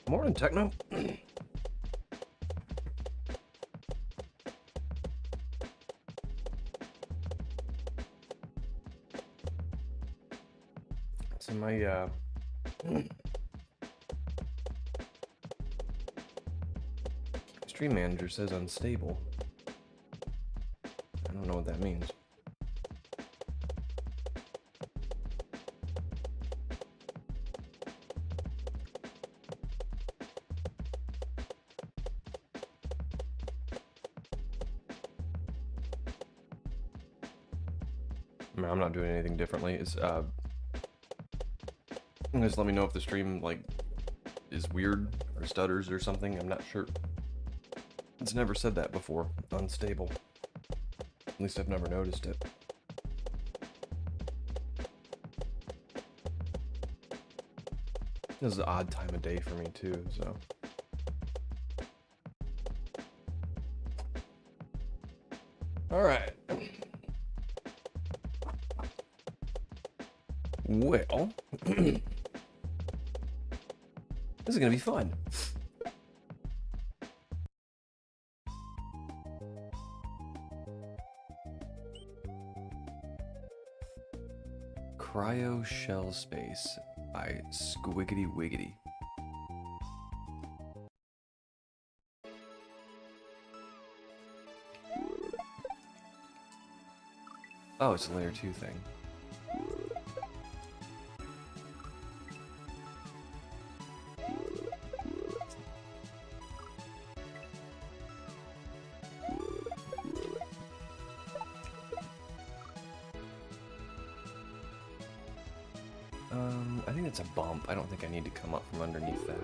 Morning, Techno. So my stream manager says unstable. I don't know what that means. I mean, I'm not doing anything differently. It's just let me know if the stream like is weird or stutters or something. I'm not sure. It's never said that before. Unstable. At least I've never noticed it. This is an odd time of day for me too, so. Alright. Well, this is gonna be fun. Cryo Shell Space by Squiggity Wiggity. Oh, it's a layer 2 thing. I think it's a bump. I don't think I need to come up from underneath that.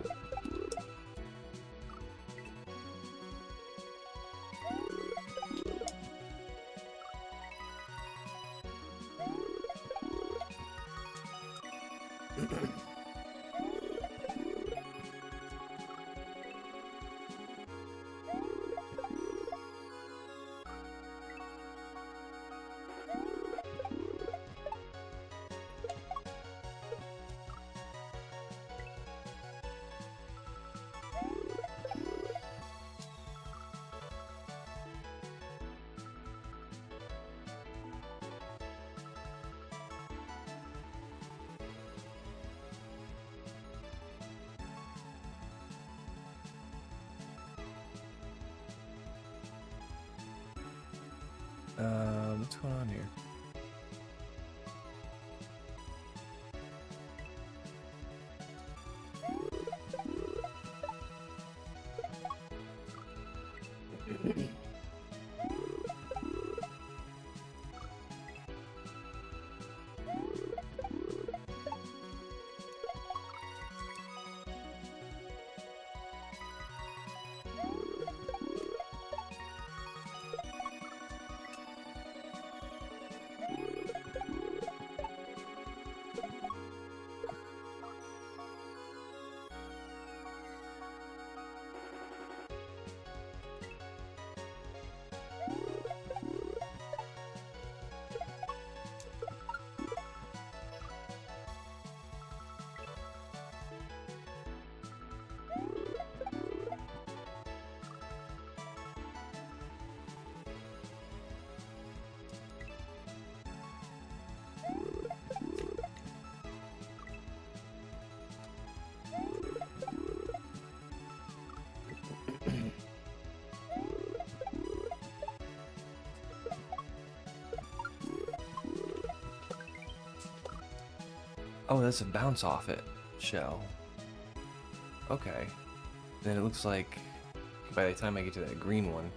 What's going on here? Oh, that's a bounce off it shell. Okay. Then it looks like by the time I get to that green one,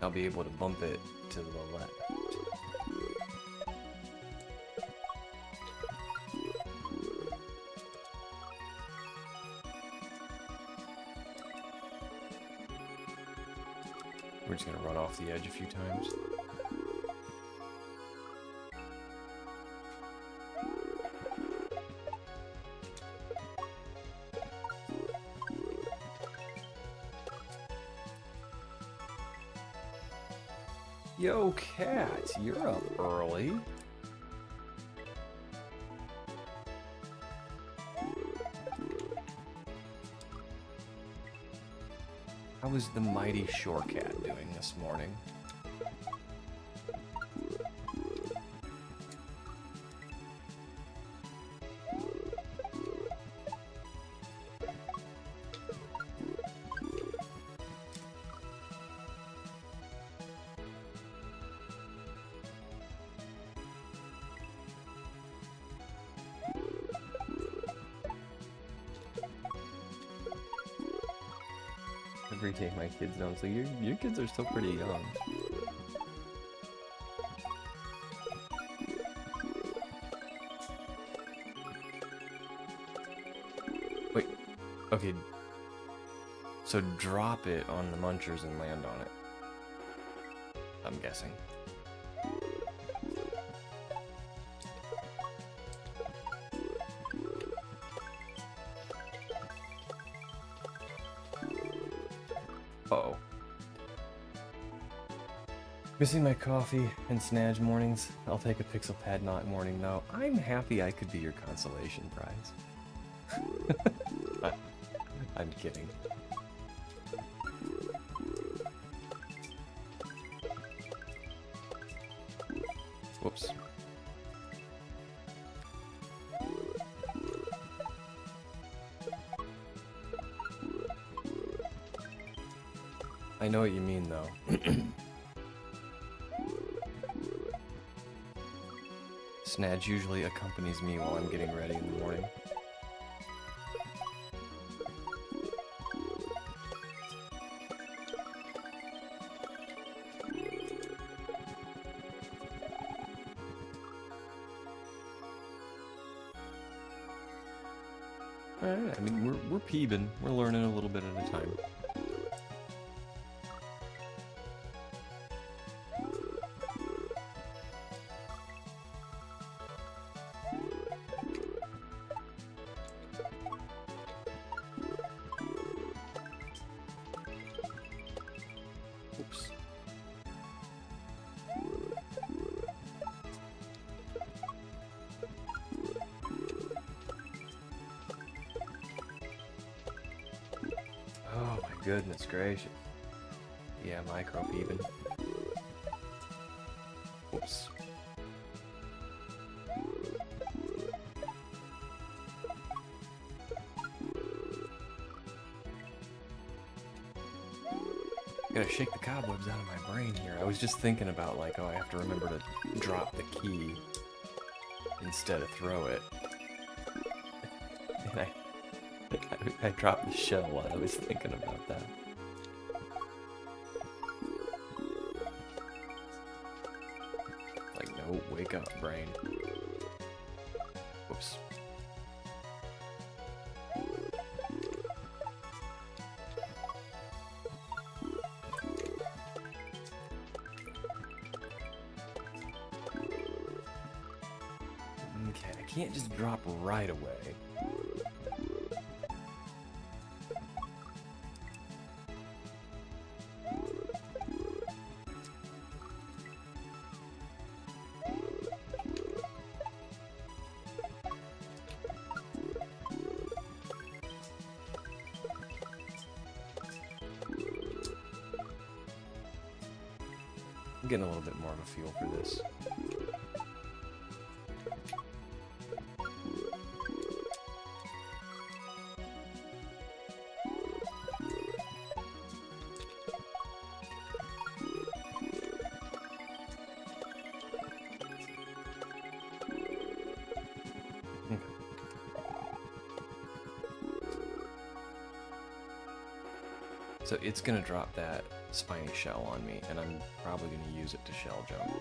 I'll be able to bump it to the left. We're just gonna run off the edge a few times. Yo, Cat, you're up early. How is the mighty shore cat doing this morning? Every day my kids know, it's like, your kids are still pretty young. Wait, okay. So drop it on the munchers and land on it. I'm guessing. Uh-oh. Missing my coffee and snadge mornings. I'll take a PixelPadlock morning though. I'm happy I could be your consolation prize. I'm kidding. Whoops. I know what you mean though. Snadge usually accompanies me while I'm getting ready in the morning. Alright, I mean, we're peebing. We're learning a little bit at a time. Oops. Oh my goodness gracious. Yeah, micro peeping. Oops. Gotta shake the cobwebs out of my brain here. I was just thinking about like, oh, I have to remember to drop the key instead of throw it. And I dropped the shell while I was thinking about that. Like, no, wake up, brain. Whoops. Okay, I can't just drop right away. I'm getting a little bit more of a feel for this. So it's gonna drop that spiny shell on me, and I'm probably gonna use it to shell jump.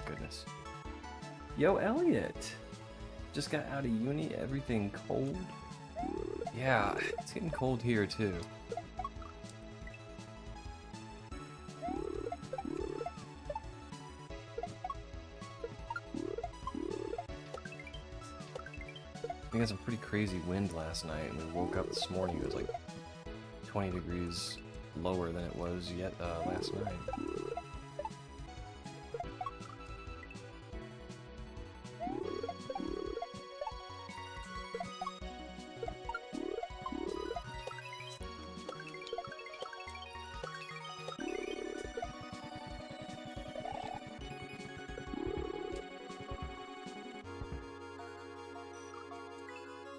Goodness. Yo, Elliot! Just got out of uni, everything cold? Yeah, it's getting cold here too. We got some pretty crazy wind last night, and we woke up this morning, it was like 20 degrees lower than it was yet last night.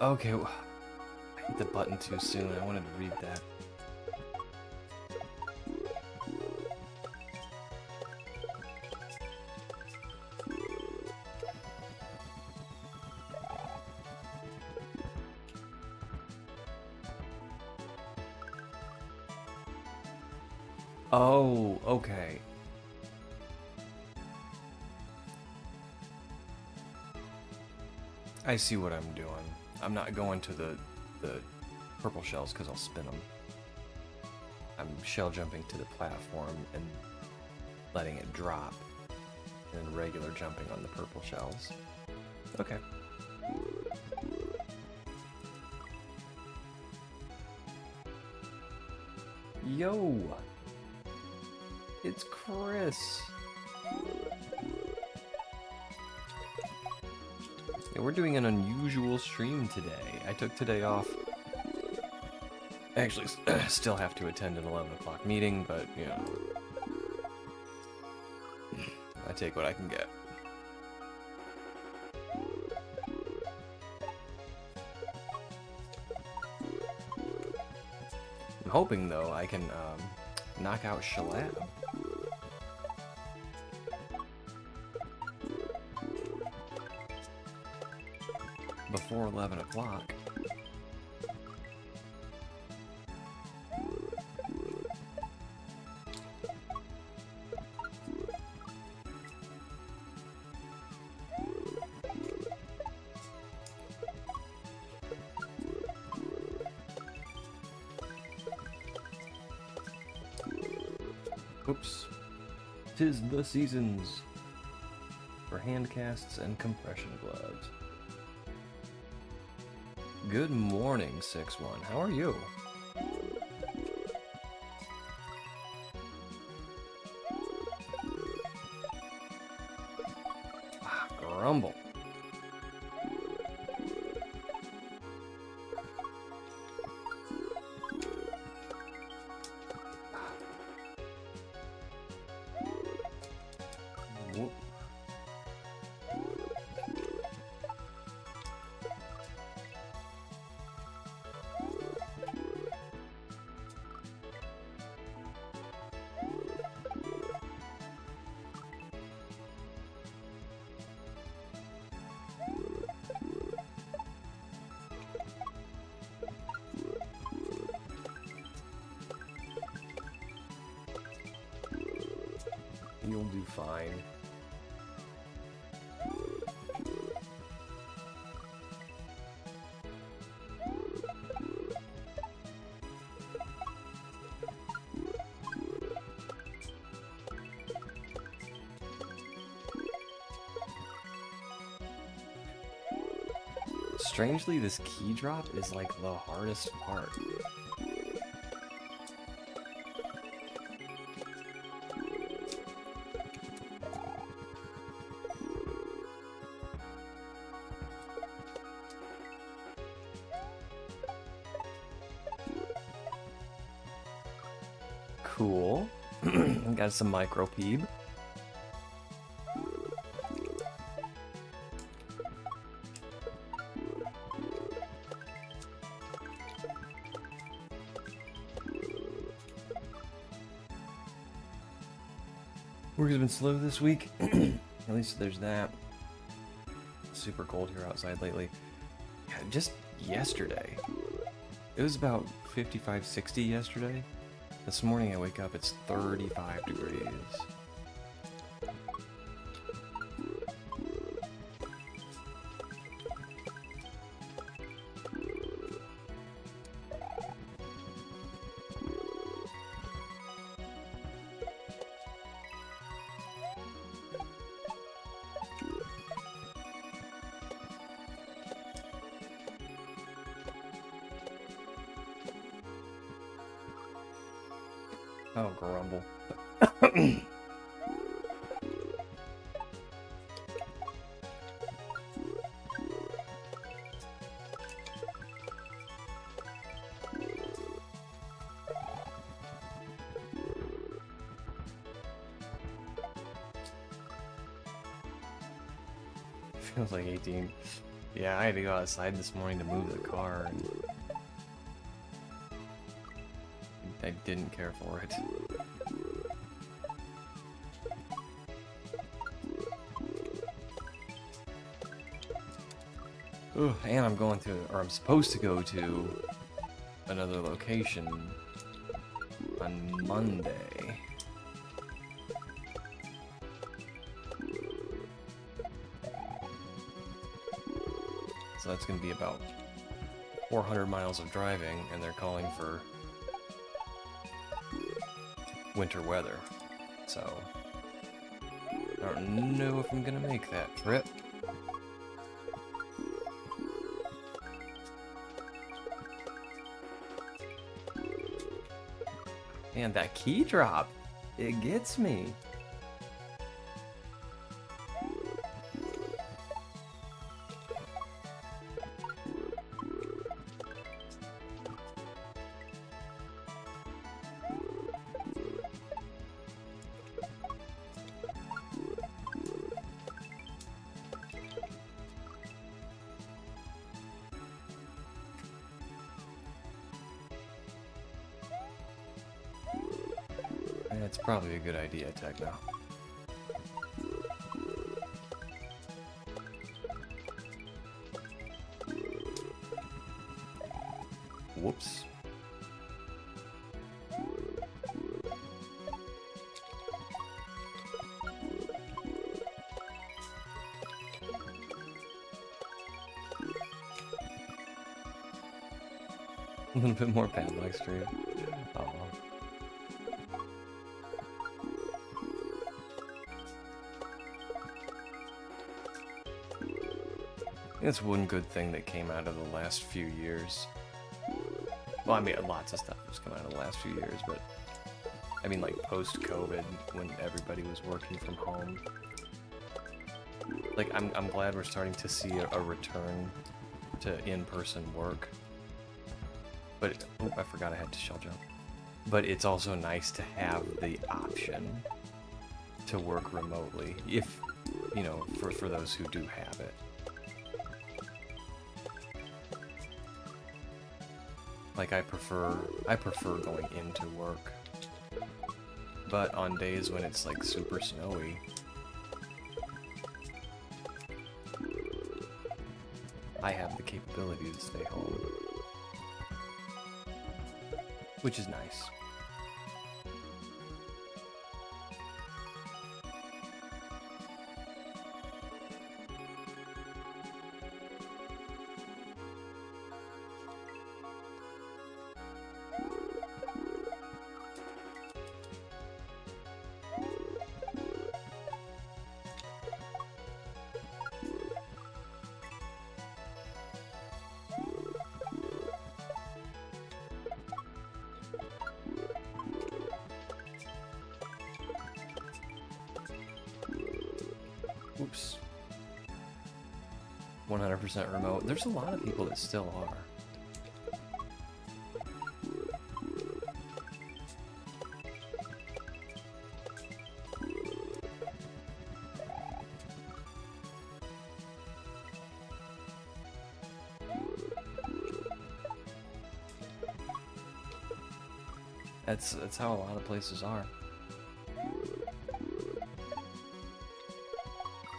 Okay, I hit the button too soon. I wanted to read that. Oh, okay. I see what I'm doing. I'm not going to the purple shells because I'll spin them. I'm shell jumping to the platform and letting it drop, and then regular jumping on the purple shells. Okay. Yo! It's Chris! Yeah, we're doing an unusual stream today. I took today off. I actually still have to attend an 11 o'clock meeting, but, you know, I take what I can get. I'm hoping, though, I can knock out Shellab. Before 11 o'clock. Oops. 'Tis the seasons for hand casts and compression gloves. Good morning, 6-1. How are you? Ah, grumble. Whoop. You'll do fine. Strangely, this key drop is like the hardest part. Cool. Got some micro peeb. Work has been slow this week. At least there's that. It's super cold here outside lately. Yeah, just yesterday. It was about 55, 60 yesterday. This morning I wake up, it's 35 degrees. Oh, grumble. Feels like 18. Yeah, I had to go outside this morning to move the car, and I didn't care for it. Ugh, and I'm going to, or I'm supposed to go to another location on Monday. So that's going to be about 400 miles of driving, and they're calling for winter weather. So I don't know if I'm going to make that trip. And that key drop, it gets me. That's probably a good idea, Techno. Whoops. A little bit more padlock street. Oh. That's one good thing that came out of the last few years. Well, I mean, lots of stuff has come out of the last few years, but I mean, like post-COVID, when everybody was working from home. Like, I'm glad we're starting to see a return to in-person work. But oh, I forgot I had to shell jump. But it's also nice to have the option to work remotely, if you know, for those who do have it. Like, I prefer going into work, but on days when it's like super snowy, I have the capability to stay home, which is nice. Oops. 100% remote. There's a lot of people that still are. That's how a lot of places are.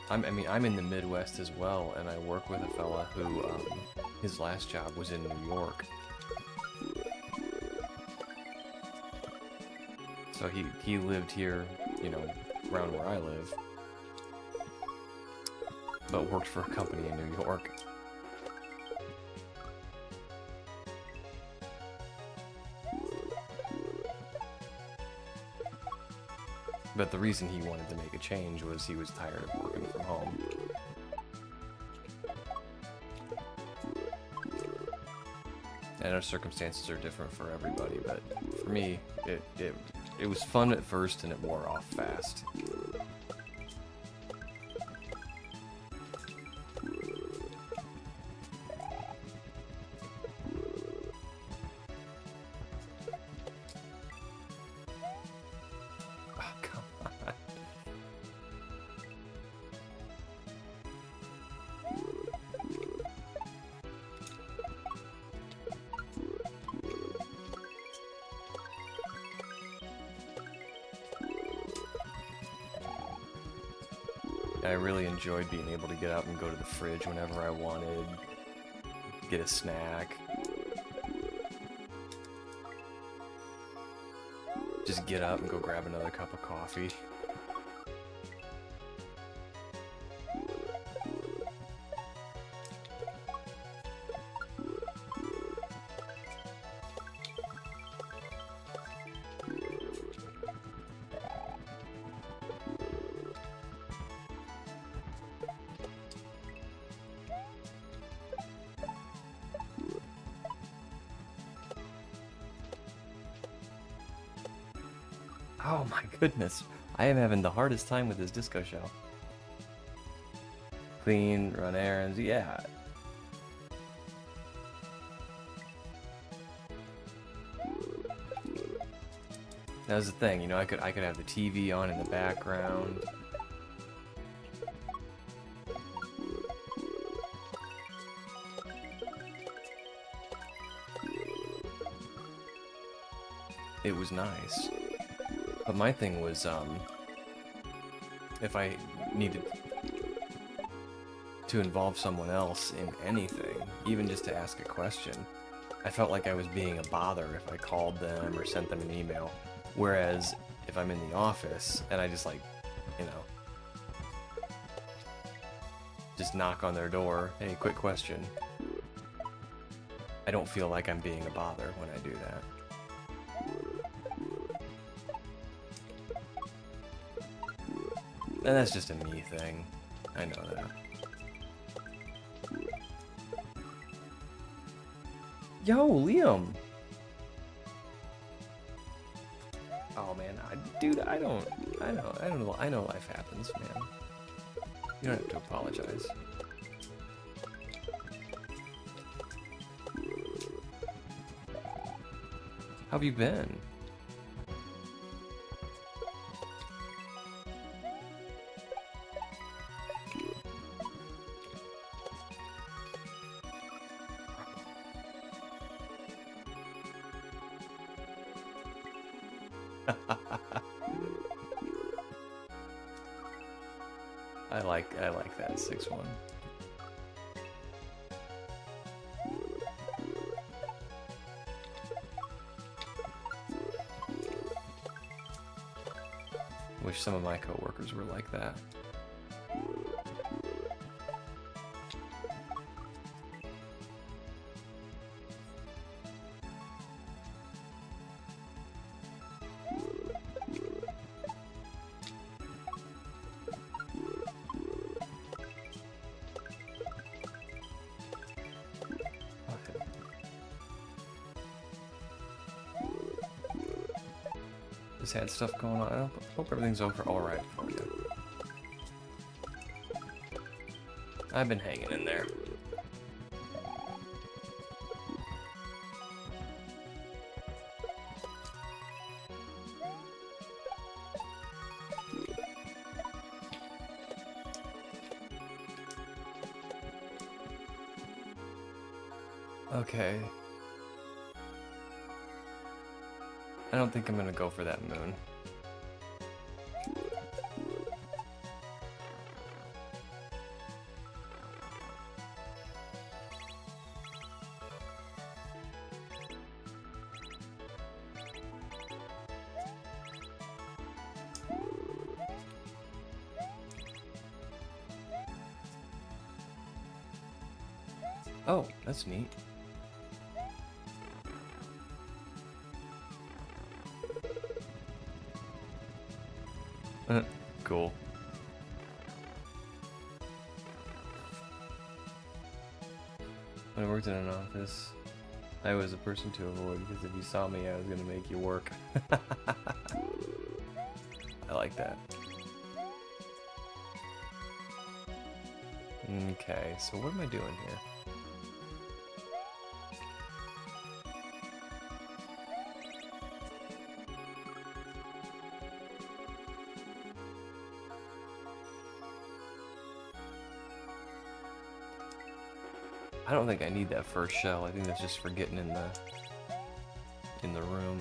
I'm in the Midwest as well, and I work with a fella who, his last job was in New York. So he lived here, you know, around where I live, but worked for a company in New York. But the reason he wanted to make a change was he was tired of working from home. And our circumstances are different for everybody, but for me, it was fun at first and it wore off fast. I really enjoyed being able to get out and go to the fridge whenever I wanted, get a snack. Just get up and go grab another cup of coffee. Oh my goodness, I am having the hardest time with this disco shell. Clean, run errands, yeah. That was the thing, you know, I could have the TV on in the background. It was nice. But my thing was, if I needed to involve someone else in anything, even just to ask a question, I felt like I was being a bother if I called them or sent them an email. Whereas, if I'm in the office, and I just like, you know, just knock on their door, hey, quick question, I don't feel like I'm being a bother when I do that. And that's just a me thing. I know that. Yo, Liam! Oh man, dude, I know life happens, man. You don't have to apologize. How have you been? I like that 6-1. Wish some of my coworkers were like that. Just had stuff going on. I hope everything's over alright for you. I've been hanging in there. Okay. I don't think I'm gonna go for that moon. Oh, that's neat. Cool. When I worked in an office, I was a person to avoid because if you saw me, I was going to make you work. I like that. Okay, so what am I doing here? I don't think I need that first shell. I think that's just for getting in the room.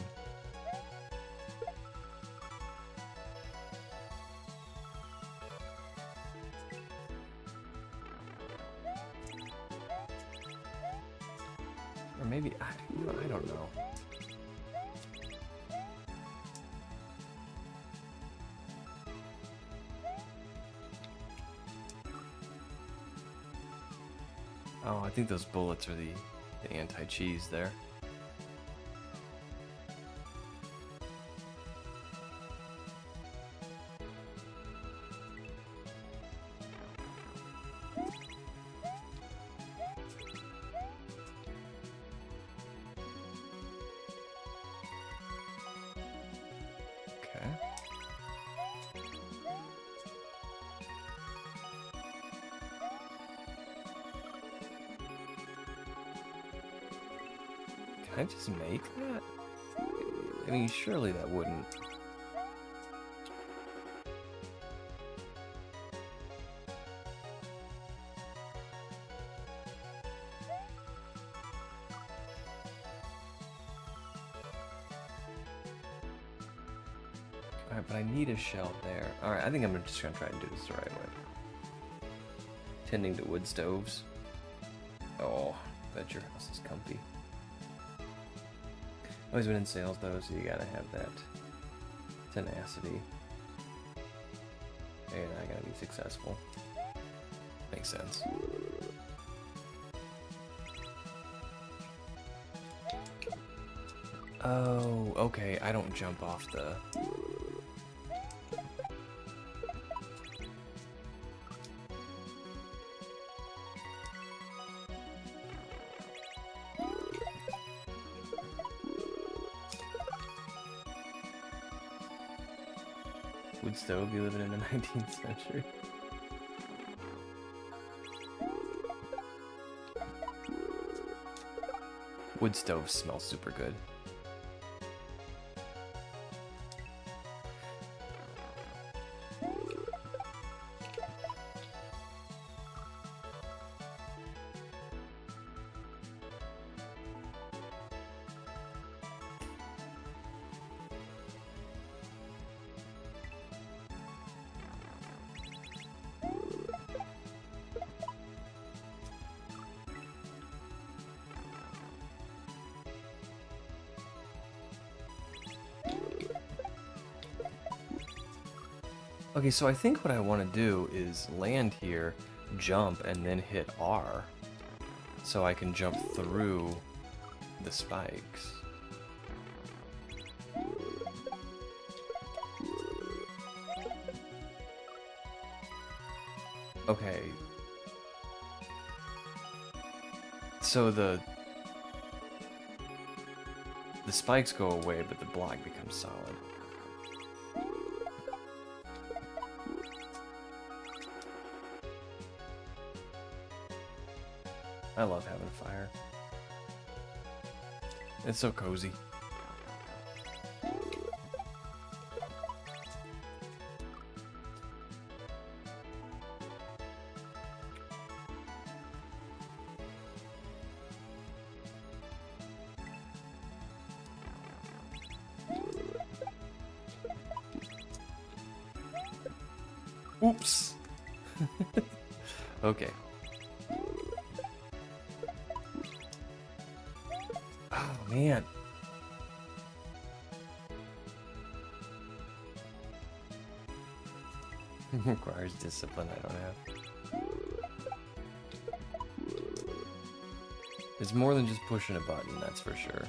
Or maybe, I don't know. Oh, I think those bullets are the anti-cheese there. Okay. Can I just make that? I mean, surely that wouldn't. Alright, but I need a shell there. Alright, I think I'm just gonna try and do this the right way. Tending to wood stoves. Oh, bet your house is comfy. Always been in sales though, so you gotta have that tenacity. And I gotta be successful. Makes sense. Oh, okay, I don't jump off the... Wood stove, you living in the 19th century? Wood stoves smell super good. Okay, so I think what I want to do is land here, jump, and then hit R, so I can jump through the spikes. Okay. So the spikes go away, but the block becomes solid. I love having fire. It's so cozy. Oops. Okay. Oh, man. Requires discipline I don't have. It's more than just pushing a button, that's for sure.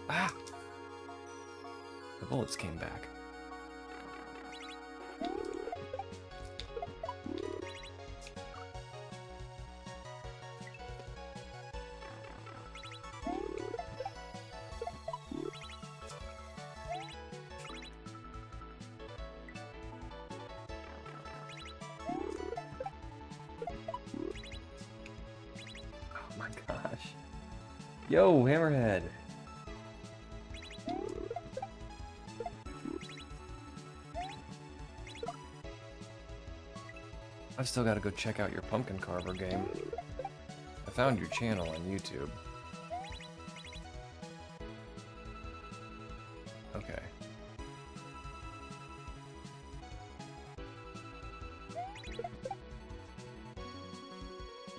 Ah! The bullets came back. Oh my gosh. Yo, Hammerhead. I've still got to go check out your pumpkin carver game. I found your channel on YouTube. Okay.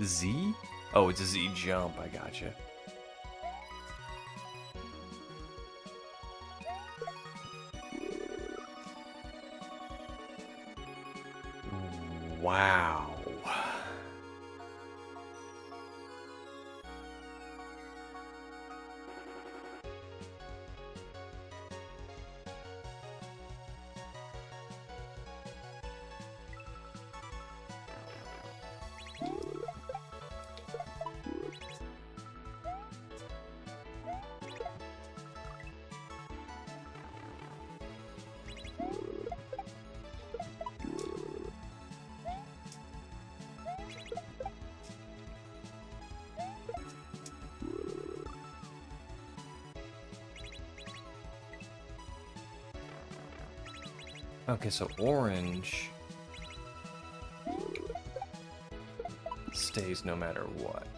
Z? Oh, it's a Z jump. I gotcha. Wow. Okay, so orange stays no matter what.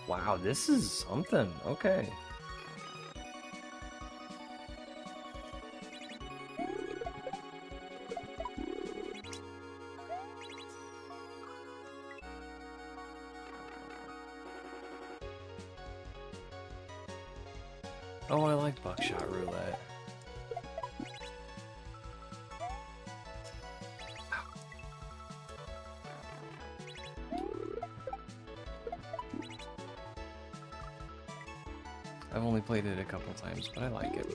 Wow, this is something. Okay. Oh, I like buckshot roulette. I've only played it a couple times, but I like it.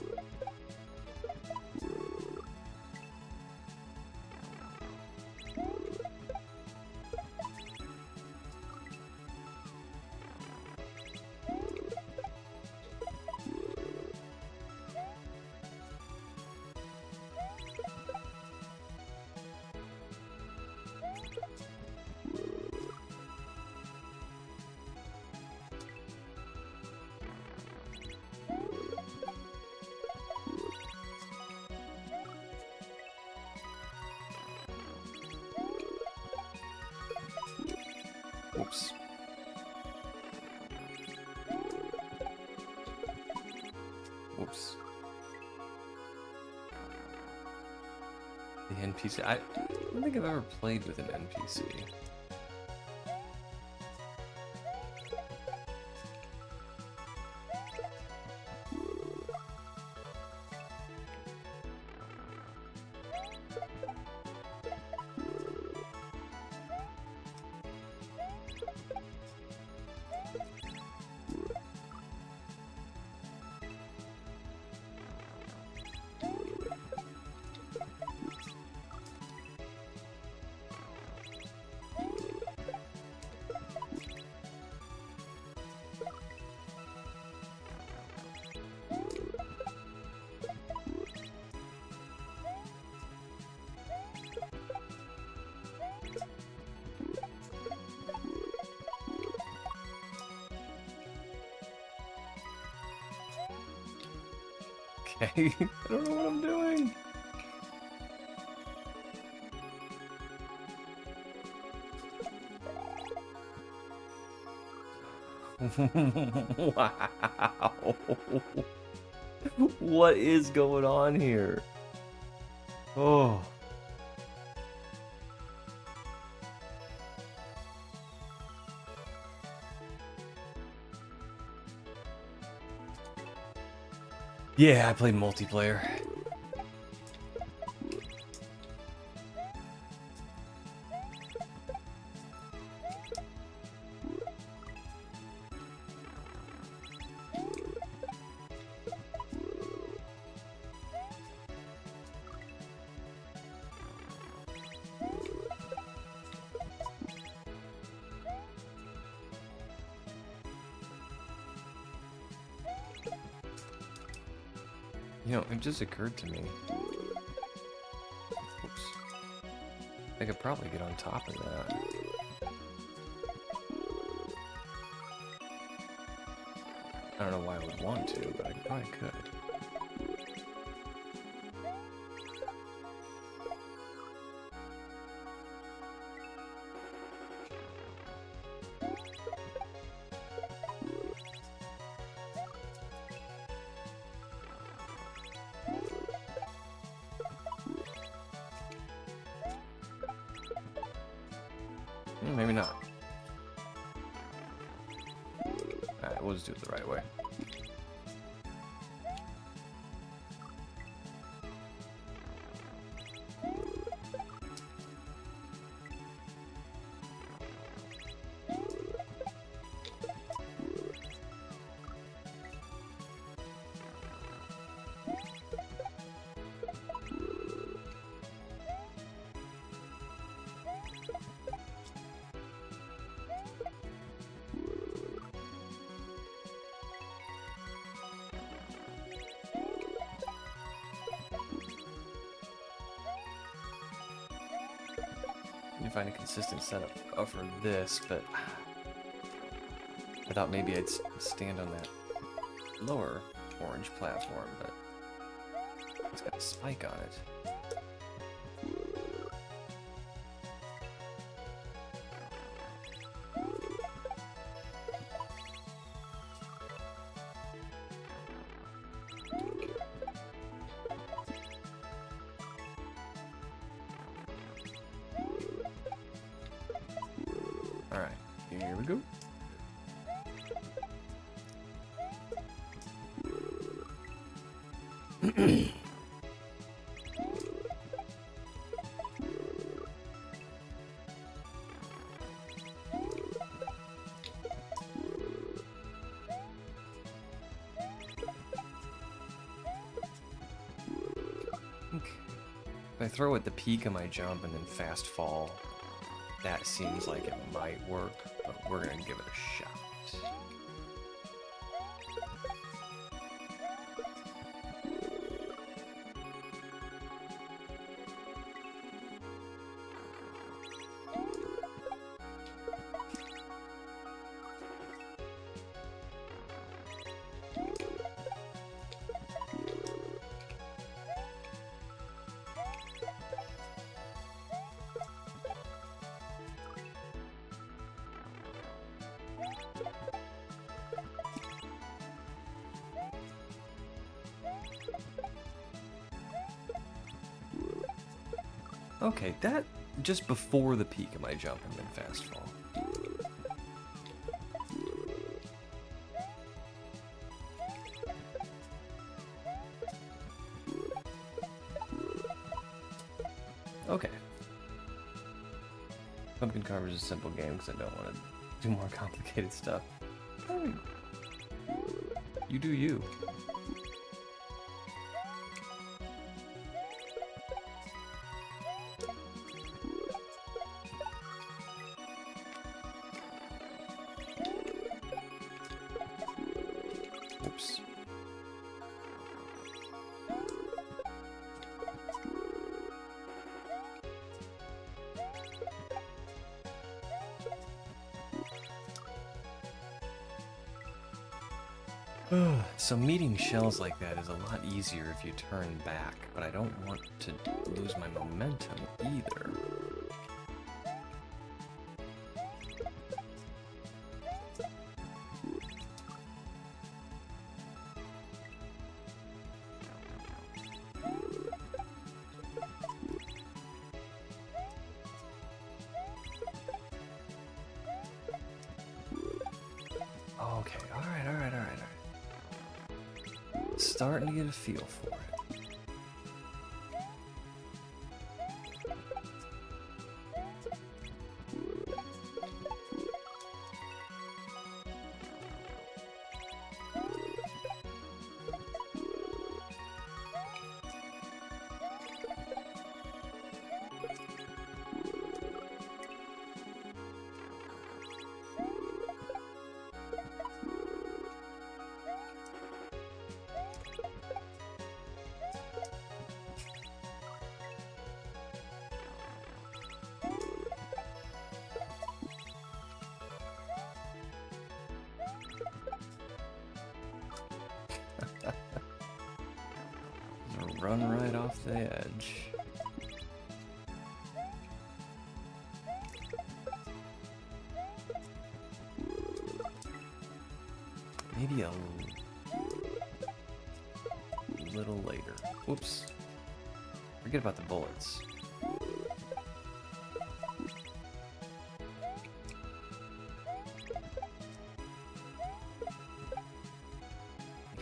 Oops. Oops. The NPC. I don't think I've ever played with an NPC. Okay, I don't know what I'm doing. Wow. What is going on here? Oh. Yeah, I played multiplayer. You know, it just occurred to me. Oops. I could probably get on top of that. I don't know why I would want to, but I probably could. Maybe not. Alright, we'll just do it the right way. Find a consistent setup for this, but I thought maybe I'd stand on that lower orange platform, but it's got a spike on it. Alright, here we go. If I throw at the peak of my jump and then fast fall, that seems like it might work, but we're gonna give it a shot. Okay, that just before the peak of my jump and then fast fall. Okay. Pumpkin Carver is a simple game because I don't want to do more complicated stuff. You do you. Oops. So meeting shells like that is a lot easier if you turn back, but I don't want to lose my momentum either. Okay, alright. Starting to get a feel for it. Run right off the edge. Maybe a little later. Whoops. Forget about the bullets.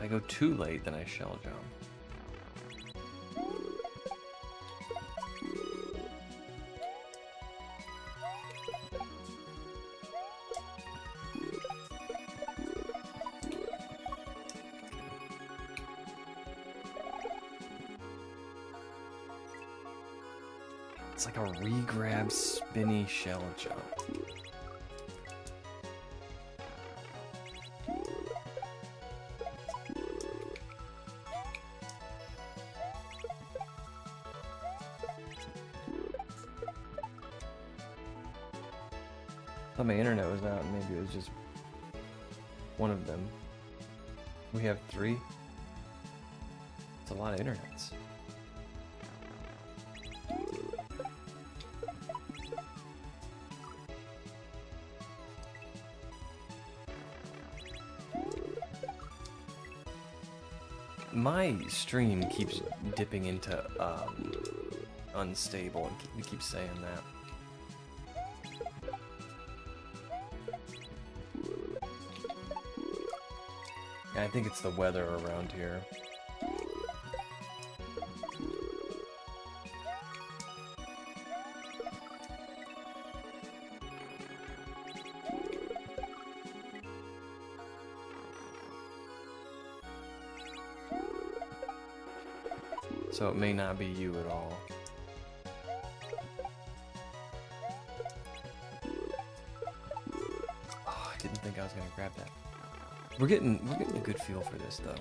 I go too late, then I shell jump. It's like a re-grab spinny shell jump. I thought my internet was out, and maybe it was just one of them. We have 3. It's a lot of internets. My stream keeps dipping into unstable, and we keep saying that. I think it's the weather around here. So it may not be you at all. Oh, I didn't think I was gonna grab that. We're getting a good feel for this though.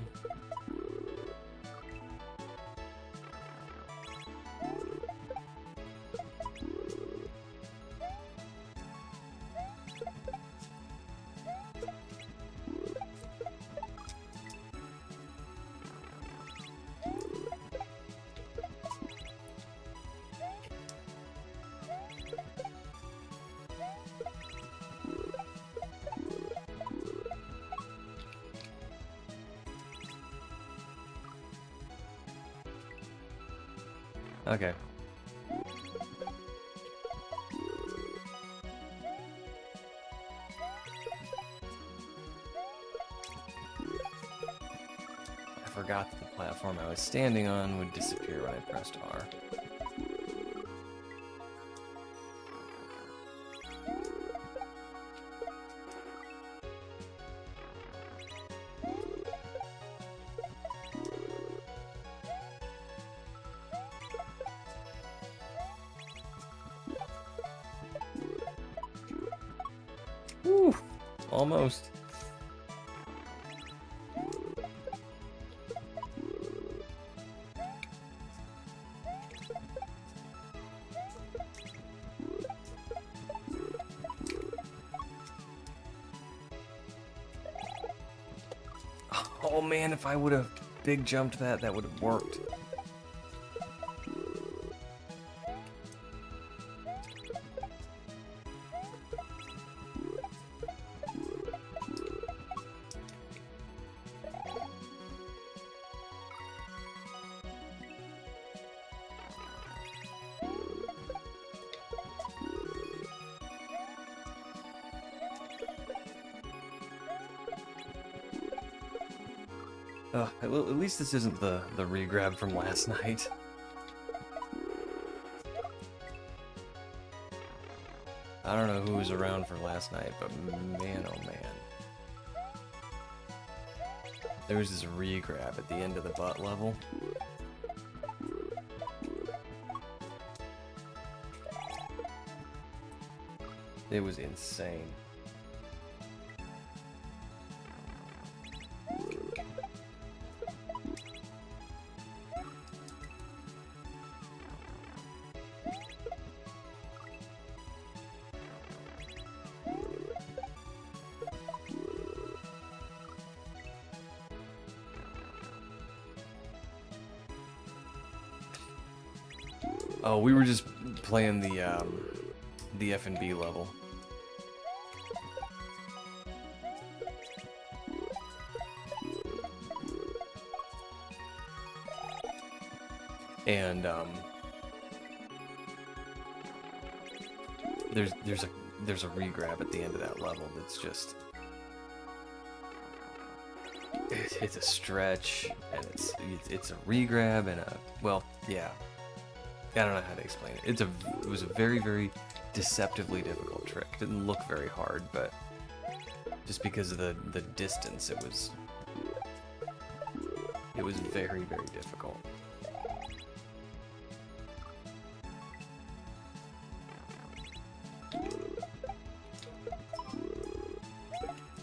Okay. I forgot that the platform I was standing on would disappear when I pressed R. Woo! Almost. Oh man, if I would have big jumped that, that would have worked. At least this isn't the re-grab from last night. I don't know who was around for last night, but man oh man. There was this re-grab at the end of the butt level. It was insane. Oh, we were just playing the F&B level. And there's a re-grab at the end of that level that's just it's a stretch, and it's a regrab, and well, yeah. I don't know how to explain it. It was a very, very deceptively difficult trick. Didn't look very hard, but just because of the distance, it was very, very difficult.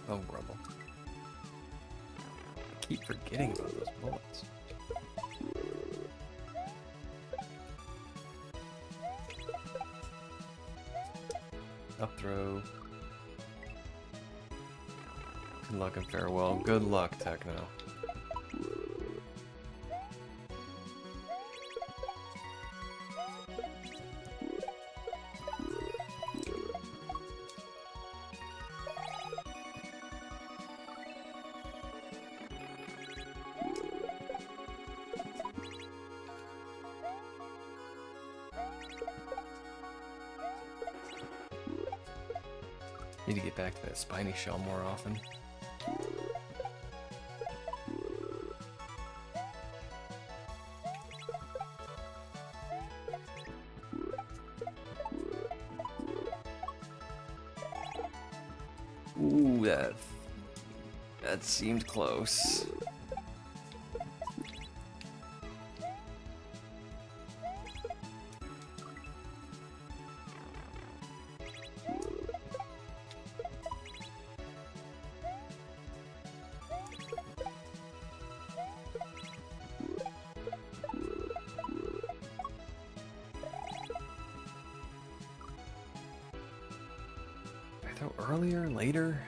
Oh, rubble. I keep forgetting about those bullets. Up throw. Good luck and farewell. Good luck, Techno. Need to get back to that spiny shell more often. Ooh, that seemed close. Earlier, later?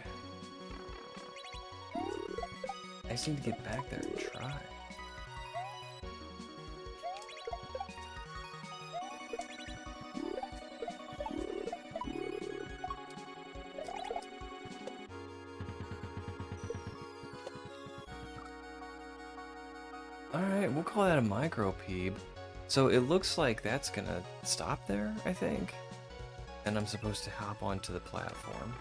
I just need to get back there and try. Alright, we'll call that a micro peeb. So it looks like that's gonna stop there, I think. And I'm supposed to hop onto the platform.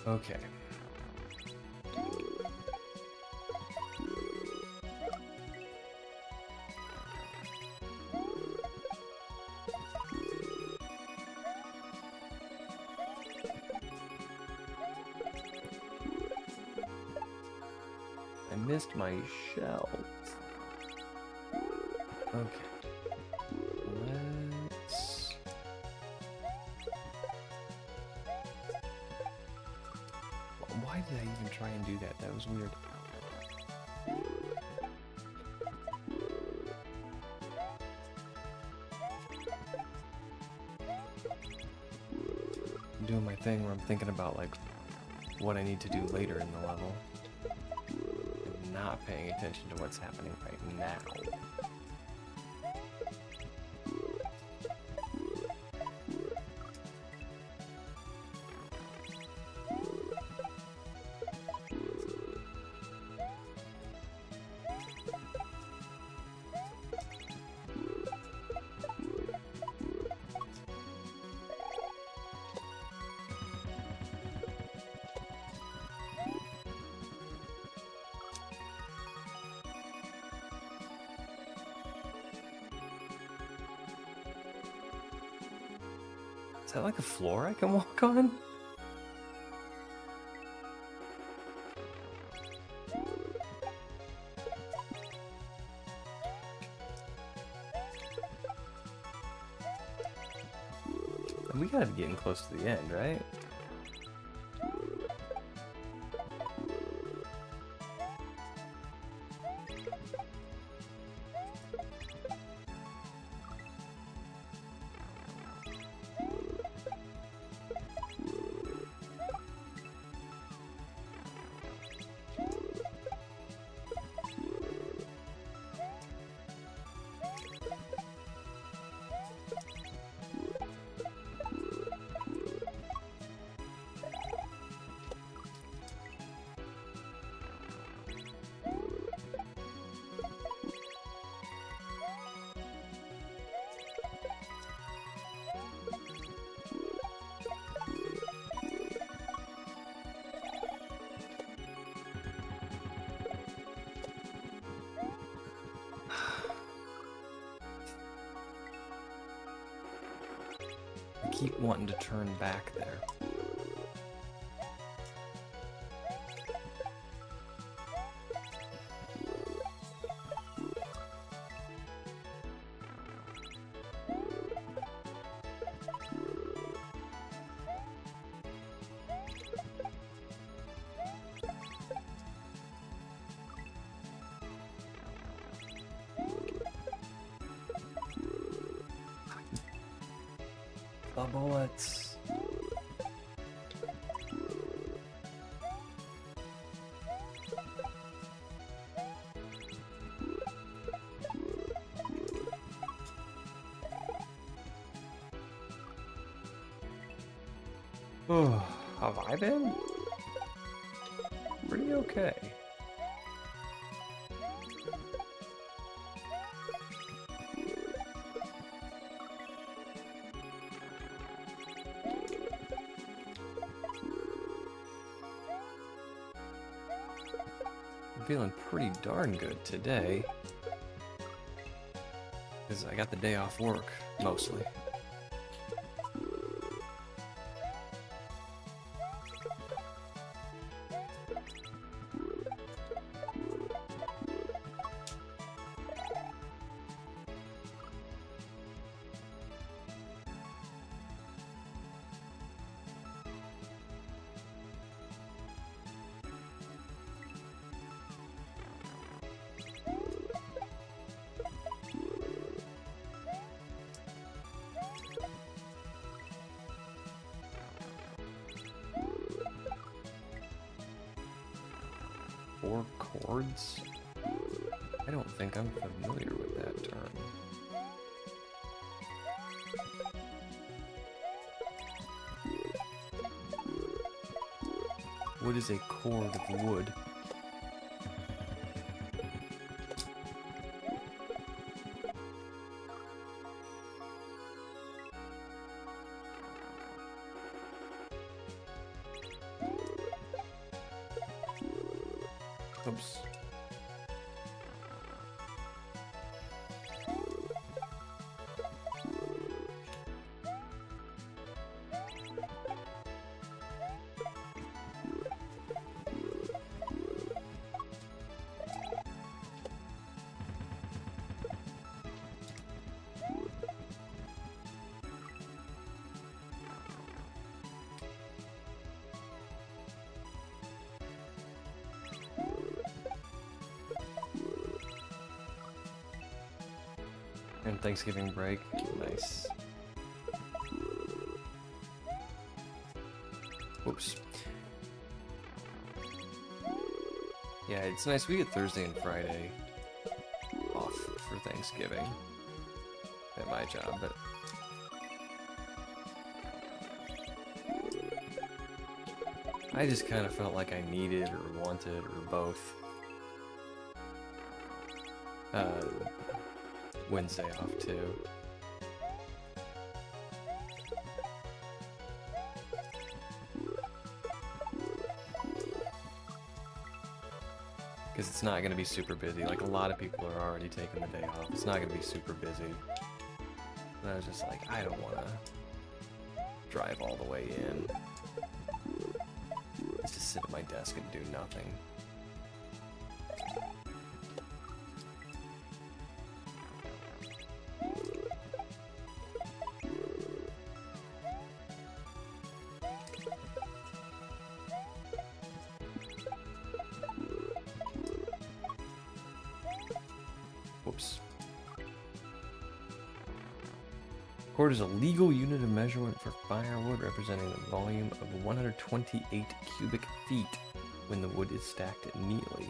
Okay. I missed my shell. Okay. Let's... Why did I even try and do that? That was weird. I'm doing my thing where I'm thinking about like what I need to do later in the level. And not paying attention to what's happening right now. Is that like a floor I can walk on? We gotta be getting close to the end, right? keep wanting to turn back there. The bullets. Oh, have I been? Pretty okay. I'm feeling pretty darn good today. Because I got the day off work, mostly. Four chords? I don't think I'm familiar with that term. What is a chord of wood? Oops. And Thanksgiving break. Nice. Oops. Yeah, it's nice. We get Thursday and Friday off for Thanksgiving at my job, but I just kind of felt like I needed or wanted or both Wednesday off too. Because it's not going to be super busy. Like, a lot of people are already taking the day off. It's not going to be super busy. And I was just like, I don't want to drive all the way in. Let's just sit at my desk and do nothing. Whoops. Cord is a legal unit of measurement for firewood, representing the volume of 128 cubic feet when the wood is stacked neatly.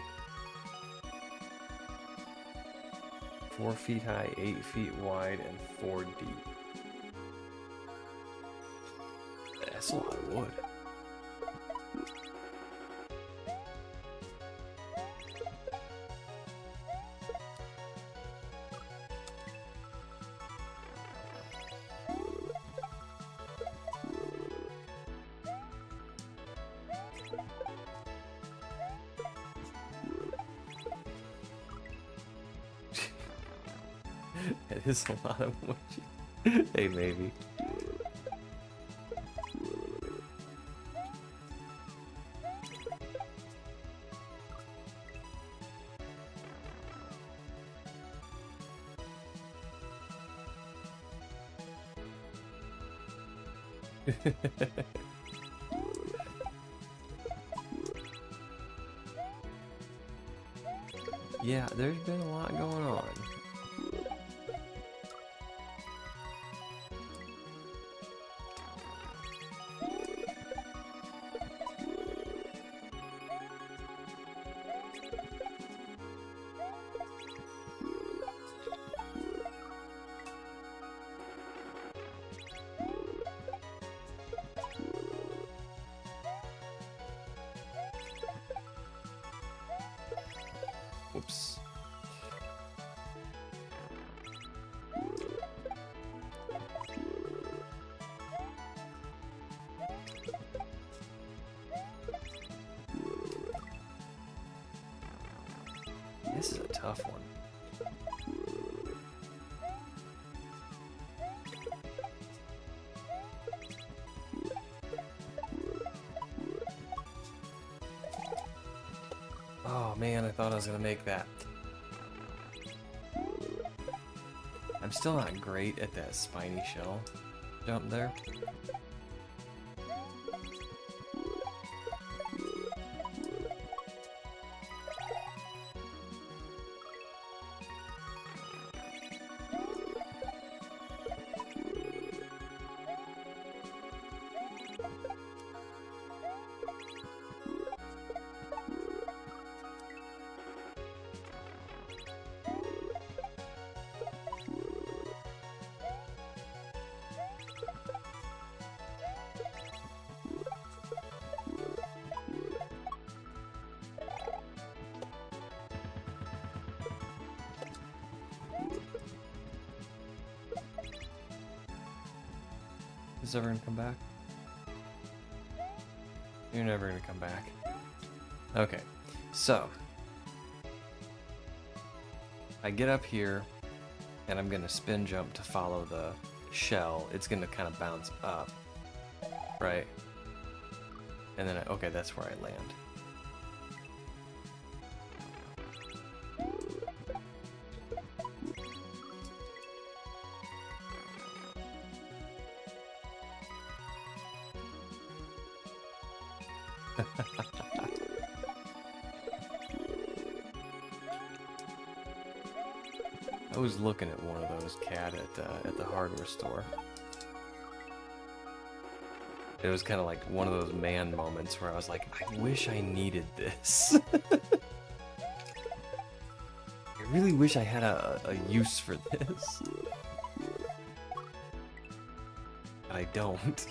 4 feet high, 8 feet wide, and 4 deep. That's a lot of wood. It is a lot of wood. Hey, maybe. Yeah, there's been a lot going on. Whoops. This is a tough one. Oh man, I thought I was gonna make that. I'm still not great at that spiny shell jump there. Is this ever gonna come back? You're never gonna come back. Okay, so I get up here and I'm gonna spin jump to follow the shell. It's gonna kind of bounce up, right? And then, okay, that's where I land. I was looking at one of those cat at the hardware store. It was kind of like one of those man moments where I was like, I wish I needed this. I really wish I had a use for this. But I don't.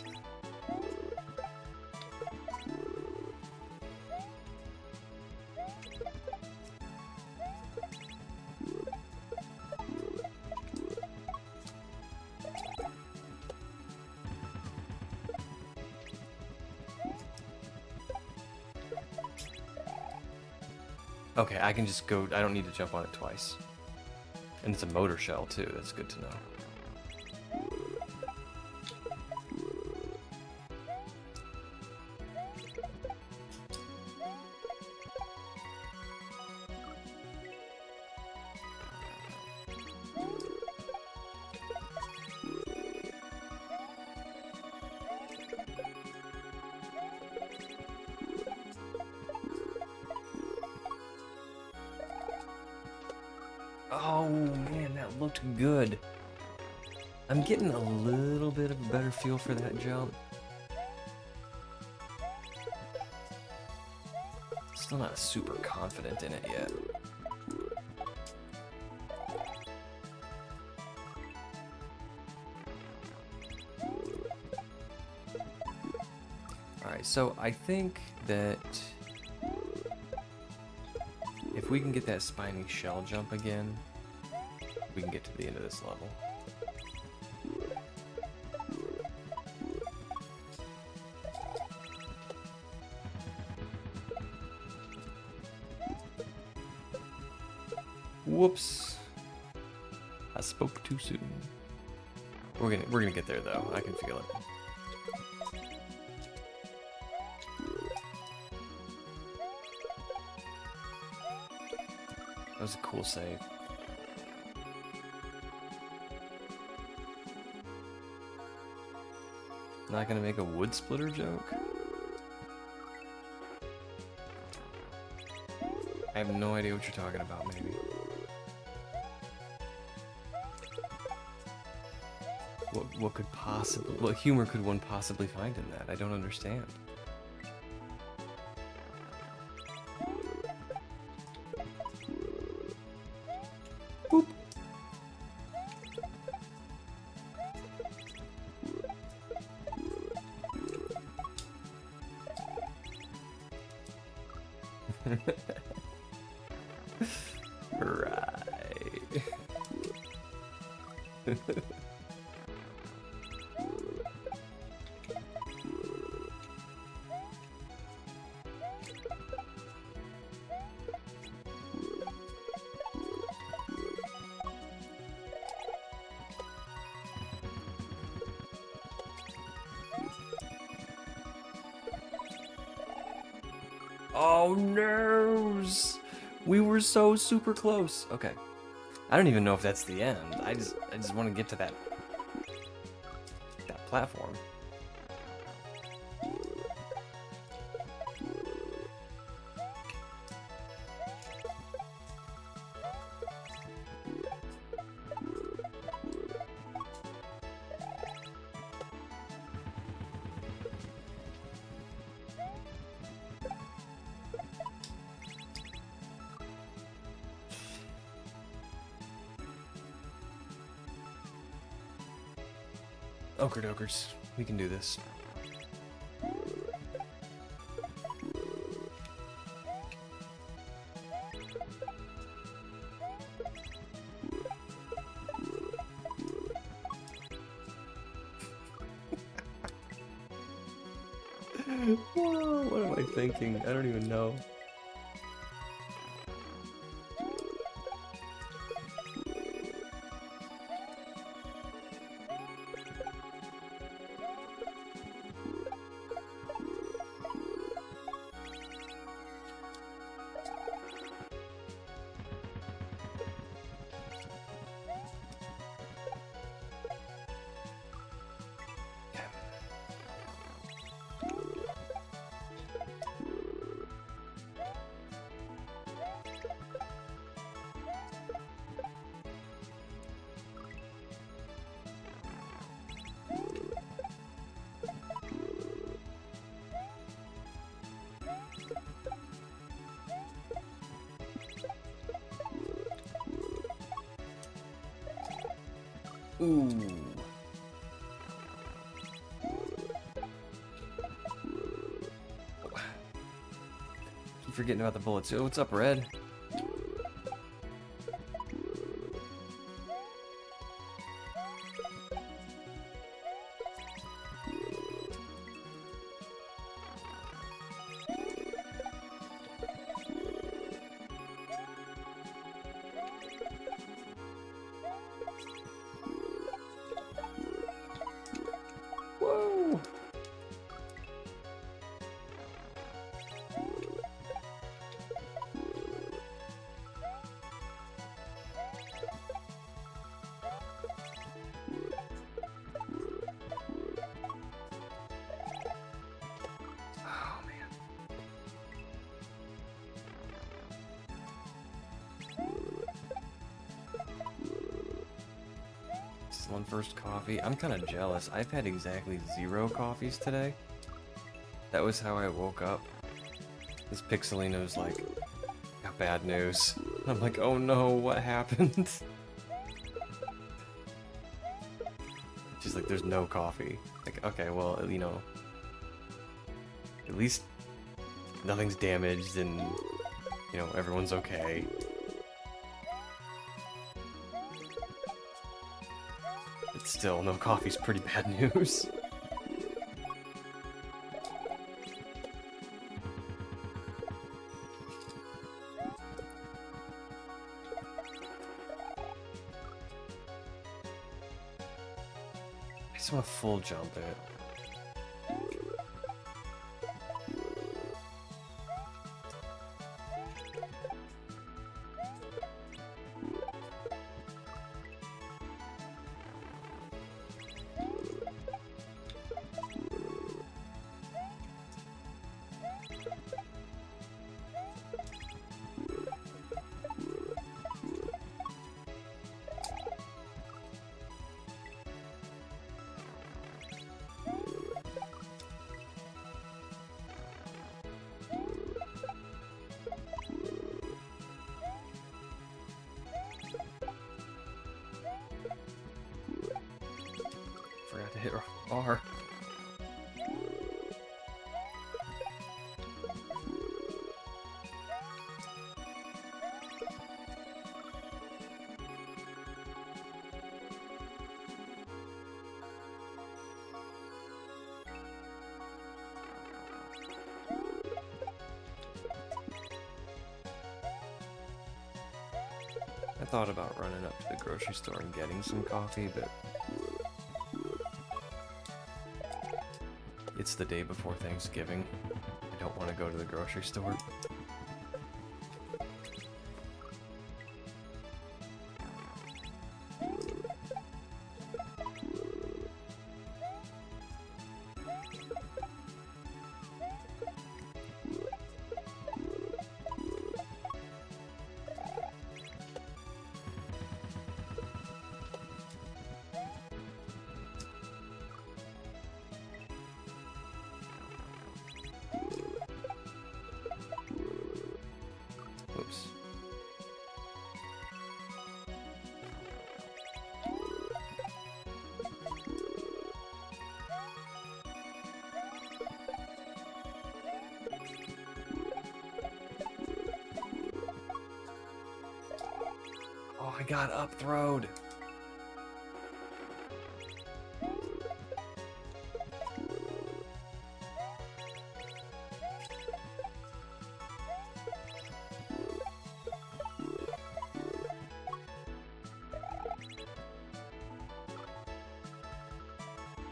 Okay, I can just go, I don't need to jump on it twice. And it's a motor shell too, that's good to know. Oh man, that looked good. I'm getting a little bit of a better feel for that jump. Still not super confident in it yet. Alright, so I think that if we can get that spiny shell jump again, we can get to the end of this level. Whoops. I spoke too soon. We're gonna get there though. I can feel it. That was a cool save. Not gonna make a wood splitter joke? I have no idea what you're talking about, maybe. What humor could one possibly find in that? I don't understand. Boop. Right. Oh noes! We were so super close. Okay. I don't even know if that's the end. I just want to get to that platform. Okerdokers, we can do this. What am I thinking? I don't even know. Ooh. Keep forgetting about the bullets. Oh, what's up, Red? Whoa! Oh, man. Still on first coffee. I'm kind of jealous. I've had exactly 0 coffees today. That was how I woke up. This Pixelino's like, got bad news. I'm like, oh no, what happened? She's like, there's no coffee. Like, okay, well, you know, at least nothing's damaged and, you know, everyone's okay. But still, no coffee's pretty bad news. I just want to full jump it. hit R. I thought about running up to the grocery store and getting some coffee, but it's the day before Thanksgiving. I don't want to go to the grocery store. Oops. Oh, I got up-throwed.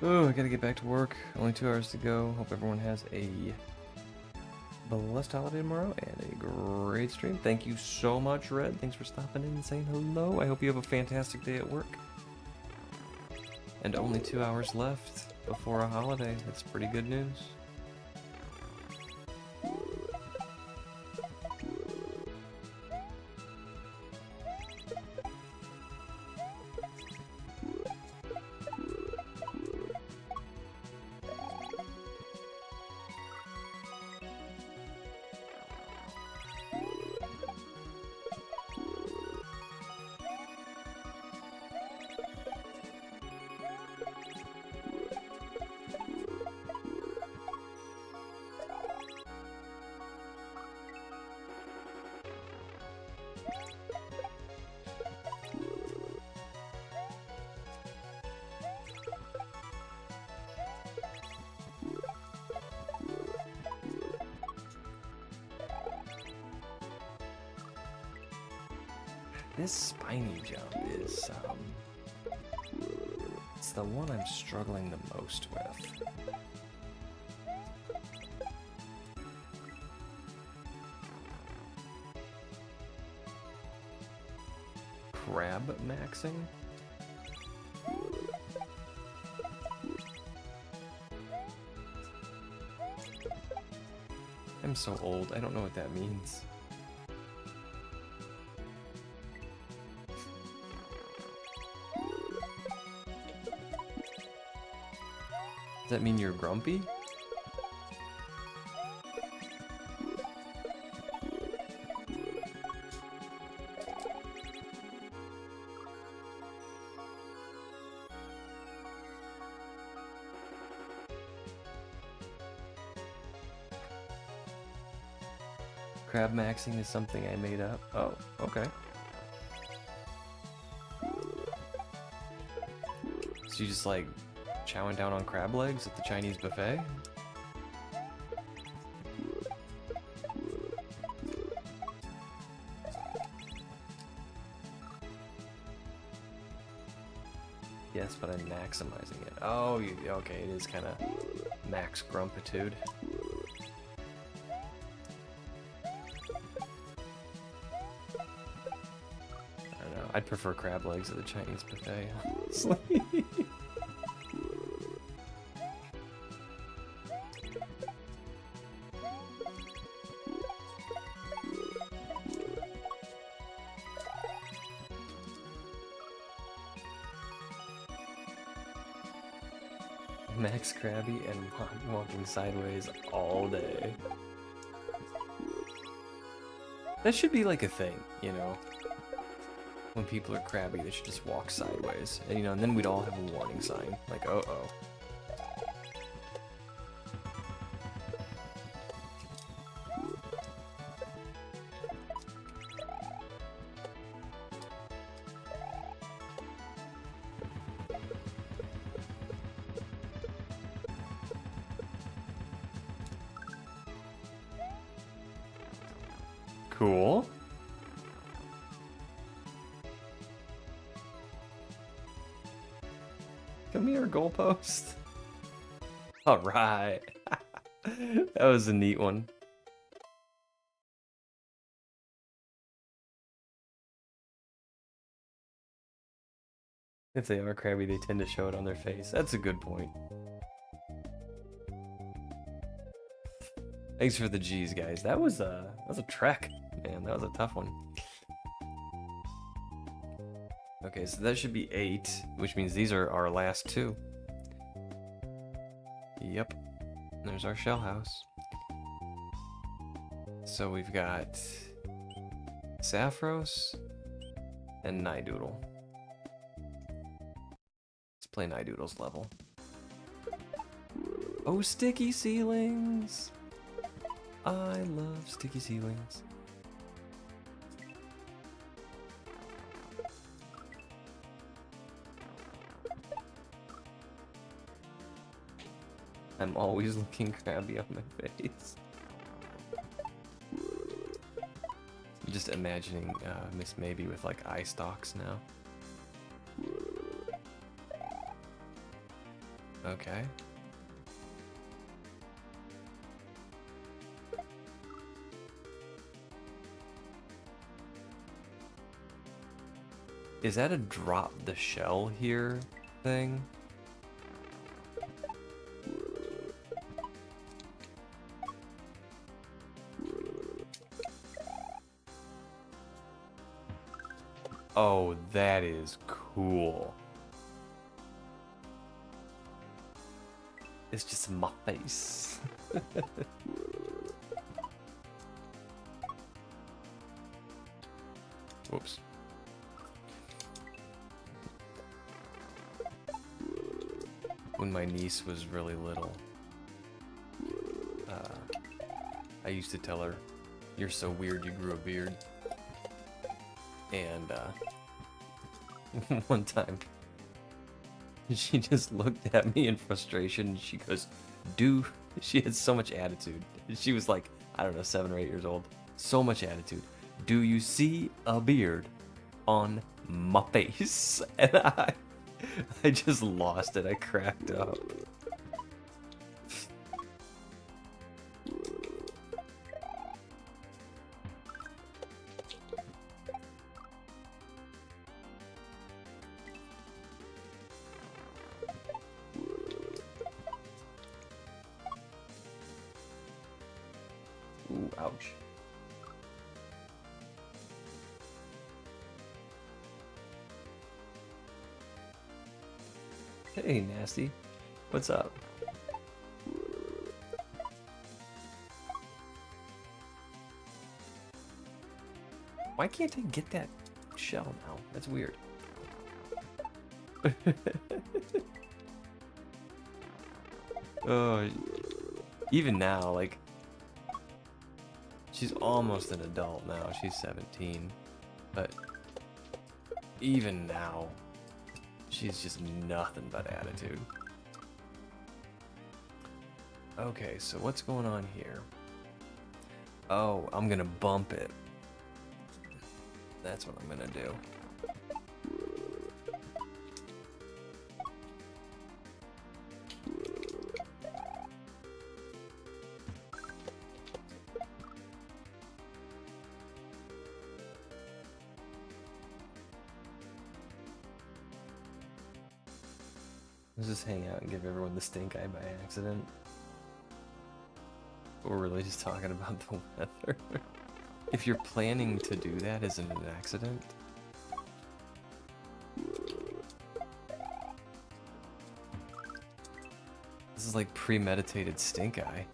Oh, I gotta get back to work. Only 2 hours to go. Hope everyone has a blessed holiday tomorrow and a great stream. Thank you so much, Red. Thanks for stopping in and saying hello. I hope you have a fantastic day at work. And only 2 hours left before a holiday. That's pretty good news. This spiny jump is, it's the one I'm struggling the most with. Crab maxing? I'm so old, I don't know what that means. Does that mean you're grumpy? Crab maxing is something I made up. Oh, okay. So you just like chowing down on crab legs at the Chinese buffet? Yes, but I'm maximizing it. Oh, okay, it is kind of max grumpitude. I don't know, I'd prefer crab legs at the Chinese buffet, honestly. Max Krabby and walking sideways all day. That should be like a thing, you know? when people are crabby, they should just walk sideways. And, you know, and then we'd all have a warning sign. Like, uh-oh. Cool. Come here, goalpost. All right. That was a neat one. If they are crabby, they tend to show it on their face. That's a good point. Thanks for the G's, guys. That was a trek, man. That was a tough one. Okay, so that should be 8, which means these are our last 2. Yep. There's our shell house. So we've got Saffros and Nidoodle. Let's play Nidoodle's level. Oh, sticky ceilings! I love sticky ceilings. I'm always looking crabby on my face. I'm just imagining Miss Maybe with like eye stalks now. Okay. Is that a drop the shell here thing? Oh, that is cool. It's just my face. Whoops. When my niece was really little, I used to tell her, "You're so weird, you grew a beard." And one time, she just looked at me in frustration and she goes, "Dude," she had so much attitude. She was like, I don't know, 7 or 8 years old. So much attitude. "Do you see a beard on my face?" And I just lost it. I cracked up. Ooh, ouch. Hey, Nasty. What's up? Why can't I get that shell now? That's weird. Oh, even now, like, she's almost an adult now. She's 17. But even now, she's just nothing but attitude. Okay, so what's going on here? Oh, I'm gonna bump it. That's what I'm gonna do. Let's just hang out and give everyone the stink eye by accident. We're really just talking about the weather. If you're planning to do that, isn't it an accident? This is like premeditated stink eye.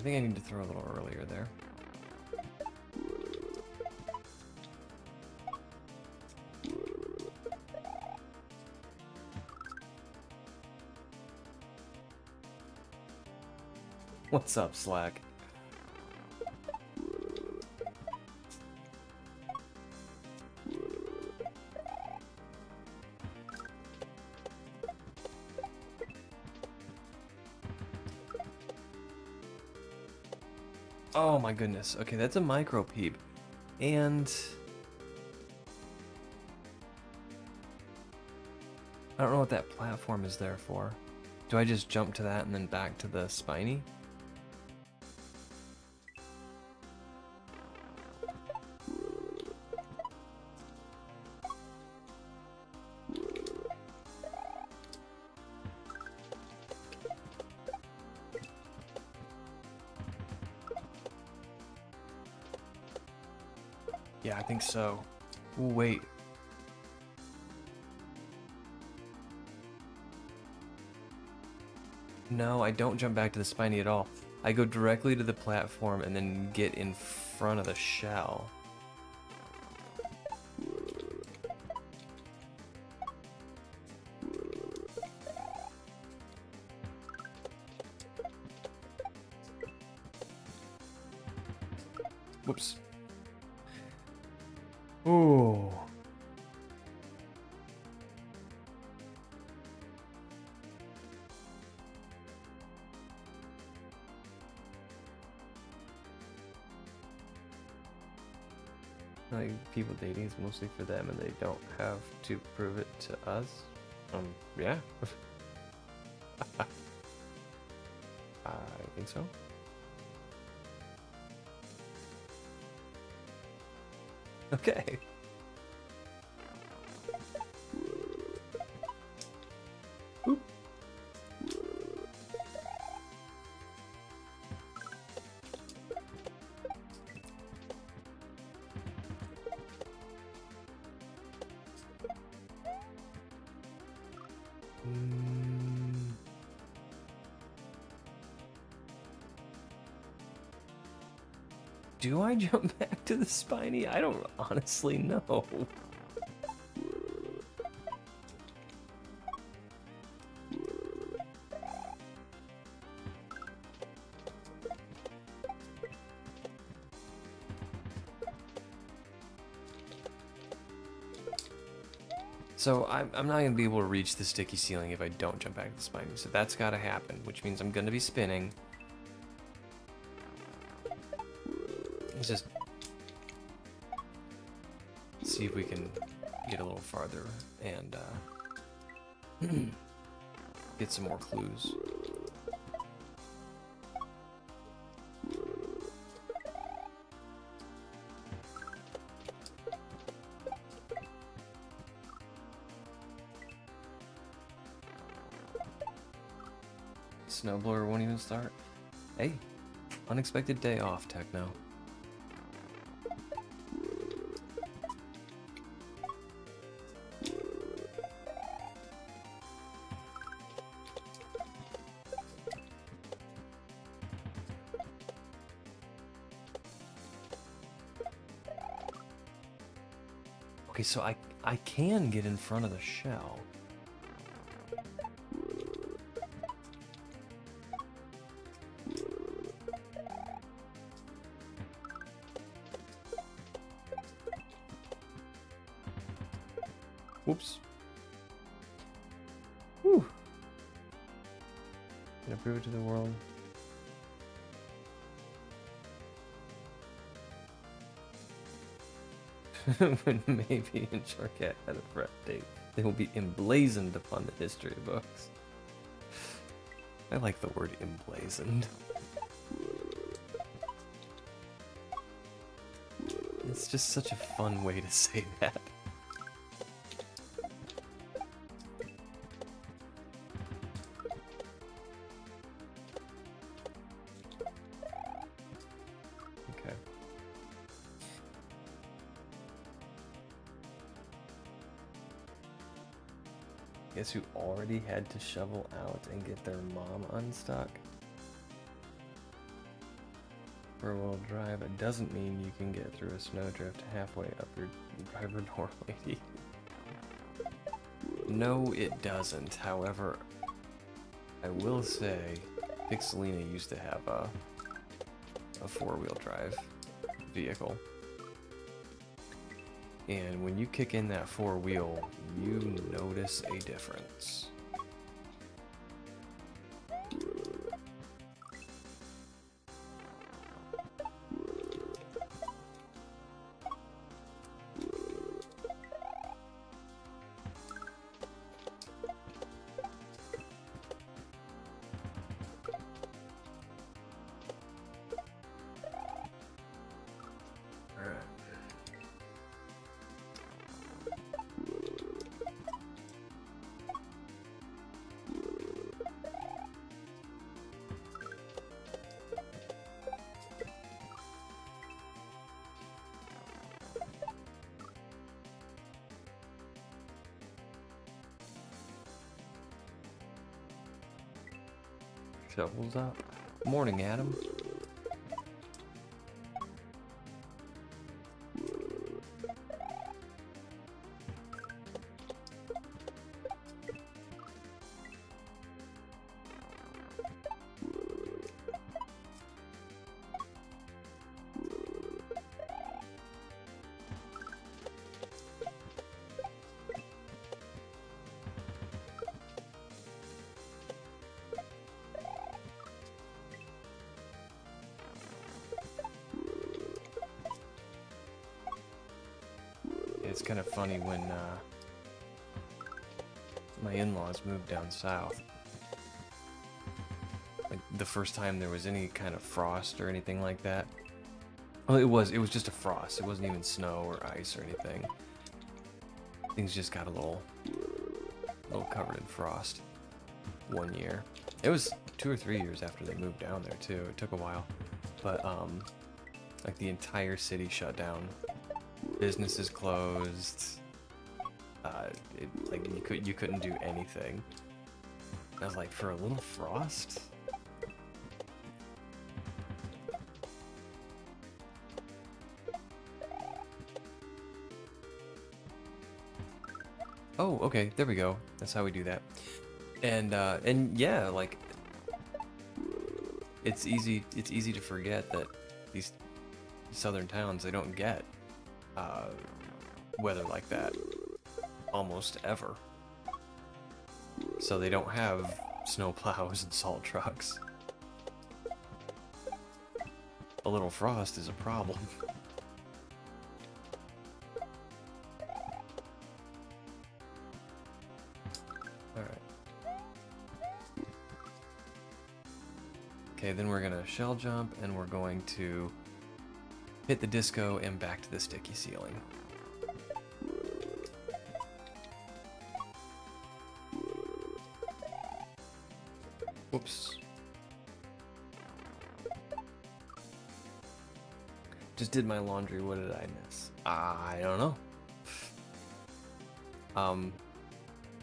I think I need to throw a little earlier there. What's up, Slack? Oh my goodness. Okay, that's a micro peep. And I don't know what that platform is there for. Do I just jump to that and then back to the spiny? Yeah, I think so. Ooh, wait. No, I don't jump back to the spiny at all. I go directly to the platform and then get in front of the shell. Whoops. Ooh. Like, people dating is mostly for them and they don't have to prove it to us? Yeah. I think so. Okay. Oop. Do I jump back to the spiny? I don't honestly know. So I'm not going to be able to reach the sticky ceiling if I don't jump back to the spiny. So that's got to happen, which means I'm going to be spinning. Let's just see if we can get a little farther and get some more clues. Snowblower won't even start. Hey, unexpected day off, Techno. Okay, so I can get in front of the shell. Whoops. Whew. Gonna prove it to the world. When maybe and Sharkat had a prep date, they will be emblazoned upon the history books. I like the word emblazoned. It's just such a fun way to say that. Okay. Guess who already had to shovel out and get their mom unstuck? four-wheel drive, it doesn't mean you can get through a snowdrift halfway up your driver door, lady. No, it doesn't. However, I will say, Pixelina used to have a four-wheel drive vehicle. And when you kick in that four-wheel, you notice a difference. Shovels up. Morning, Adam. It's kind of funny when my in-laws moved down south. Like the first time there was any kind of frost or anything like that. Well, it was just a frost. It wasn't even snow or ice or anything. Things just got a little covered in frost one year. It was 2 or 3 years after they moved down there too. It took a while, but like the entire city shut down. Businesses closed. Like you couldn't do anything. I was like, for a little frost? Oh, okay, there we go. That's how we do that. And yeah, like it's easy to forget that these southern towns, they don't get weather like that almost ever. So they don't have snow plows and salt trucks. A little frost is a problem. Alright. Okay, then we're gonna shell jump and we're going to hit the disco and back to the sticky ceiling. Whoops. Just did my laundry, what did I miss? I don't know.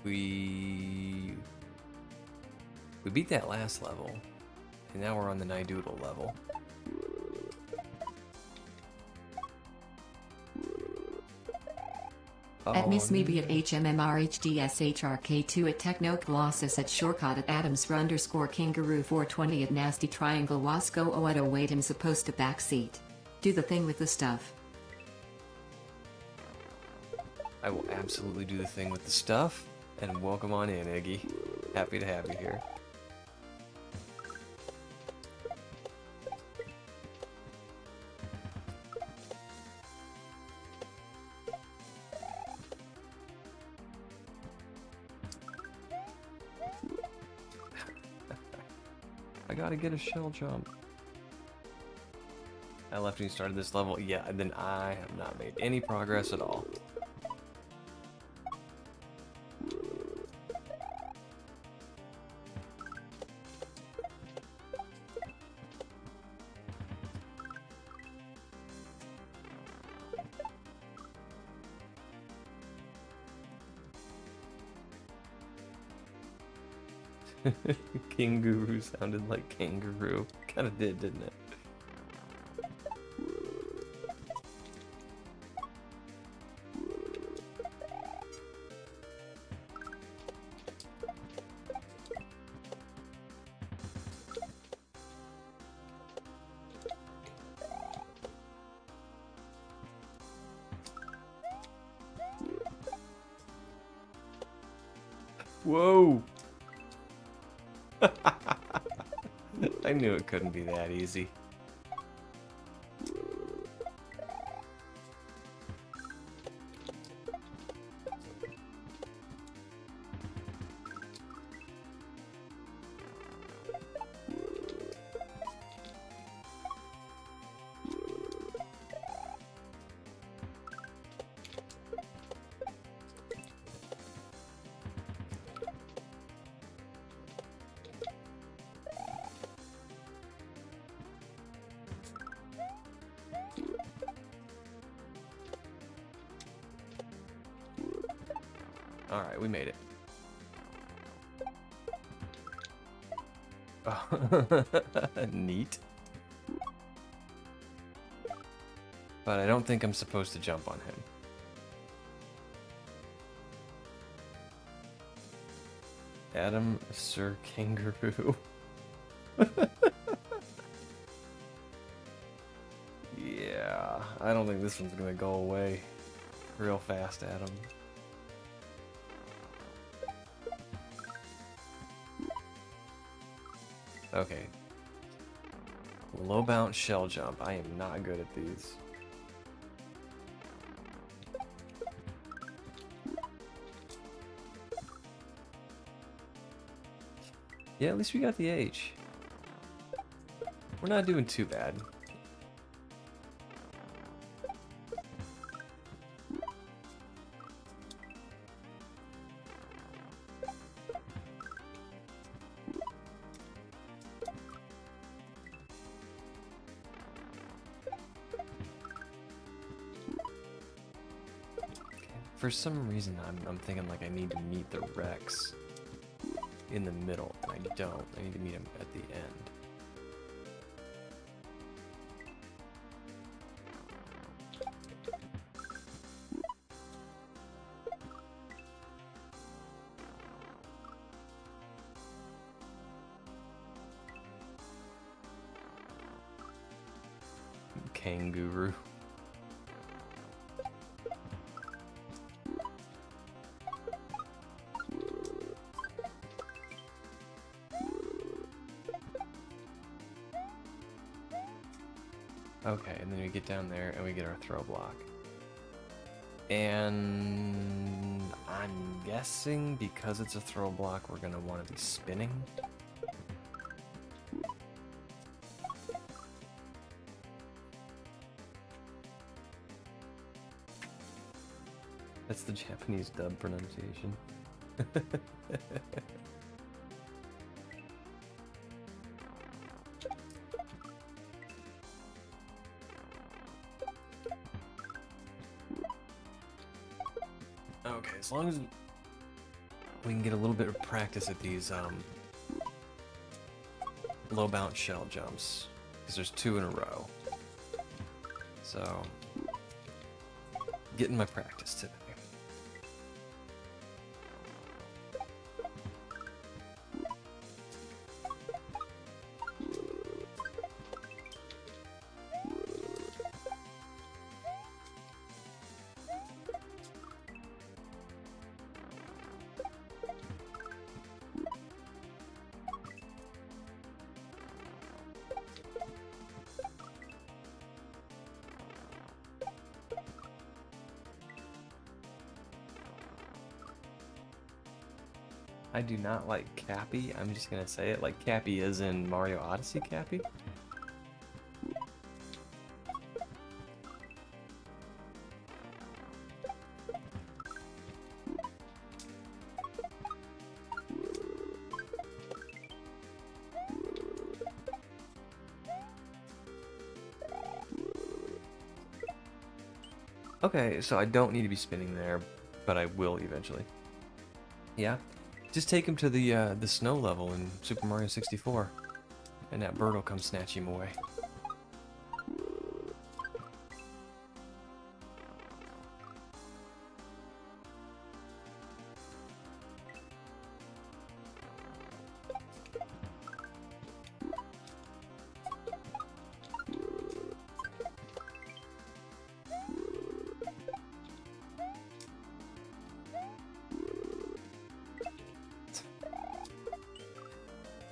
We beat that last level, and now we're on the Nidoodle level. At Miss Maybe at HMMRHDSHRK2 at Techno Colossus at Shortcut at Adams _ Kangaroo 420 at Nasty Triangle Wasco Oedo wait I'm supposed to backseat. Do the thing with the stuff. I will absolutely do the thing with the stuff, and welcome on in, Iggy. Happy to have you here. I gotta get a shell jump. I left when you started this level. Yeah, and then I have not made any progress at all. Kangaroo sounded like kangaroo. Kinda did, didn't it? Whoa! I knew it couldn't be that easy. Alright, we made it. Oh. Neat. But I don't think I'm supposed to jump on him. Adam, Sir Kangaroo. Yeah, I don't think this one's gonna go away real fast, Adam. Okay. Low bounce shell jump. I am not good at these. Yeah, at least we got the H. We're not doing too bad. For some reason, I'm thinking like I need to meet the Rex in the middle, and I don't. I need to meet him at the end. Kangaroo. Okay, and then we get down there and we get our throw block. And I'm guessing because it's a throw block, we're gonna want to be spinning. That's the Japanese dub pronunciation. Okay, as long as we can get a little bit of practice at these low bounce shell jumps, because there's 2 in a row. So, getting my practice today. I do not like Cappy. I'm just gonna say it. Like Cappy is in Mario Odyssey Cappy. Okay, so I don't need to be spinning there, but I will eventually. Yeah. Just take him to the snow level in Super Mario 64, and that bird will come snatch him away.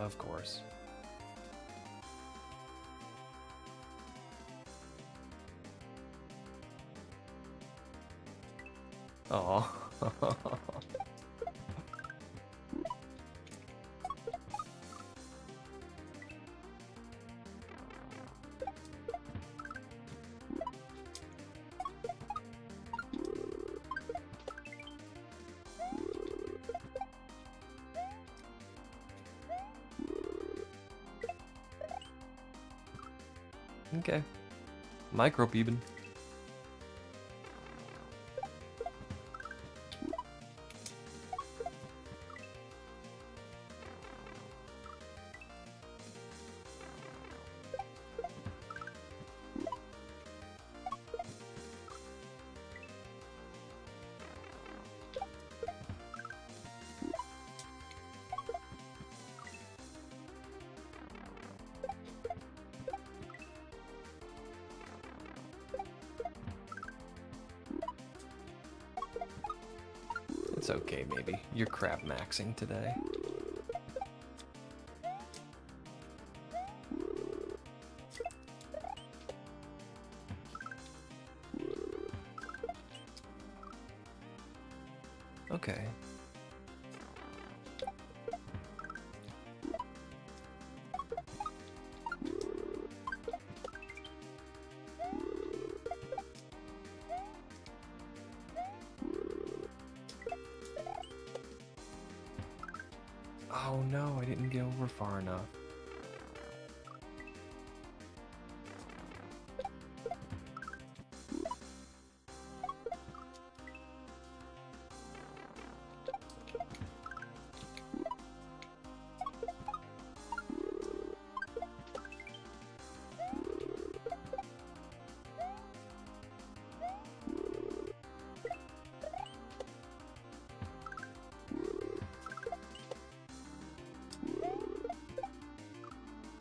Of course. Oh. Okay. Micro peeping. It's okay, maybe. You're crab maxing today. Okay. Oh no, I didn't get over far enough.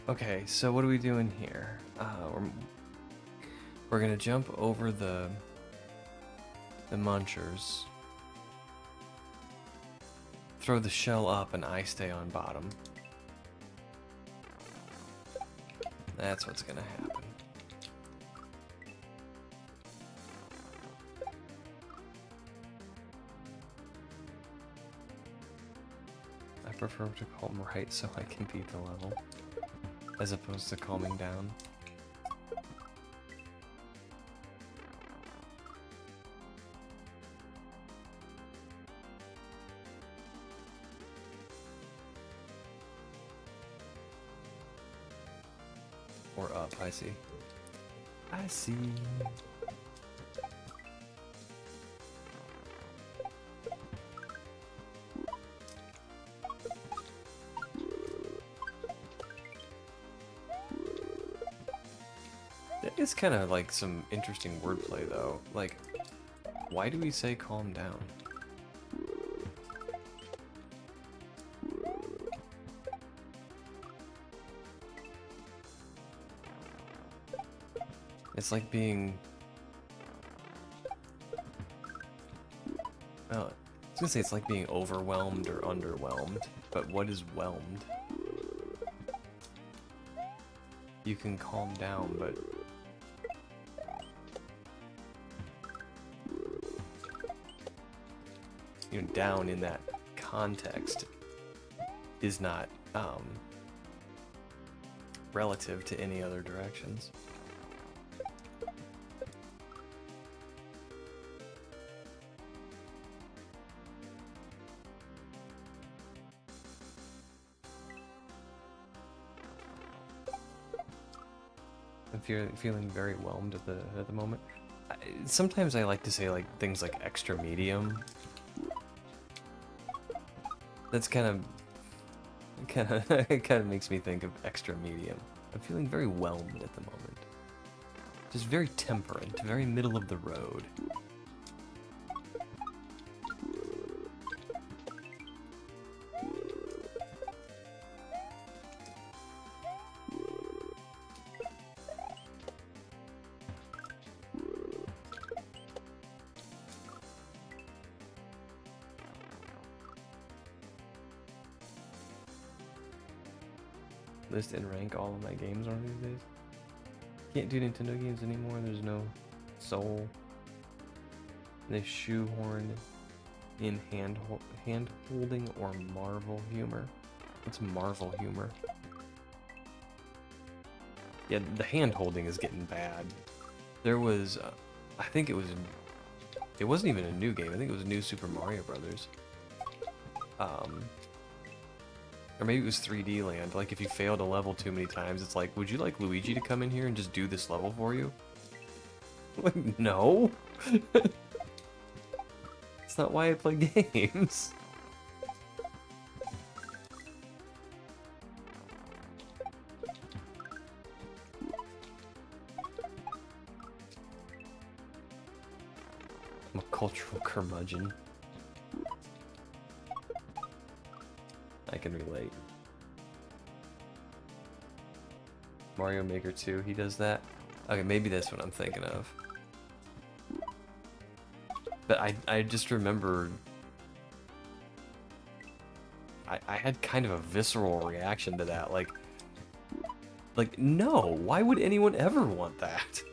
Okay, so what are we doing here? We're gonna jump over the munchers, throw the shell up, and I stay on bottom. That's what's gonna happen. I prefer to calm right so I can beat the level, as opposed to calming down. Or up, I see. I see. That is kind of like some interesting wordplay though. Like, why do we say calm down? It's like being... Oh, I was gonna say it's like being overwhelmed or underwhelmed, but what is whelmed? You can calm down, but... You know, down in that context is not relative to any other directions. I'm feeling very whelmed at the moment. Sometimes I like to say like things like extra medium. That's kind of makes me think of extra medium. I'm feeling very whelmed at the moment. Just very temperate, very middle of the road. list and rank all of my games on these days. Can't do Nintendo games anymore. There's no soul. They shoehorn in hand holding or Marvel humor. What's Marvel humor? Yeah, the hand holding is getting bad. There was, I think it wasn't even a new game. I think it was New Super Mario Brothers. Or maybe it was 3D Land. Like if you failed a level too many times, it's like, would you like Luigi to come in here and just do this level for you? Like, no. It's not why I play games. I'm a cultural curmudgeon. I can relate. Mario Maker 2, he does that? Okay, maybe that's what I'm thinking of. But I just remember... I had kind of a visceral reaction to that, like, no, why would anyone ever want that?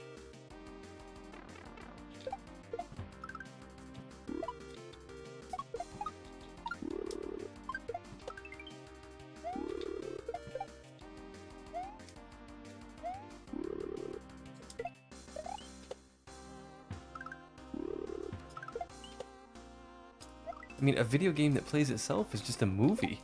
I mean, a video game that plays itself is just a movie.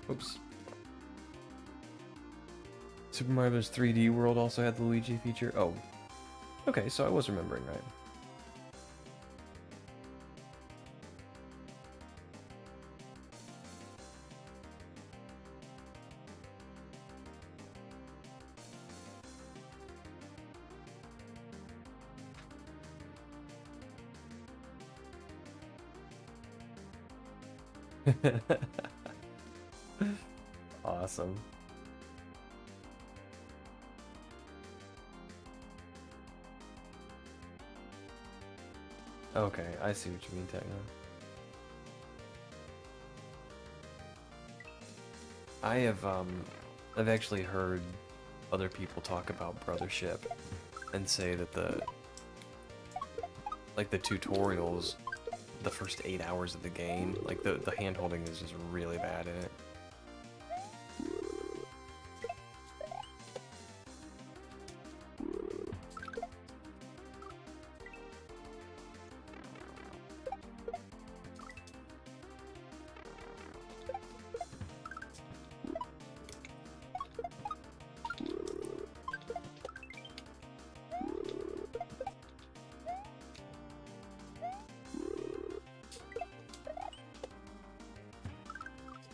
Oops. Super Mario Bros. 3D World also had the Luigi feature. Oh. Okay, so I was remembering right. Awesome. Okay, I see what you mean, Techno. I've actually heard other people talk about Brothership and say that the tutorials, the first 8 hours of the game, like the hand holding is just really bad in it.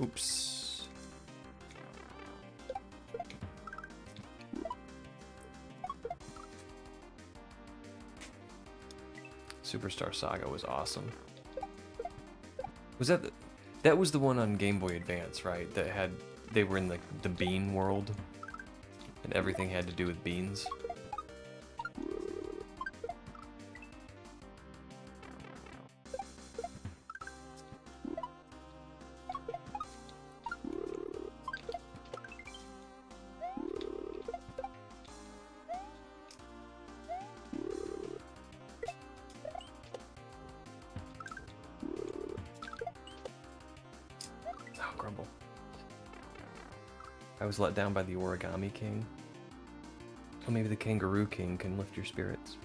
Oops. Superstar Saga was awesome. Was that was the one on Game Boy Advance, right? They were in like the bean world and everything had to do with beans. Grumble. I was let down by the Origami King. Oh, maybe the Kangaroo King can lift your spirits.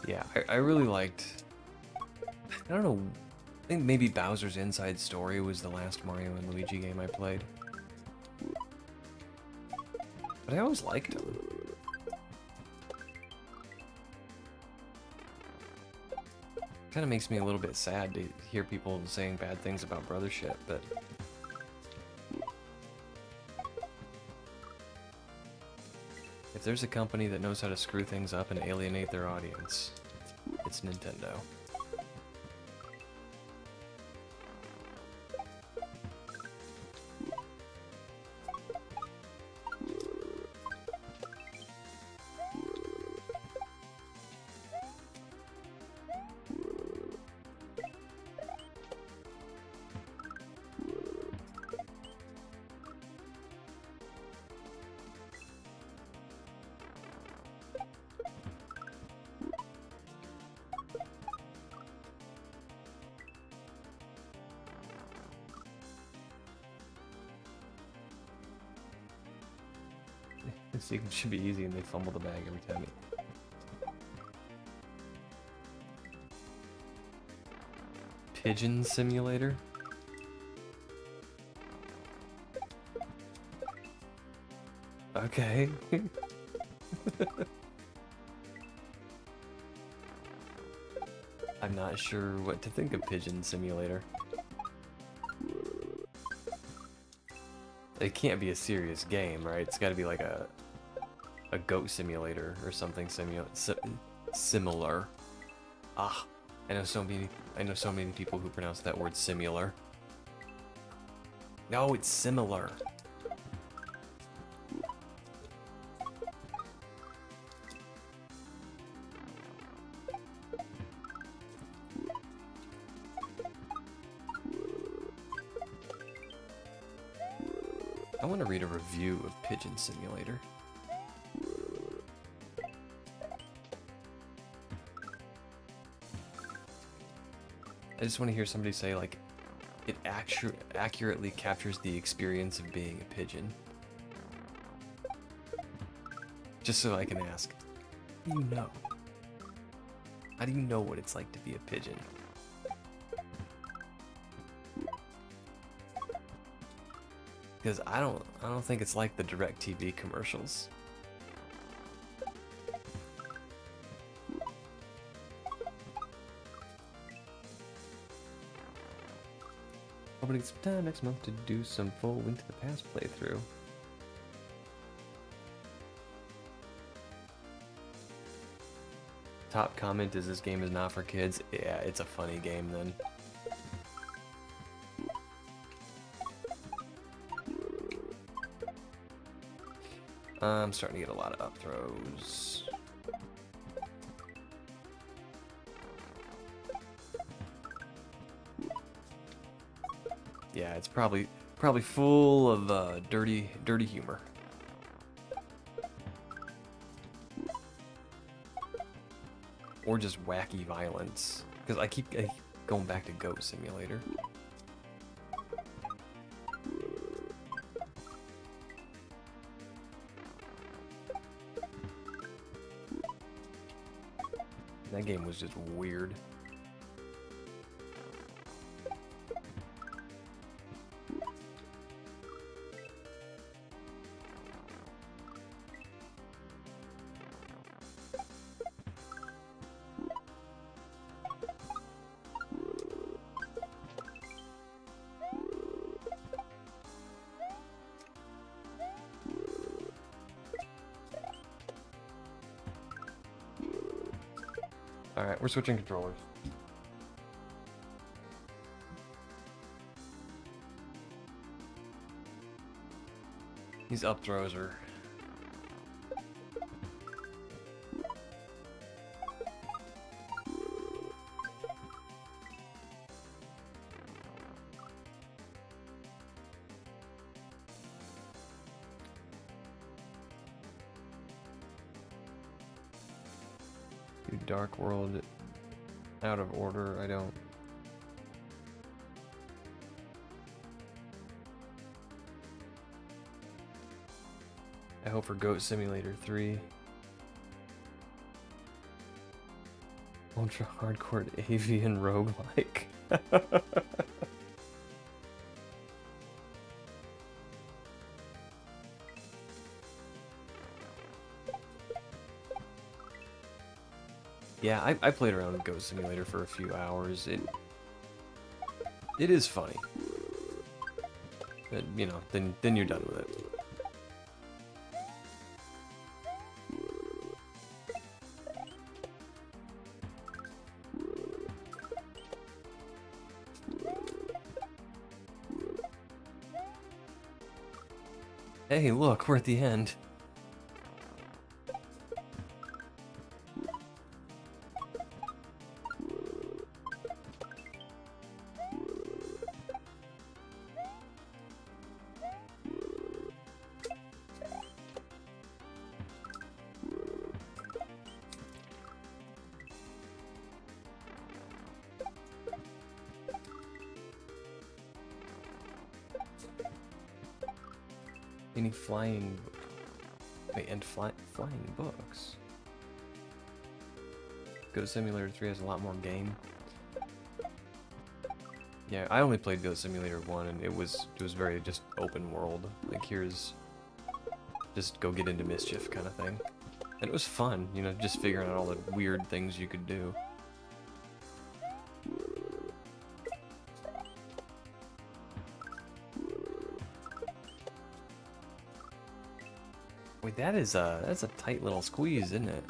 Yeah, I really liked... I don't know, I think maybe Bowser's Inside Story was the last Mario and Luigi game I played. But I always liked them. Kind of makes me a little bit sad to hear people saying bad things about Brothership, but if there's a company that knows how to screw things up and alienate their audience, it's Nintendo. The sequence should be easy and they fumble the bag every time. Pigeon Simulator? Okay. I'm not sure what to think of Pigeon Simulator. It can't be a serious game, right? It's got to be like a goat simulator or something similar. Ah, I know so many people who pronounce that word similar. No, it's similar. I want to read a review of Pigeon Simulator. I just want to hear somebody say, like, it accurately captures the experience of being a pigeon. Just so I can ask, how do you know? How do you know what it's like to be a pigeon? Because I don't think it's like the DirecTV commercials. Hoping some time next month to do some full Link to the Past playthrough. Top comment is this game is not for kids. Yeah, it's a funny game then. I'm starting to get a lot of up throws. Yeah, it's probably full of dirty humor. Or just wacky violence. Because I keep going back to Goat Simulator. That game was just weird. Alright, we're switching controllers. These up throws are... Dark World out of order, I don't... I hope for Goat Simulator 3. Ultra hardcore avian roguelike. Yeah, I played around with Goat Simulator for a few hours. It is funny. But, you know, then you're done with it. Hey, look, we're at the end. Any flying... Wait, and flying books? Goat Simulator 3 has a lot more game. Yeah, I only played Goat Simulator 1 and it was very just open world. Like here's just go get into mischief kind of thing. And it was fun, you know, just figuring out all the weird things you could do. Wait, that's a tight little squeeze, isn't it?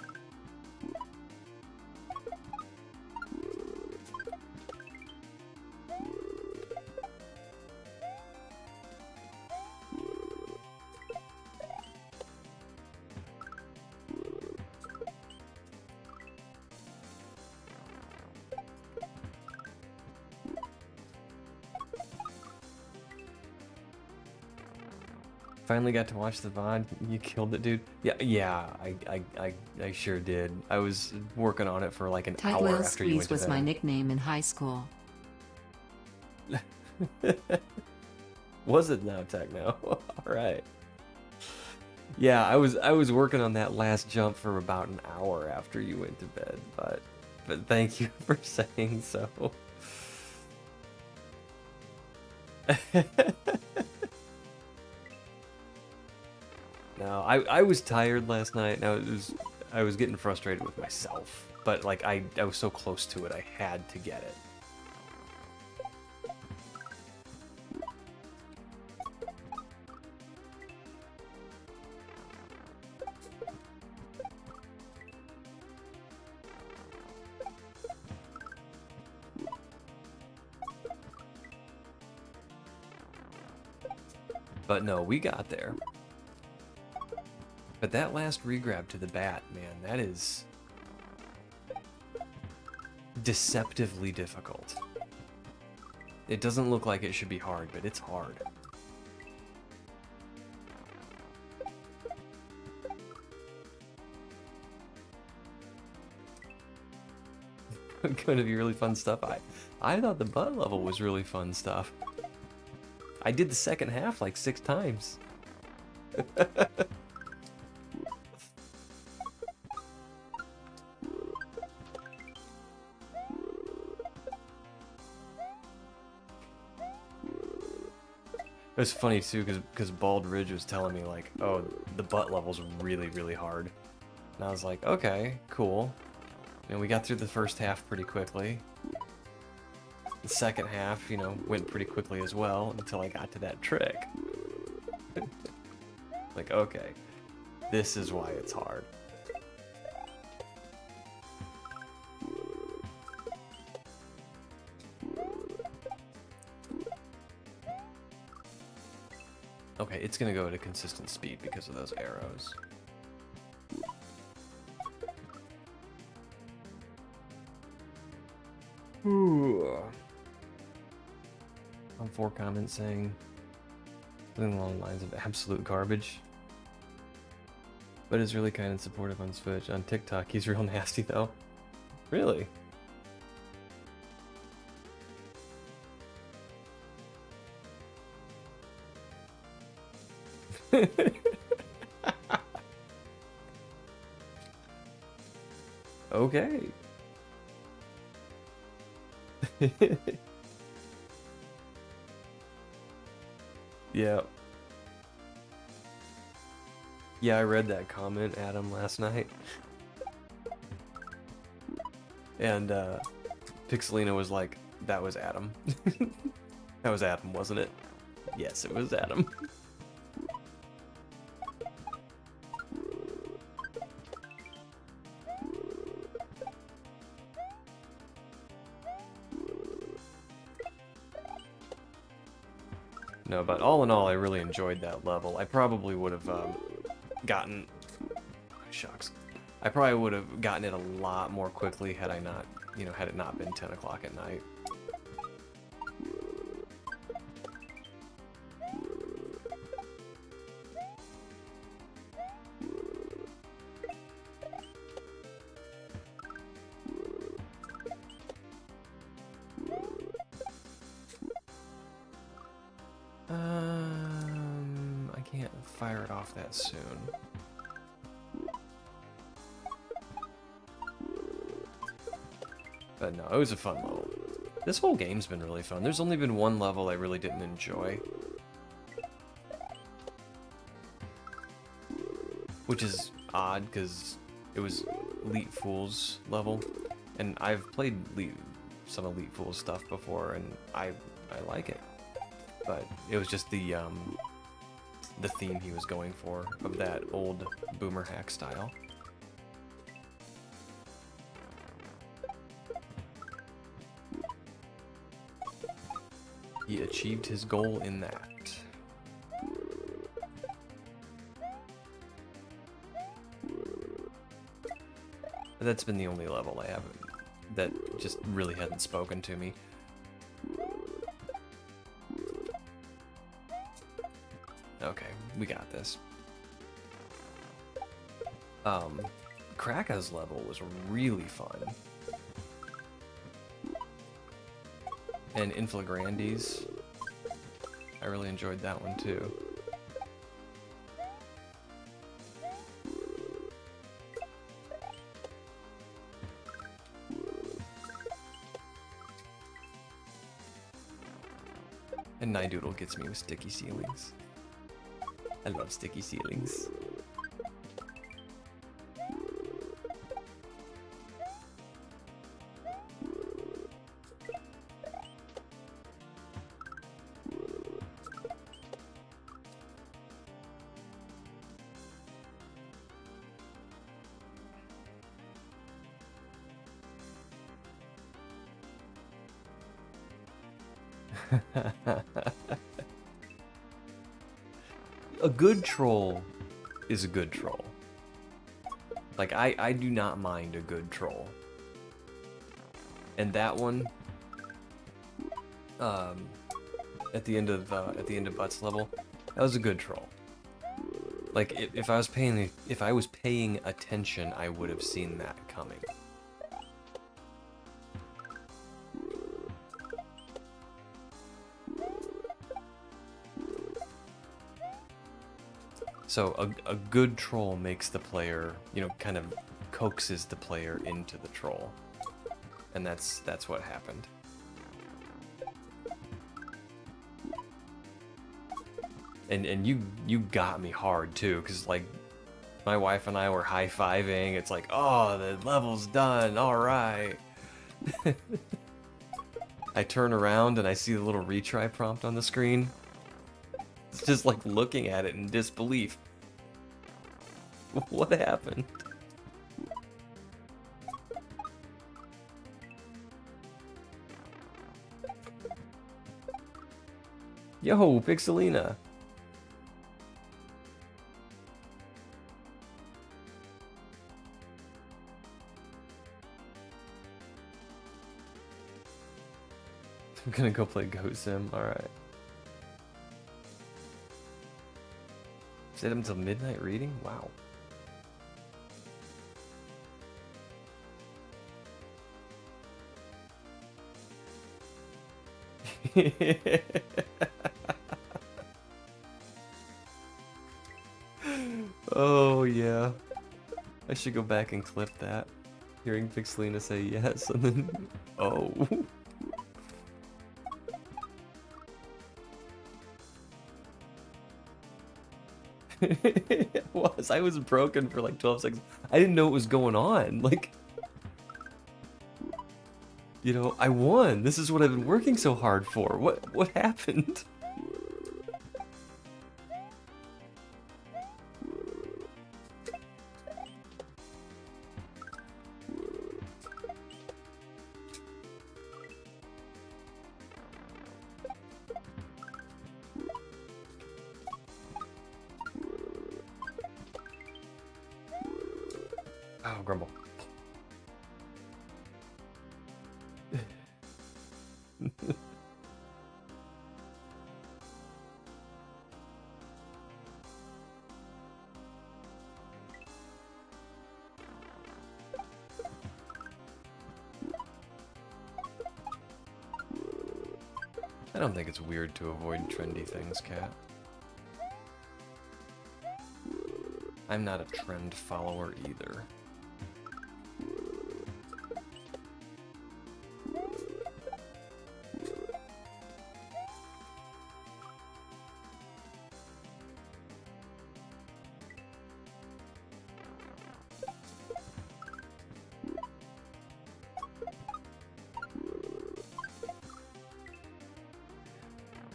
Finally got to watch the VOD. You killed it, dude. Yeah, I sure did. I was working on it for like an Tight hour Lil after you went Squeeze to was bed. my nickname in high school. Was it now, Techno? All right. Yeah, I was working on that last jump for about an hour after you went to bed, but thank you for saying so. No, I was tired last night. Now I was getting frustrated with myself, but like I was so close to it, I had to get it. But no, we got there. But that last regrab to the bat, man, that is deceptively difficult. It doesn't look like it should be hard, but it's hard. Going to be really fun stuff. I thought the butt level was really fun stuff. I did the second half like 6 times. It was funny too, because Bald Ridge was telling me like, oh, the butt level's really, really hard. And I was like, okay, cool. And we got through the first half pretty quickly. The second half, you know, went pretty quickly as well until I got to that trick. Like, okay, this is why it's hard. Okay, it's gonna go at a consistent speed because of those arrows. Ooh. On 4 comments saying something along the lines of absolute garbage. But is really kind and supportive on Switch. On TikTok, he's real nasty though. Really? Okay. Yeah. Yeah, I read that comment, Adam, last night. And Pixelina was like, that was Adam. That was Adam, wasn't it? Yes, it was Adam. No, but all in all, I really enjoyed that level. I probably would have gotten... Shucks. I probably would have gotten it a lot more quickly had I not, you know, had it not been 10 o'clock at night. I can't fire it off that soon. But no, it was a fun level. This whole game's been really fun. There's only been one level I really didn't enjoy. Which is odd, because it was Elite Fool's level. And I've played some Elite Fool's stuff before, and I like it. But it was just the theme he was going for, of that old boomer hack style. He achieved his goal in that. That's been the only level I haven't, that just really hasn't spoken to me. Okay, we got this. Kraka's level was really fun. And Inflagrandi's, I really enjoyed that one too. And Nidoodle gets me with sticky ceilings. I love sticky ceilings. A good troll is a good troll. Like, I do not mind a good troll. And that one, at the end of Butt's level, that was a good troll. Like, if I was paying attention, I would have seen that coming. So a good troll makes the player, you know, kind of coaxes the player into the troll. And that's what happened. And you got me hard too, because like my wife and I were high-fiving. It's like, oh, the level's done, all right. I turn around and I see the little retry prompt on the screen. It's just like looking at it in disbelief. What happened? Yo, Pixelina. I'm gonna go play Goat Sim, alright. Stayed up until midnight reading? Wow. Oh yeah. I should go back and clip that. Hearing Pixelina say yes and then oh. It was. I was broken for like 12 seconds. I didn't know what was going on. Like, You know, I won. This is what I've been working so hard for. What happened? Oh, grumble. I don't think it's weird to avoid trendy things, Cat. I'm not a trend follower either.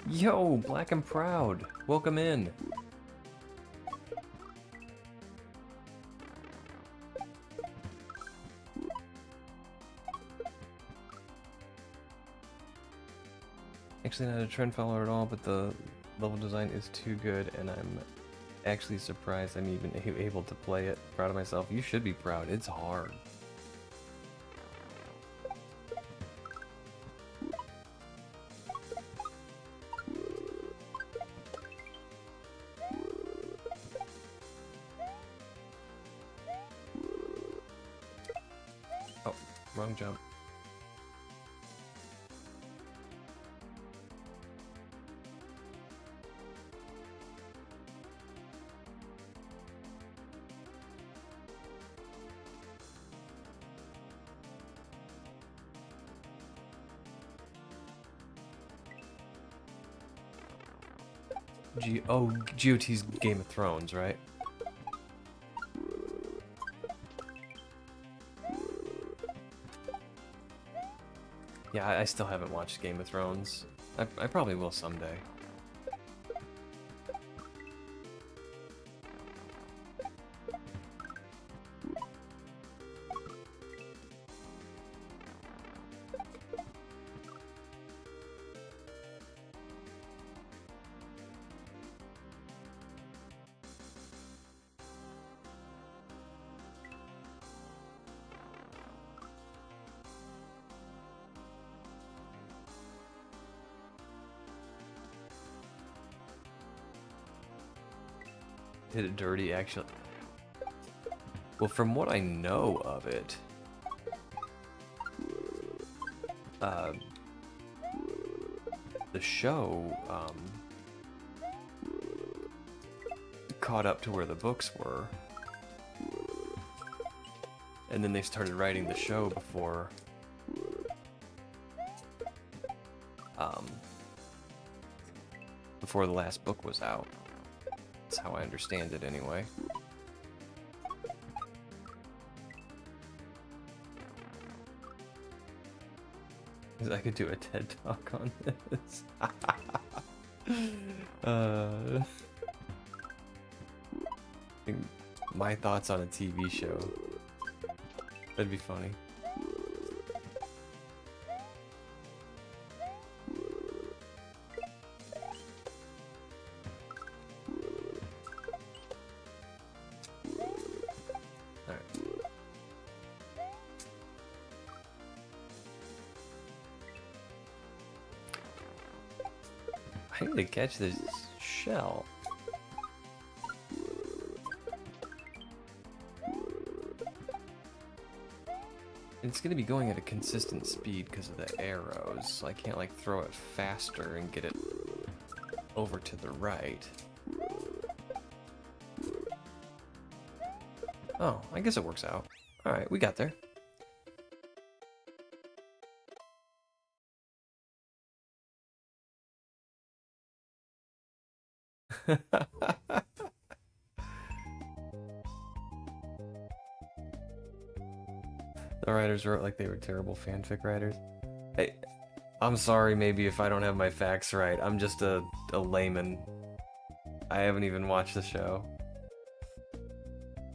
Yo, Black and Proud, welcome in. Actually not a trend follower at all, but the level design is too good, and I'm actually surprised I'm even able to play it. Proud of myself. You should be proud. It's hard. Oh, wrong jump. GOT's Game of Thrones, right? Yeah, I still haven't watched Game of Thrones. I probably will someday. Hit it dirty, actually. Well, from what I know of it, the show caught up to where the books were, and then they started writing the show before the last book was out. That's how I understand it, anyway. I could do a TED Talk on this. My thoughts on a TV show. That'd be funny. I need to catch this shell. It's gonna be going at a consistent speed because of the arrows, so I can't like throw it faster and get it over to the right. Oh, I guess it works out. Alright, we got there. The writers wrote like they were terrible fanfic writers. I'm sorry maybe if I don't have my facts right. I'm just a layman. I haven't even watched the show.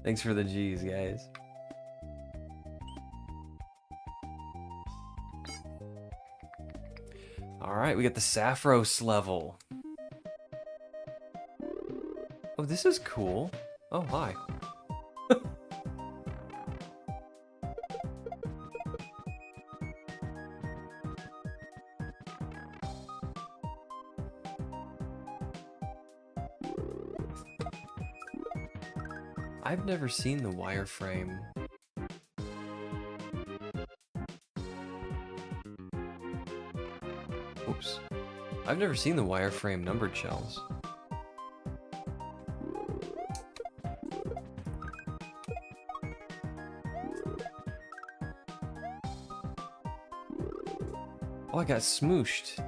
Thanks for the G's, guys. Alright, we got the Saffros level. Oh, this is cool. Oh, hi. I've never seen the wireframe. Oops. I've never seen the wireframe numbered shells. Oh, I got smooshed.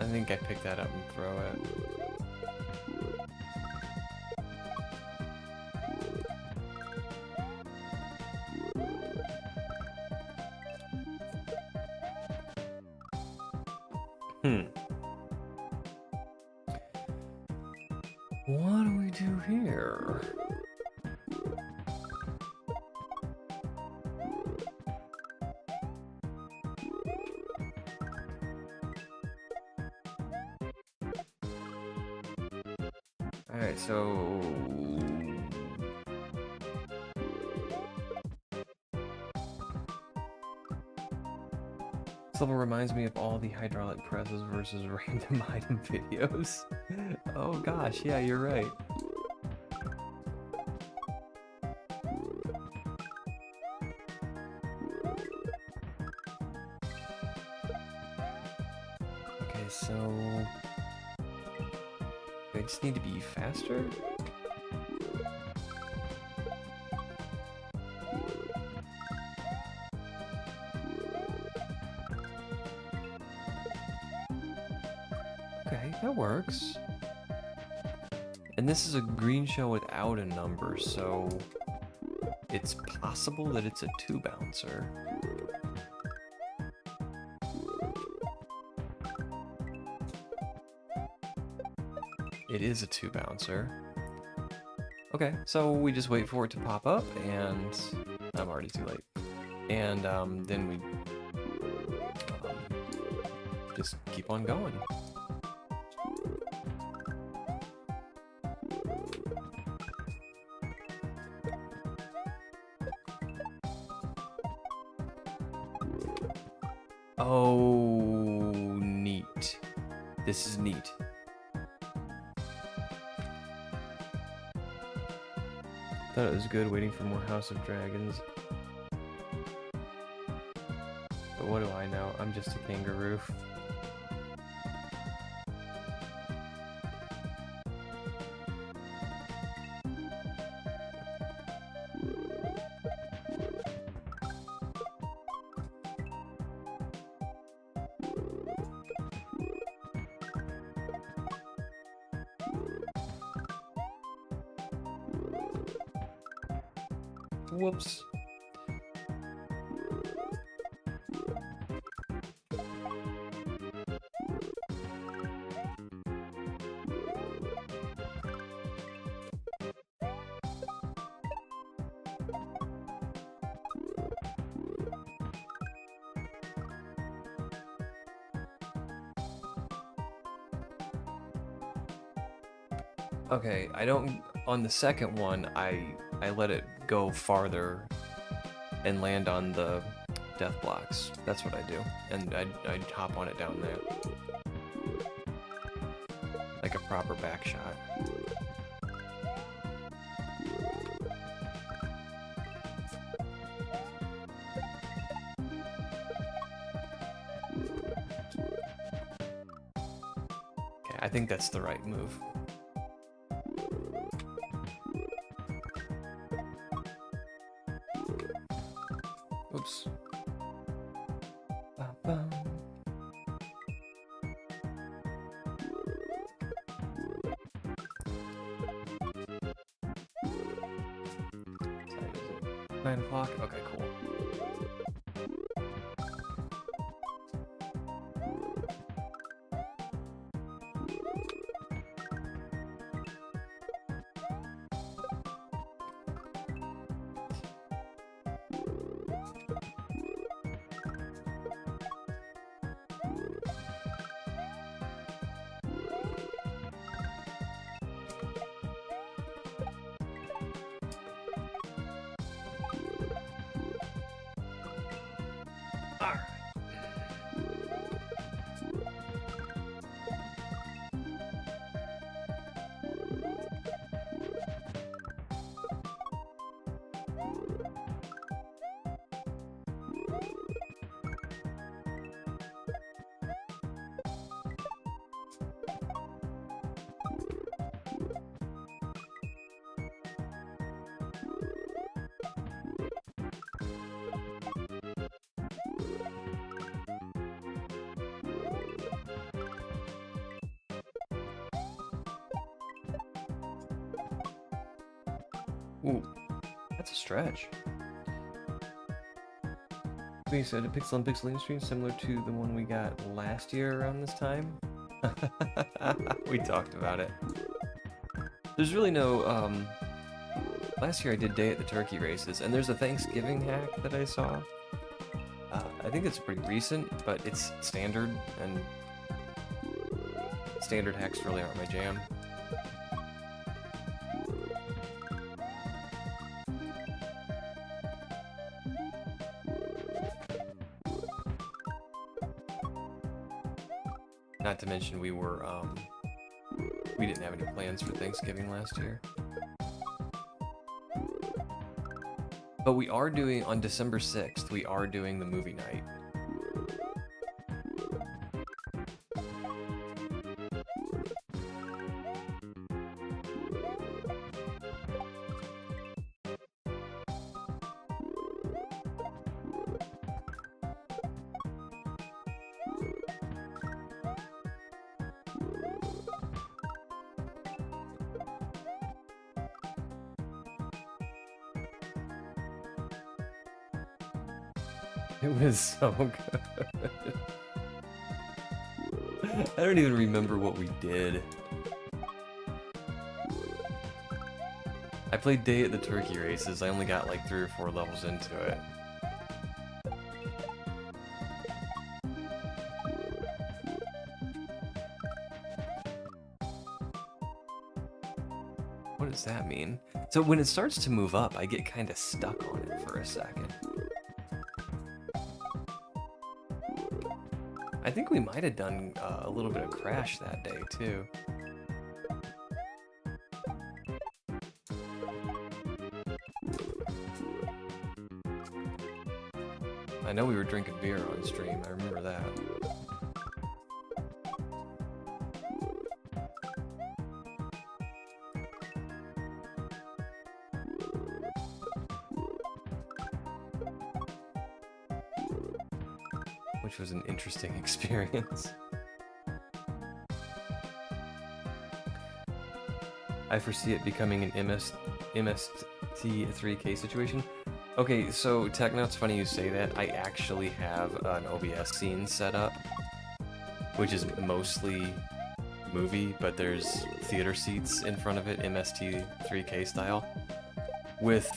I think I picked that up and throw it. What do we do here? Alright, so... This level reminds me of all the hydraulic presses versus random item videos. Oh gosh, yeah, you're right. Okay, so... I just need to be faster? Okay, that works. And this is a green shell without a number, so it's possible that it's a 2-bouncer. It is a 2-bouncer. Okay, so we just wait for it to pop up, and I'm already too late. And then we just keep on going. Oh, neat. This is neat. Thought it was good waiting for more House of Dragons. But what do I know? I'm just a kangaroo. Whoops. Okay, I don't... On the second one, I let it go farther and land on the death blocks. That's what I do. And I'd hop on it down there. Like a proper back shot. Okay, I think that's the right move. Oops. 9 o'clock? Okay, cool. Ooh, that's a stretch. We said a Pixel and Pixel stream similar to the one we got last year around this time. We talked about it. There's really no, last year I did Day at the Turkey Races, and there's a Thanksgiving hack that I saw. I think it's pretty recent, but it's standard, and standard hacks really aren't my jam. Not to mention we were, we didn't have any plans for Thanksgiving last year. But we are doing, on December 6th, we are doing the movie night. It was so good. I don't even remember what we did. I played Day at the Turkey Races. I only got like 3 or 4 levels into it. What does that mean? So when it starts to move up, I get kind of stuck on it for a second. I think we might have done a little bit of Crash that day, too. I know we were drinking beer on stream, I remember that. Which was an interesting experience. I foresee it becoming an MST3K situation. Okay, so Techno, it's funny you say that. I actually have an OBS scene set up, which is mostly movie, but there's theater seats in front of it, MST3K style, with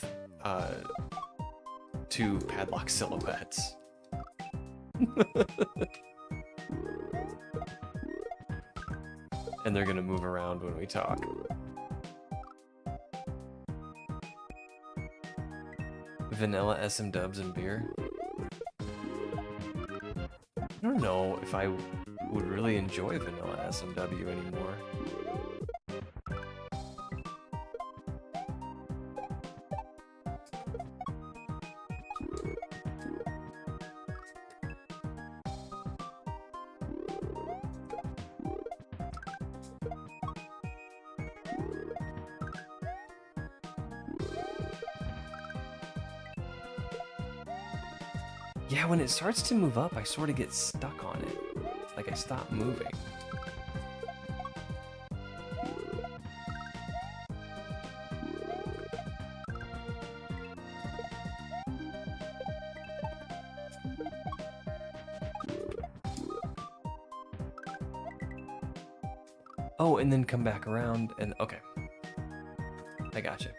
2 padlock silhouettes. And they're gonna move around when we talk. Vanilla SM dubs and beer? I don't know if I would really enjoy vanilla SMW anymore. Yeah, when it starts to move up, I sort of get stuck on it. Like I stop moving. Oh, and then come back around and okay. I gotcha.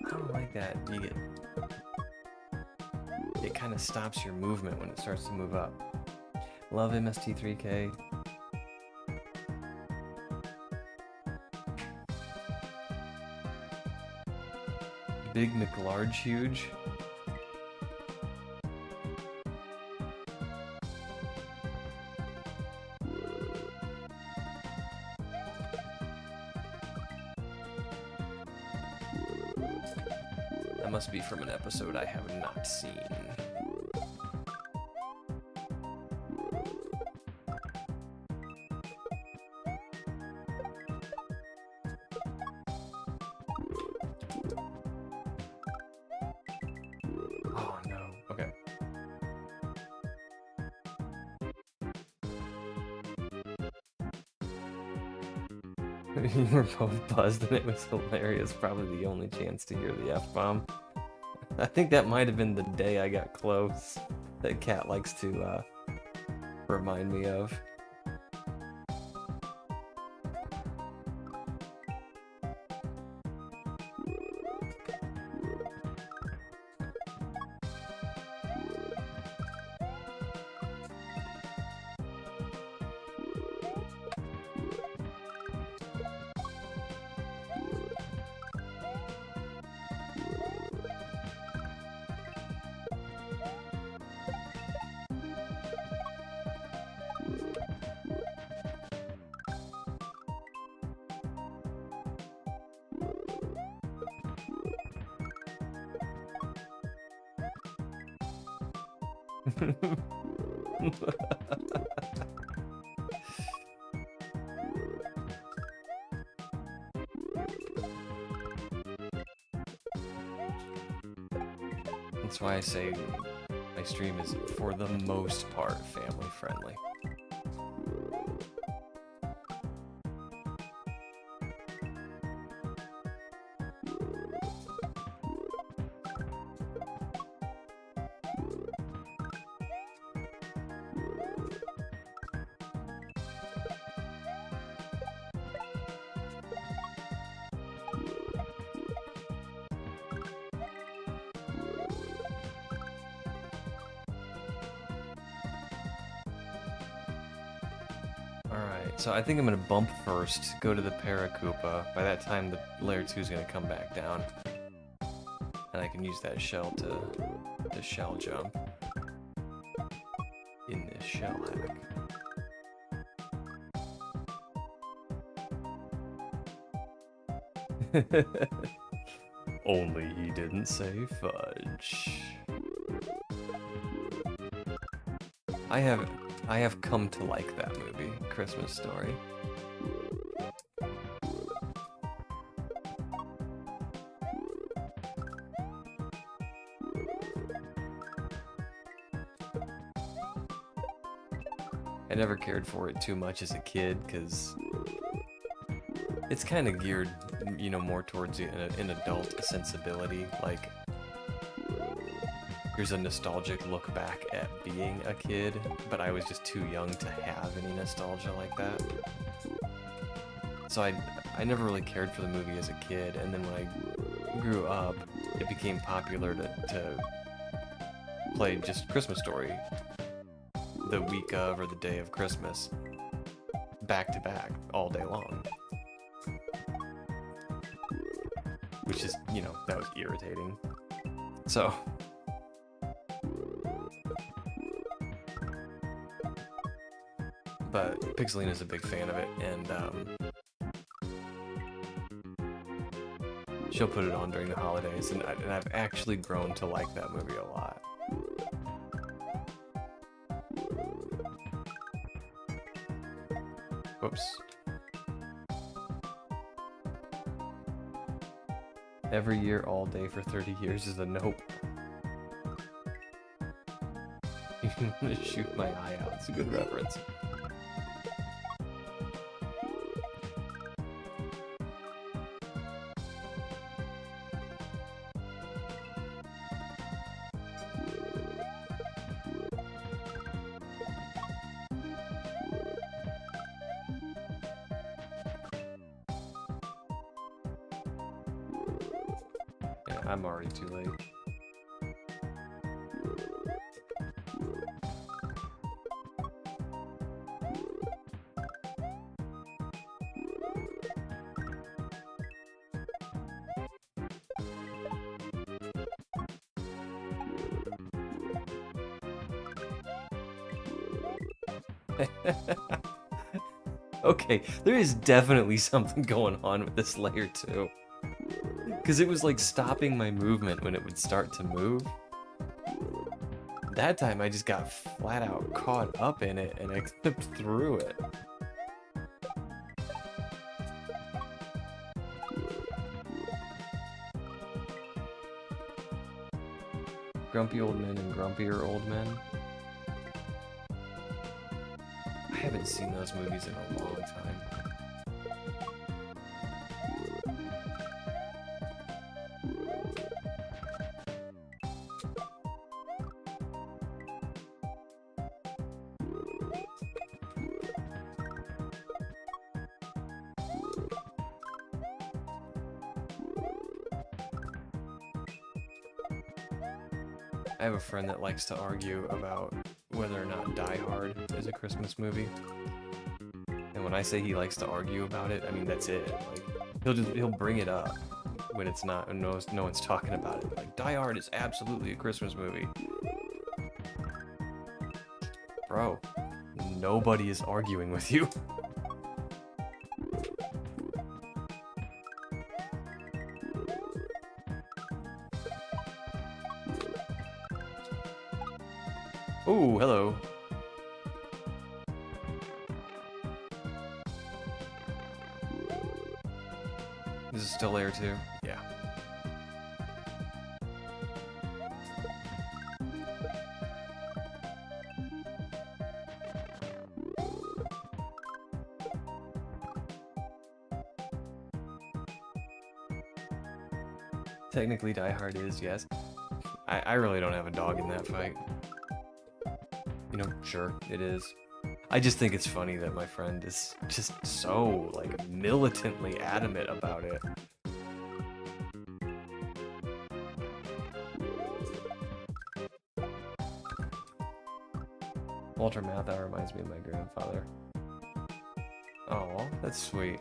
I don't like that. It kind of stops your movement when it starts to move up. Love MST3K. Big McLarge huge. That must be from an episode I have not seen. Oh no, okay. You were both buzzed and it was hilarious. Probably the only chance to hear the F-bomb. I think that might have been the day I got close that Kat likes to remind me of. That's why I say my stream is, for the most part, family friendly. Alright, so I think I'm gonna bump first, go to the Paracupa. By that time, the layer 2 is gonna come back down. And I can use that shell to shell jump in this shell hack. Only he didn't say fudge. I have come to like that movie, Christmas Story. I never cared for it too much as a kid, because it's kind of geared, you know, more towards an adult sensibility. Like, here's a nostalgic look back at being a kid, but I was just too young to have any nostalgia like that. So I never really cared for the movie as a kid, and then when I grew up, it became popular to play just Christmas Story the week of or the day of Christmas, back to back, all day long. Which is, you know, that was irritating. So... but Pixelina's a big fan of it, and she'll put it on during the holidays, and I've actually grown to like that movie a lot. Whoops. Every year, all day for 30 years is a nope. I'm gonna shoot my eye out. It's a good reference. Yeah, I'm already too late. Okay, there is definitely something going on with this layer too. Because it was like stopping my movement when it would start to move. That time I just got flat out caught up in it and I clipped through it. Grumpy old men and grumpier old men. I haven't seen those movies in a long time. I have a friend that likes to argue about whether or not Die Hard is a Christmas movie. And when I say he likes to argue about it, I mean that's it. Like he'll bring it up when it's not, and no one's talking about it. Like Die Hard is absolutely a Christmas movie. Bro, nobody is arguing with you. Oh, hello. This is still layer 2? Yeah. Technically Die Hard is, yes. I really don't have a dog in that fight. You know, sure, it is. I just think it's funny that my friend is just so, like, militantly adamant about it. Walter Matthau reminds me of my grandfather. Oh, that's sweet.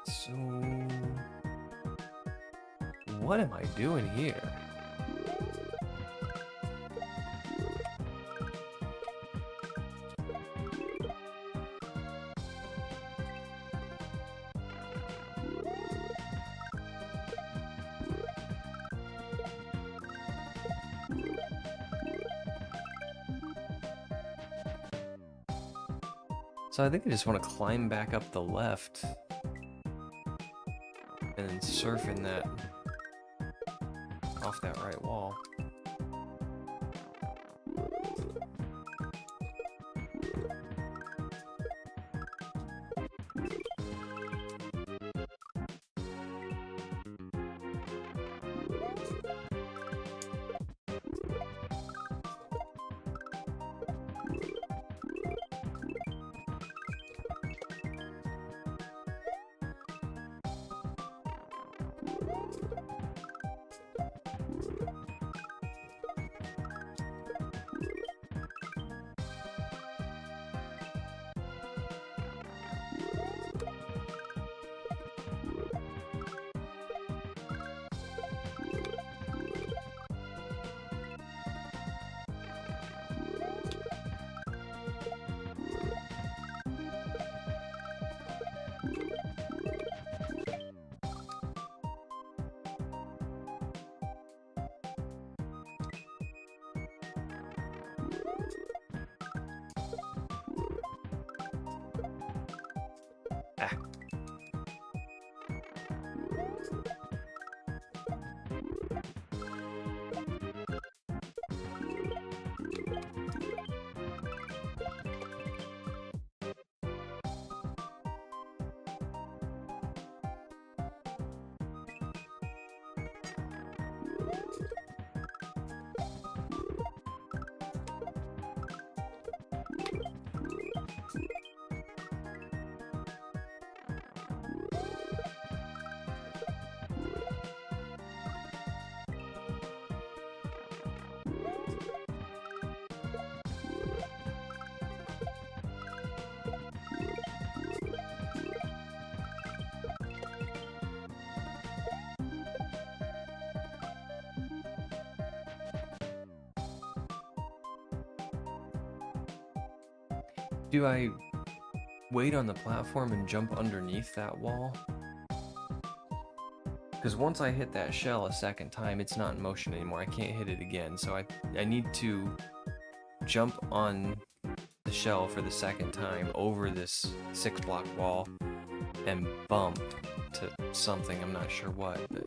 So... what am I doing here? So I think I just want to climb back up the left and then surf in that off that right wall. Ah. Do I wait on the platform and jump underneath that wall? Because once I hit that shell a second time, it's not in motion anymore. I can't hit it again. So I need to jump on the shell for the second time over this 6-block wall and bump to something. I'm not sure what, but...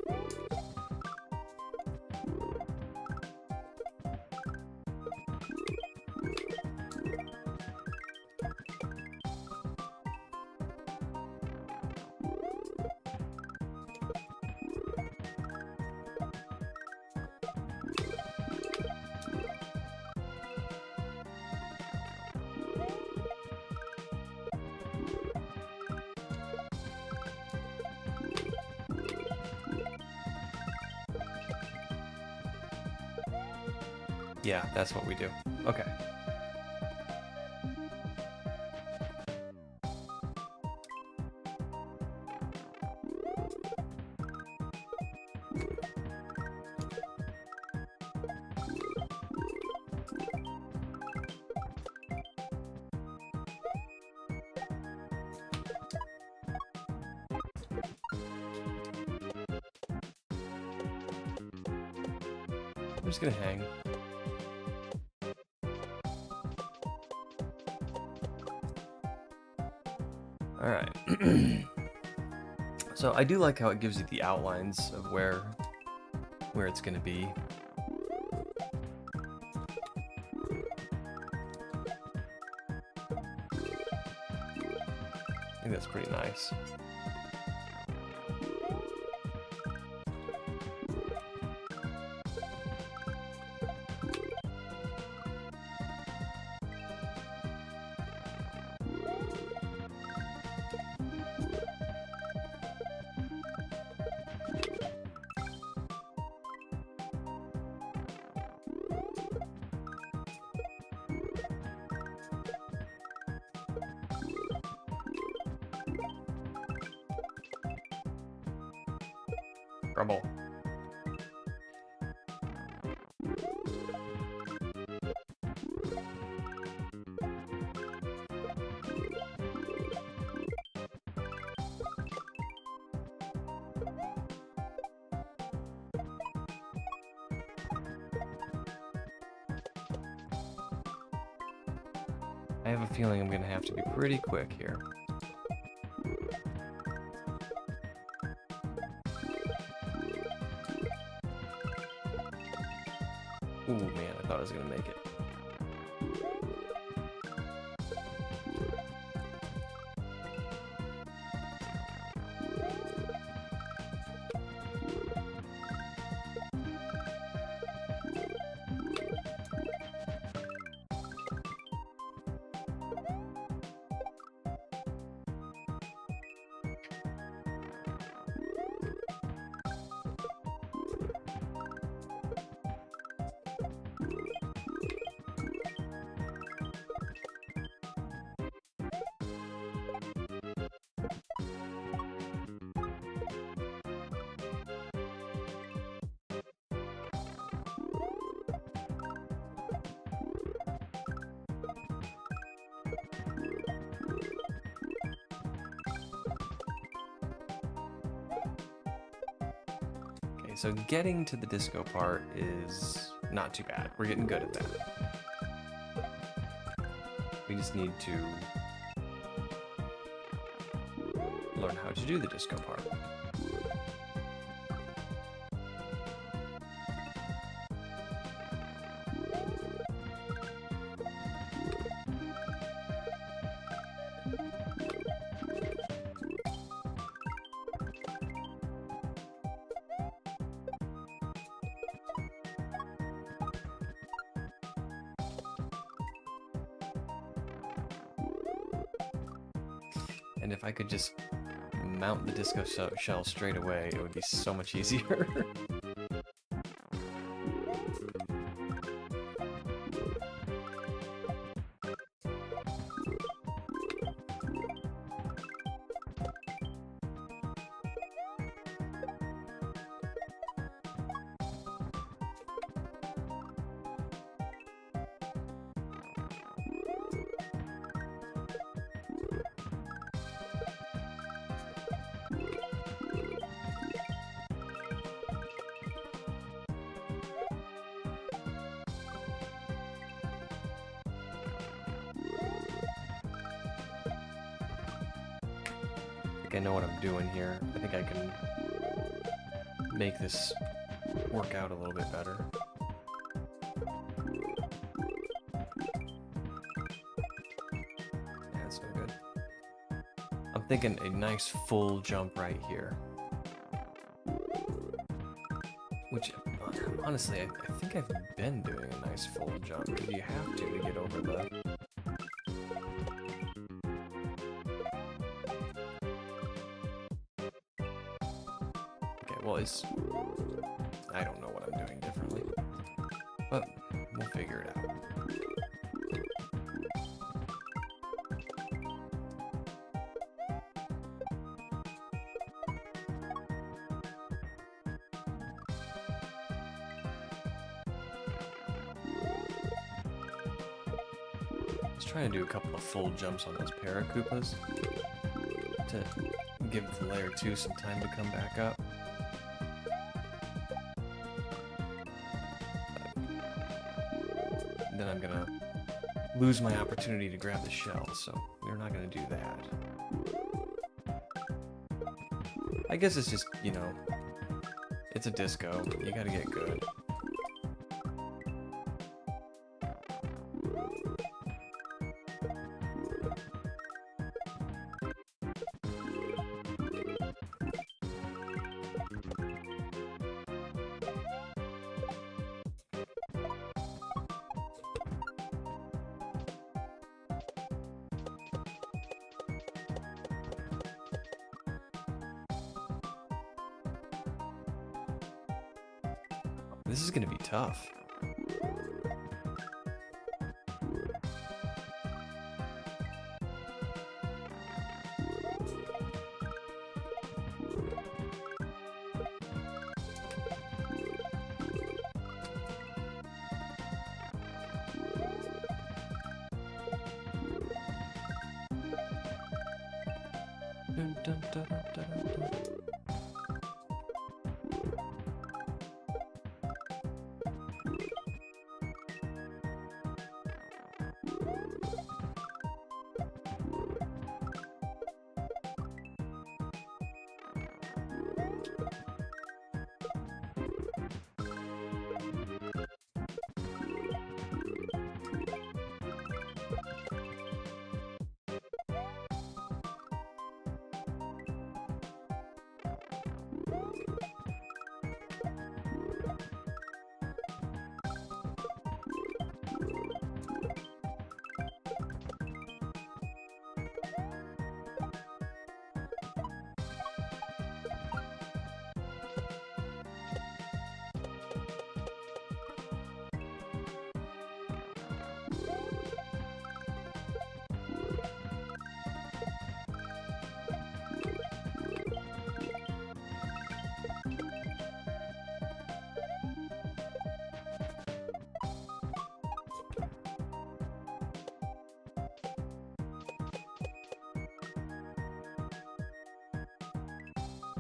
Yeah, that's what we do. Okay. I'm just gonna hang. Alright. So I do like how it gives you the outlines of where it's gonna be. I think that's pretty nice. Trouble. I have a feeling I'm gonna have to be pretty quick here. Ooh, man, I thought I was gonna make it. So getting to the disco part is not too bad. We're getting good at that. We just need to learn how to do the disco part. And if I could just mount the disco shell straight away, it would be so much easier. think I know what I'm doing here. I think I can make this work out a little bit better. Yeah, that's no good. I'm thinking a nice full jump right here. Which, honestly, I think I've been doing a nice full jump, because you have to get over the... Okay, well, it's... I don't know what I'm doing differently, but we'll figure it out. Let's try and do a couple of full jumps on those Paracoopas to give layer 2 some time to come back up. Then I'm gonna lose my opportunity to grab the shell, so we're not gonna do that. I guess it's just, you know, it's a disco. You gotta get good. This is gonna be tough. Dun, dun, dun, dun, dun, dun.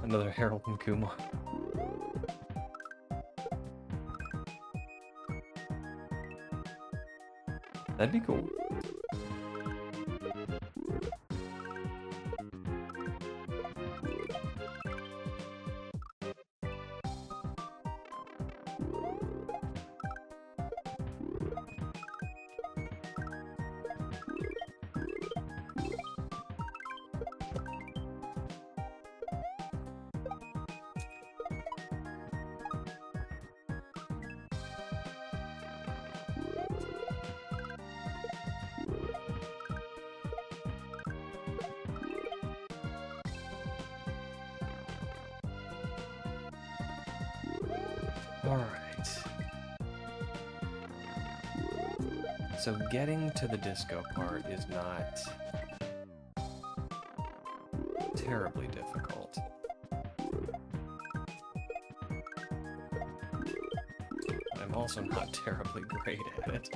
Another Harold and Kumar. That'd be cool. Alright. So getting to the disco part is not terribly difficult. But I'm also not terribly great at it.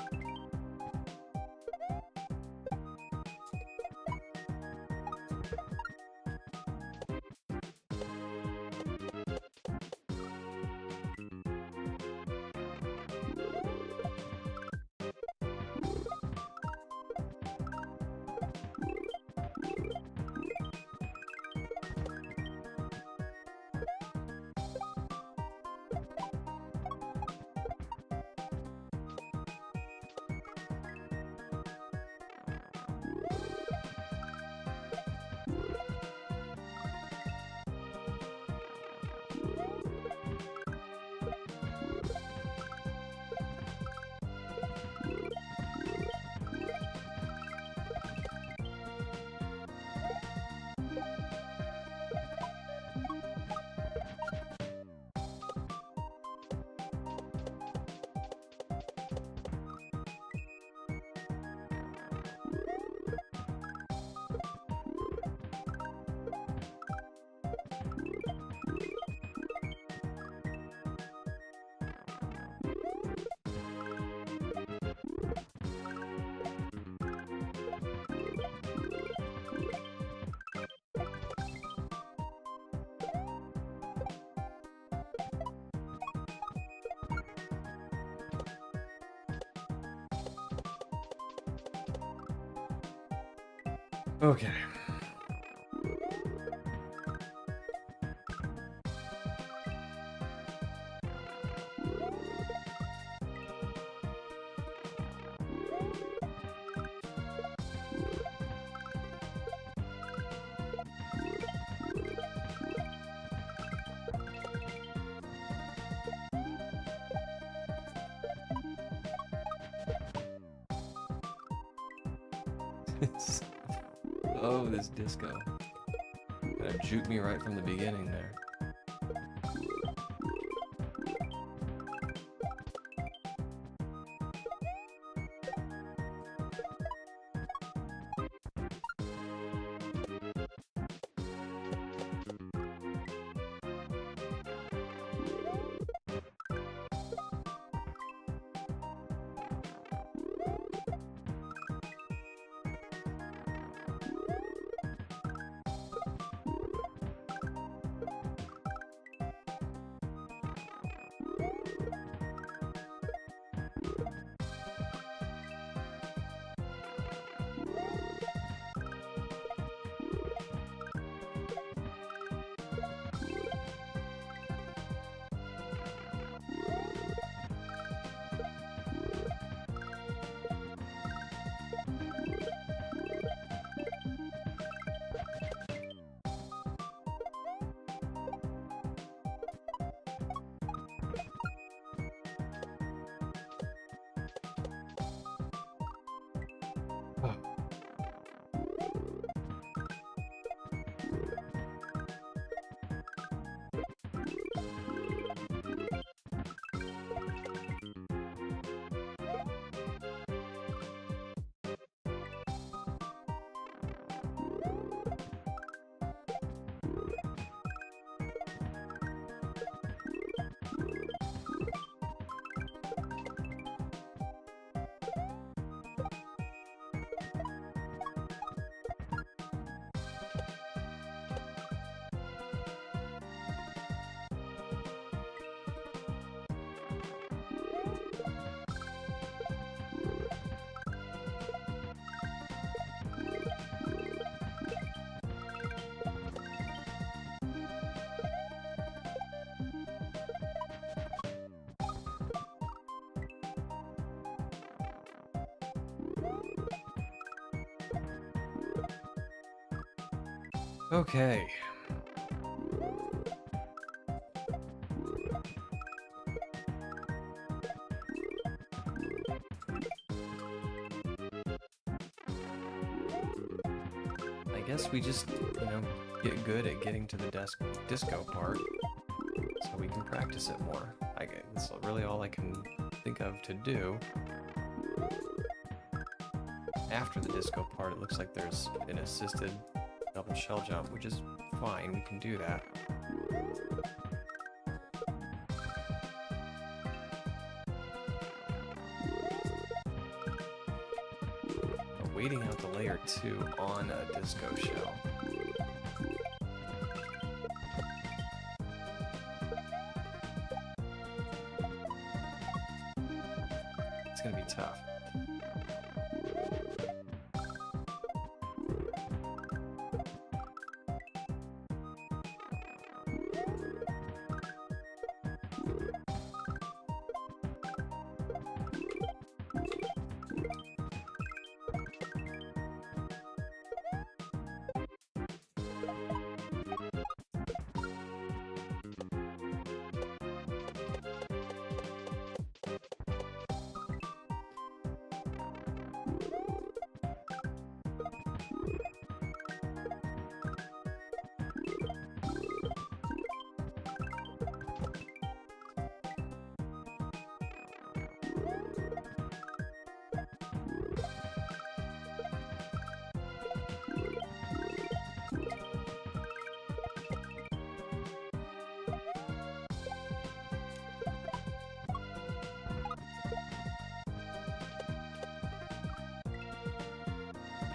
Okay. Oh, this disco. Gotta juke me right from the beginning there. Okay. I guess we just, get good at getting to the disco part so we can practice it more. That's really all I can think of to do. After the disco part, it looks like there's an assisted double shell jump, which is fine, we can do that. But waiting out the layer 2 on a disco shell. It's gonna be tough.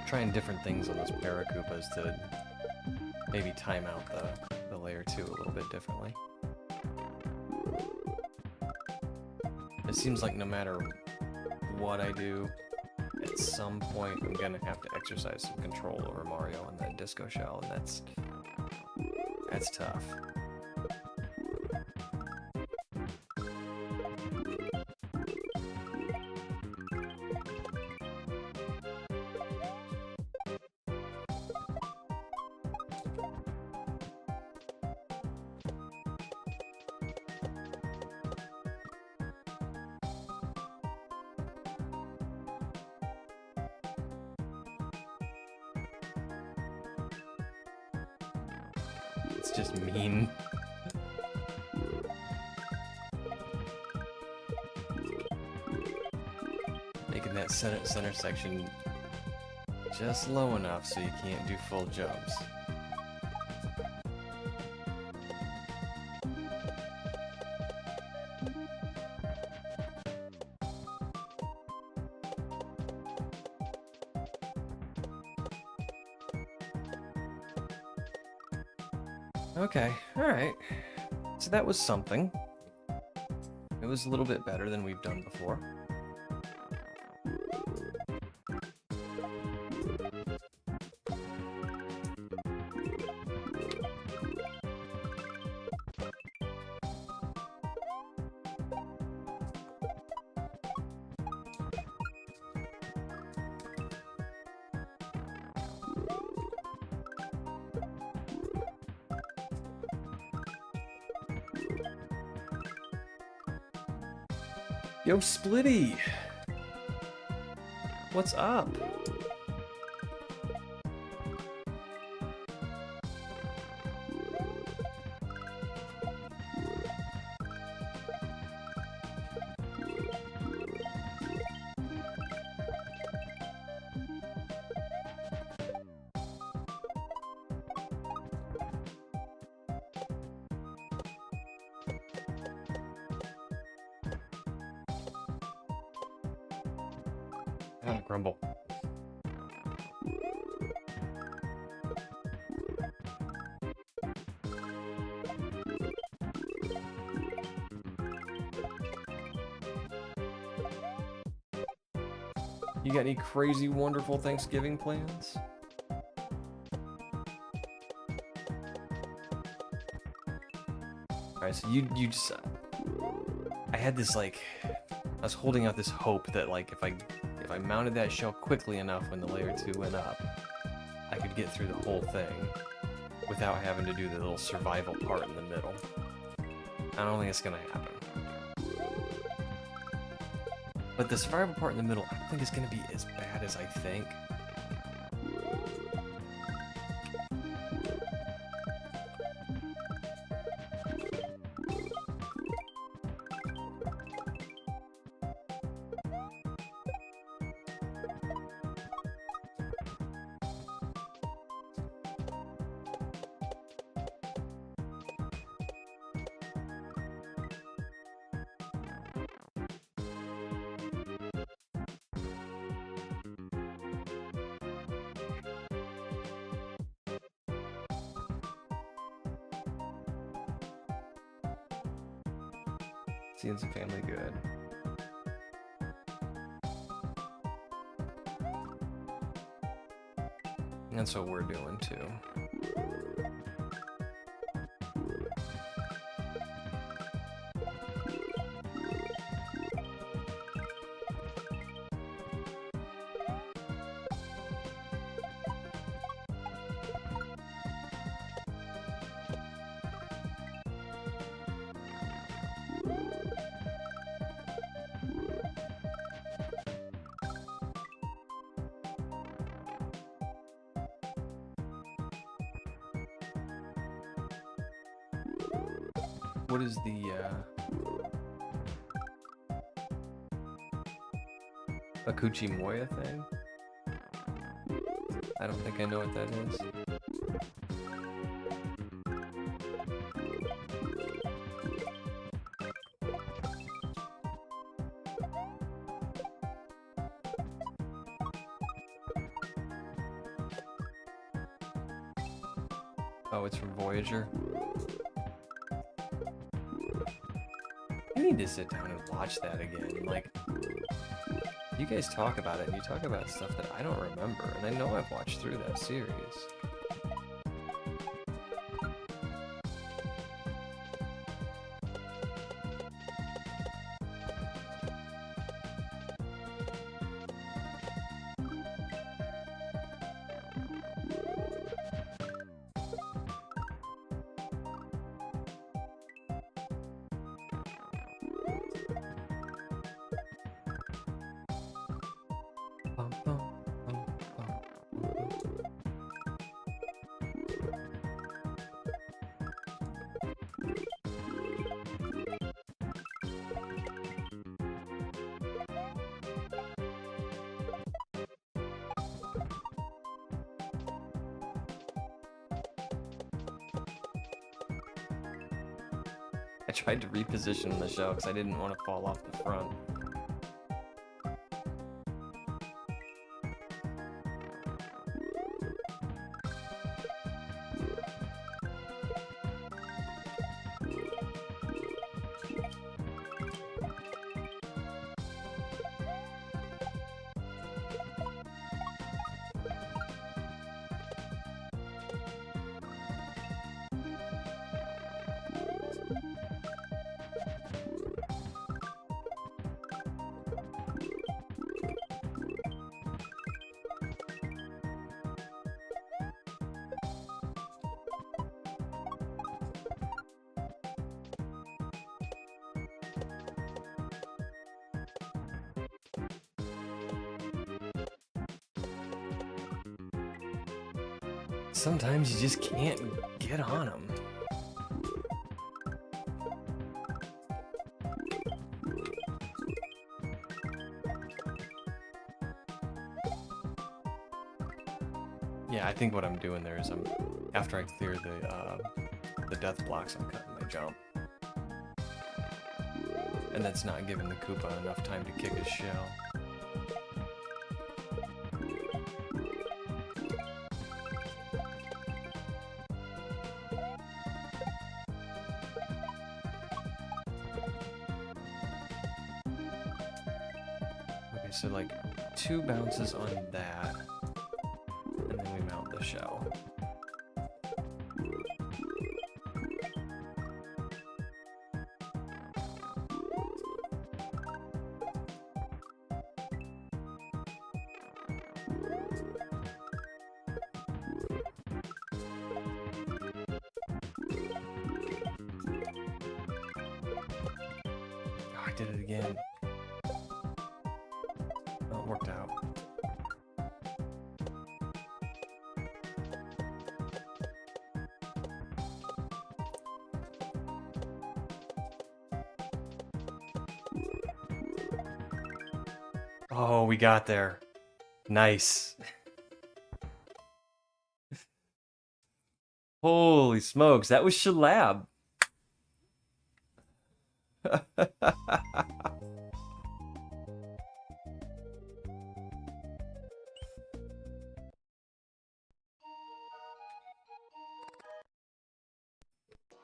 Trying different things on those Paracoopas to maybe time out the layer 2 a little bit differently. It seems like no matter what I do, at at some point I'm gonna have to exercise some control over Mario and that disco shell, and that's tough. It's just mean. Making that center section just low enough so you can't do full jumps. Okay, alright. So that was something. It was a little bit better than we've done before. Yo, Splitty! What's up? Ah, grumble. You got any crazy, wonderful Thanksgiving plans? Alright, so you just... I had this, like... I was holding out this hope that, like, if I mounted that shell quickly enough when the layer 2 went up, I could get through the whole thing without having to do the little survival part in the middle. I don't think it's gonna happen. But the survival part in the middle, I don't think it's gonna be as bad as I think. Seeing some family good. And that's what we're doing too. What is the, Akuchi Moya thing? I don't think I know what that is. Oh, it's from Voyager? You need to sit down and watch that again. Like, You guys talk about it, and you talk about stuff that I don't remember, and I know I've watched through that series. Bum, bum, bum, bum, bum. I tried to reposition the shell because I didn't want to fall off the front. Sometimes you just can't get on them. Yeah, I think what I'm doing there is after I clear the death blocks, I'm cutting my jump. And that's not giving the Koopa enough time to kick his shell. Okay, so like 2 bounces on that, and then we mount the shell. Oh, I did it again. Oh, it worked out. Oh, we got there. Nice. Holy smokes, that was Shellab.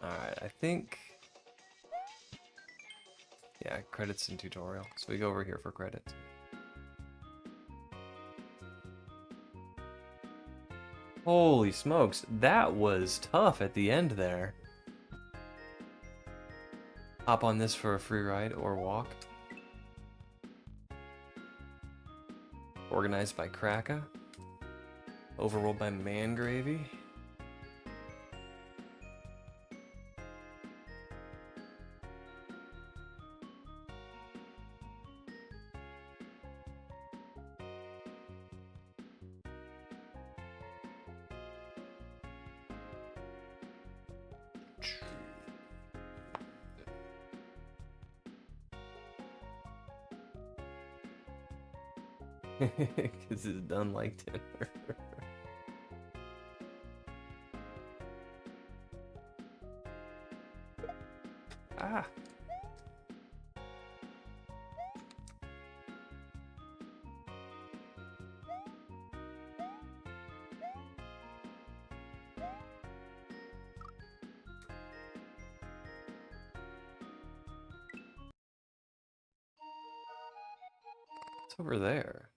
Alright, I think... Yeah, credits and tutorial. So we go over here for credits. Holy smokes, that was tough at the end there. Hop on this for a free ride or walk. Organized by Kraka. Overruled by Mangravy. Because it's done like dinner. Ah. It's over there.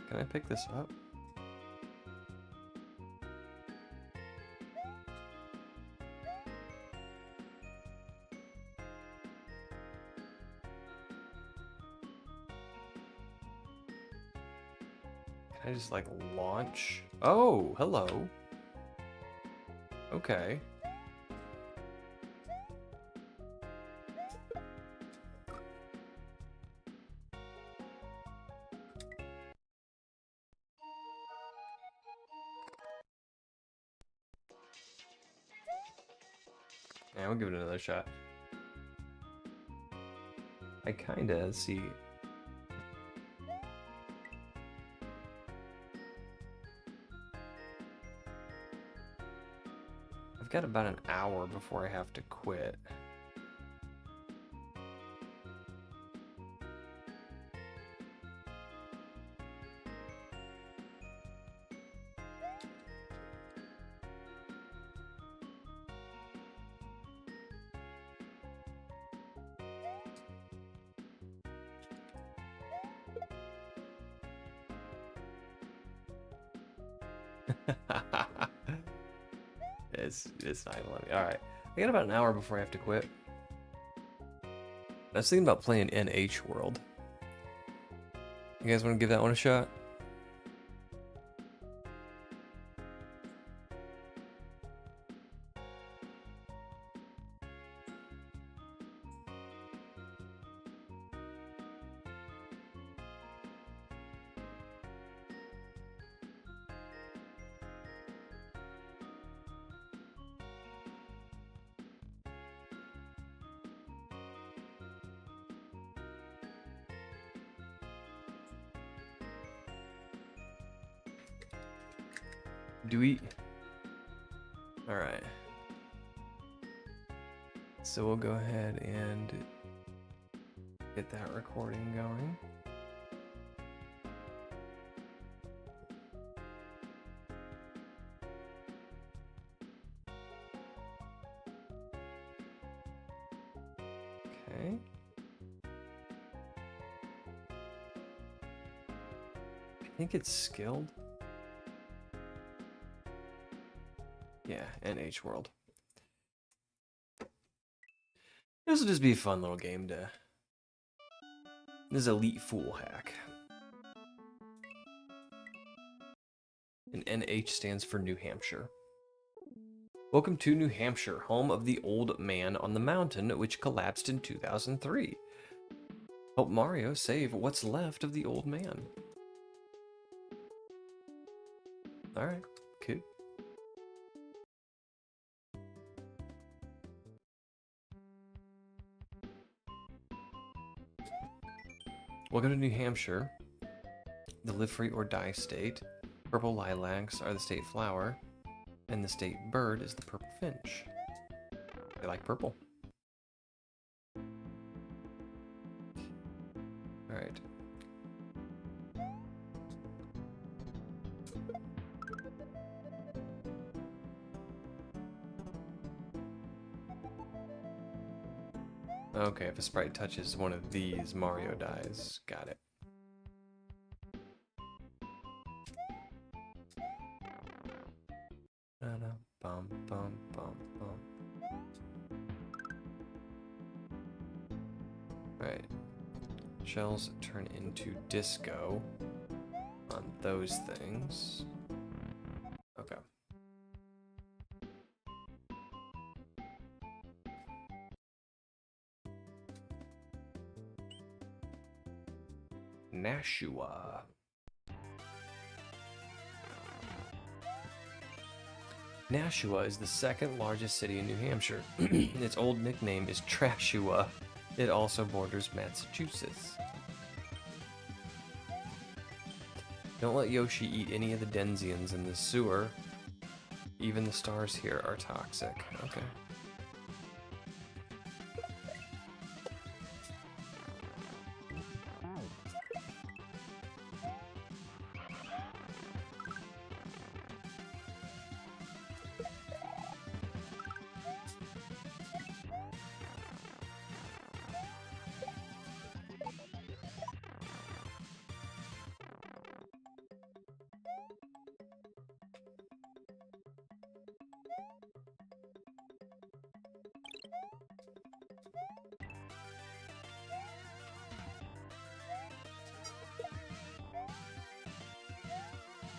Can I pick this up? Can I just like launch? Oh, hello. Okay. Yeah, we'll give it another shot. I kinda see. I've got about an hour before I have to quit. It's not even letting me. Alright. I got about an hour before I have to quit. I was thinking about playing NH World. You guys want to give that one a shot? Do we? Alright. So we'll go ahead and get that recording going. Okay. I think it's skilled. Yeah, NH World. This will just be a fun little game to... This is Elite Fool Hack. And NH stands for New Hampshire. Welcome to New Hampshire, home of the old man on the mountain, which collapsed in 2003. Help Mario save what's left of the old man. Alright, cool. Welcome to New Hampshire, the live free or die state. Purple lilacs are the state flower, and the state bird is the purple finch. They like purple. Alright. Okay, if a sprite touches one of these, Mario dies. Got it. Bum, bum, bum, bum. Right. Shells turn into disco on those things. Okay. Nashua. Nashua is the second largest city in New Hampshire. Its old nickname is Trashua. It also borders Massachusetts. Don't let Yoshi eat any of the Denzians in the sewer. Even the stars here are toxic. Okay.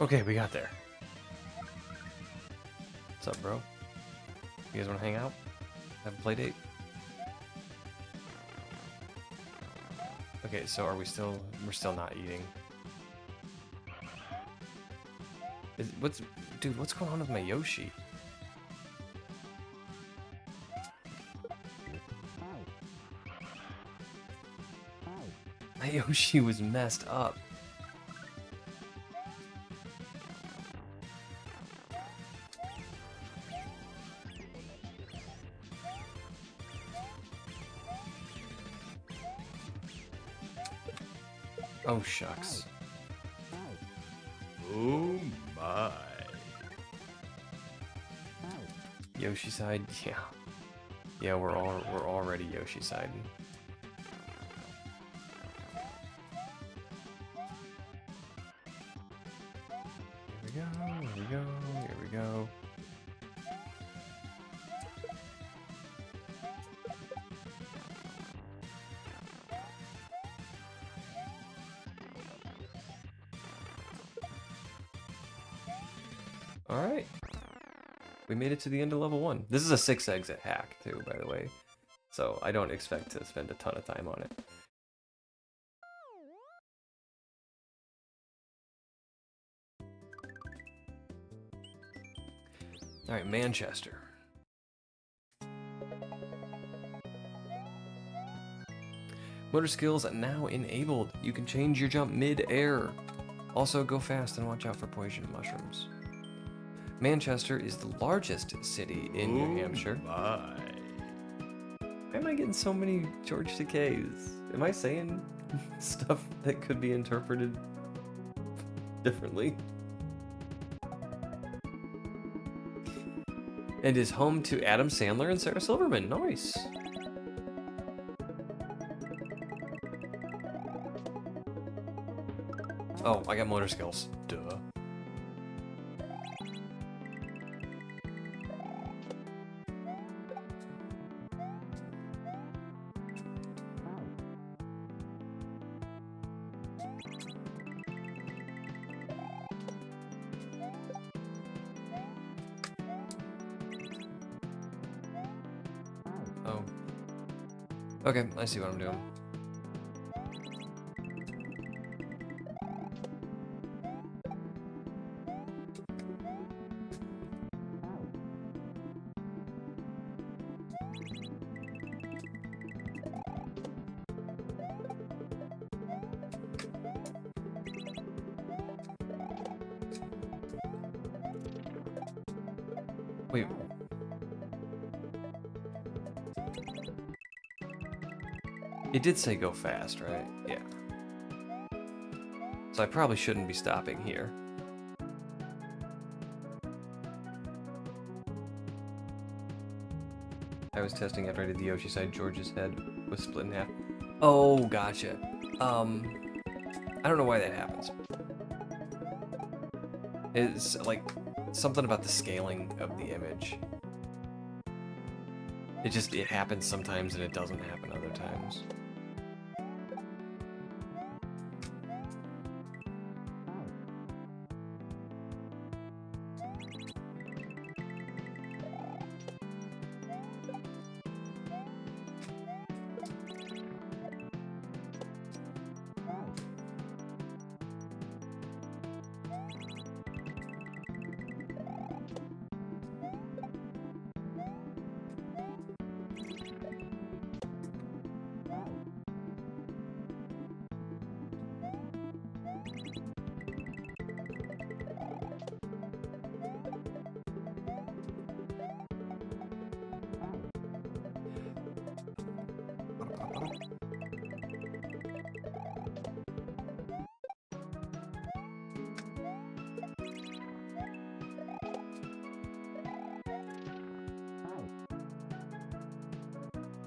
Okay, we got there. What's up, bro? You guys want to hang out? Have a play date? Okay, so are we still... We're still not eating. Dude, what's going on with my Yoshi? My Yoshi was messed up. Oh, shucks. Oh my. Yoshi side, yeah. Yeah, we're already Yoshi side. Here we go, here we go. Alright. We made it to the end of level 1. This is a 6 exit hack, too, by the way. So I don't expect to spend a ton of time on it. Alright, Manchester. Motor skills now enabled. You can change your jump mid-air. Also, go fast and watch out for poison mushrooms. Manchester is the largest city in New Hampshire. My. Why am I getting so many George Takeys? Am I saying stuff that could be interpreted differently? And is home to Adam Sandler and Sarah Silverman. Nice. Oh, I got motor skills. Duh. Oh. Okay, I see what I'm doing. Wait. It did say go fast, right? Yeah. So I probably shouldn't be stopping here. I was testing after I did the Yoshi side. George's head was split in half. Oh, gotcha. I don't know why that happens. It's like something about the scaling of the image. It happens sometimes and it doesn't happen other times.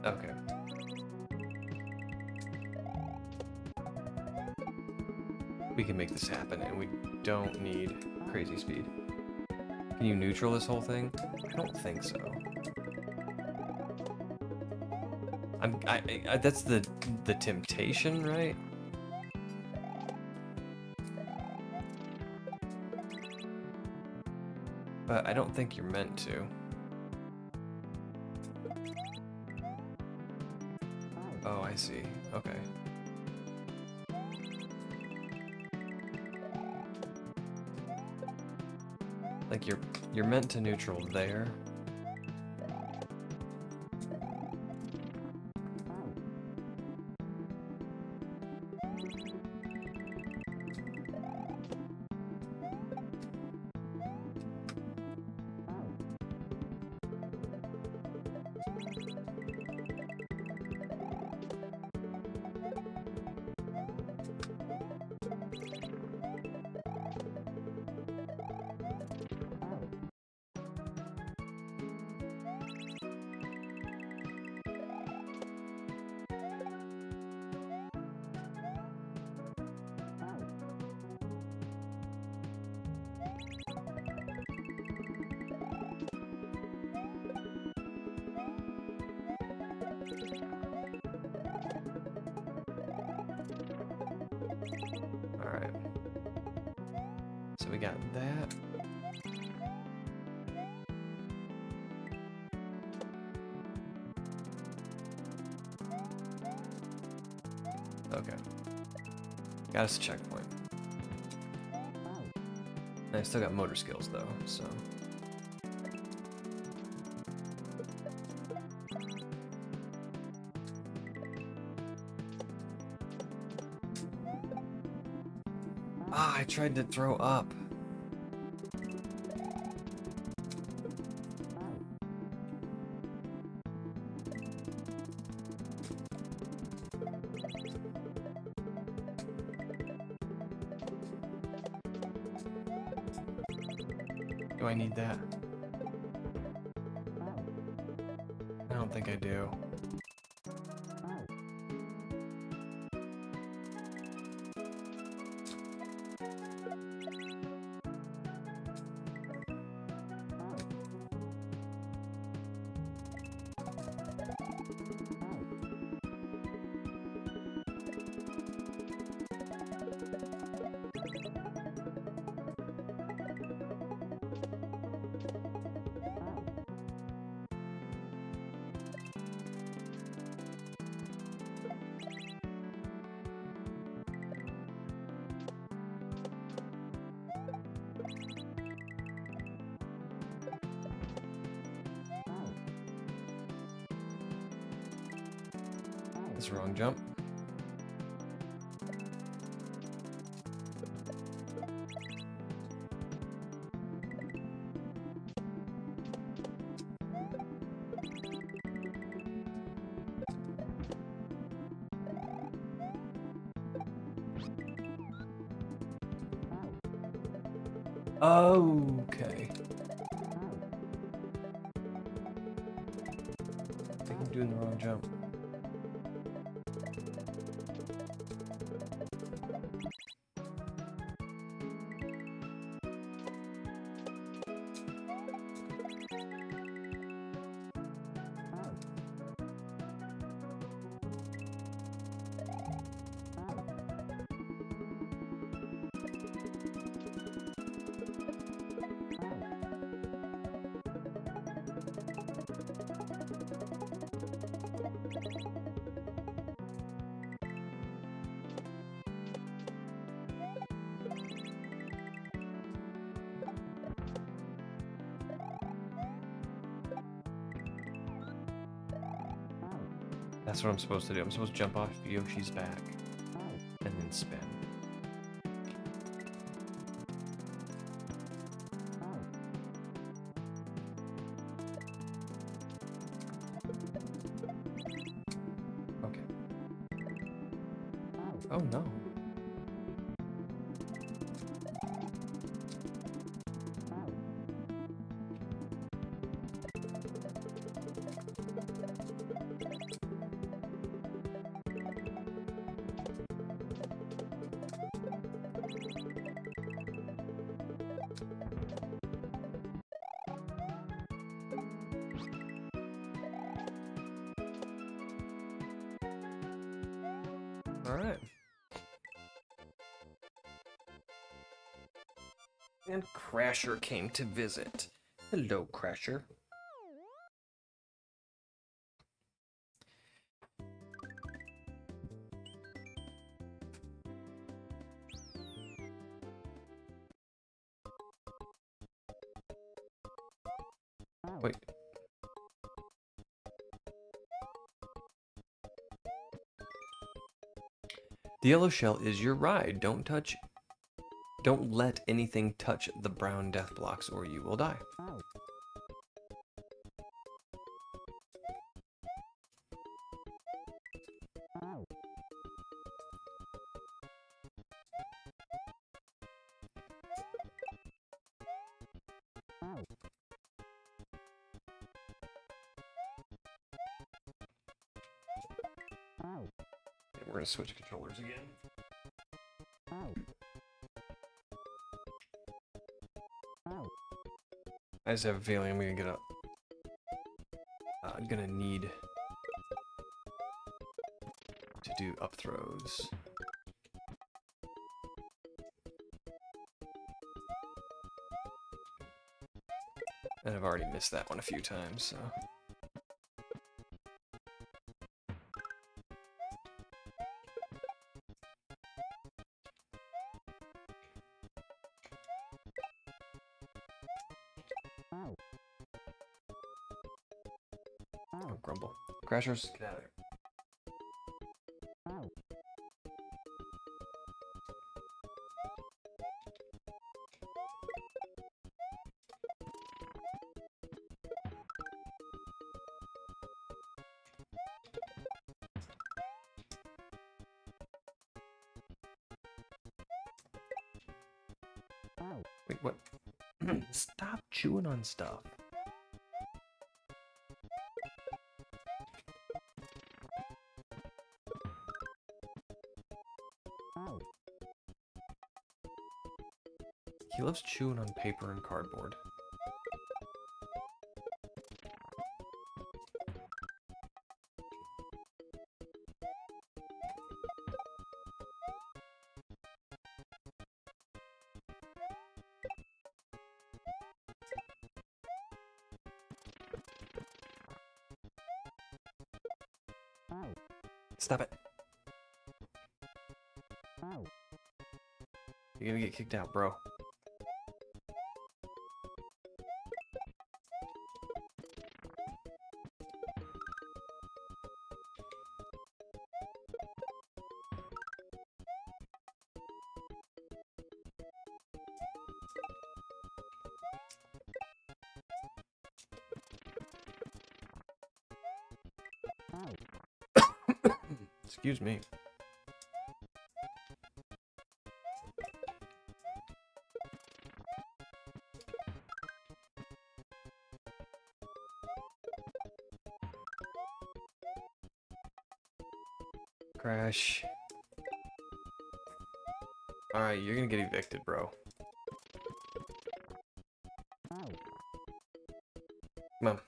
Okay. We can make this happen, and we don't need crazy speed. Can you neutral this whole thing? I don't think so. That's the temptation, right? But I don't think you're meant to. Oh, I see. Okay. Like you're meant to neutral there. Alright. So we got that. Okay. Got us a checkpoint. And I still got motor skills though, so. Ah, I tried to throw up. Do I need that? I don't think I do. That's the wrong jump. Okay. I think I'm doing the wrong jump. That's what I'm supposed to do. I'm supposed to jump off Yoshi's back and then spin. Okay. Oh no. All right. And Crasher came to visit. Hello, Crasher. Wait. The yellow shell is your ride. Don't let anything touch the brown death blocks or you will die. We're gonna switch controllers again. I just have a feeling I'm gonna get up. I'm gonna need to do up throws. And I've already missed that one a few times, so. Oh, grumble. Crashers, get out of there. Wait, what? Stop chewing on stuff. He loves chewing on paper and cardboard. Stop it. You're gonna get kicked out, bro. Excuse me. Crash. Alright, you're gonna get evicted, bro. Come on.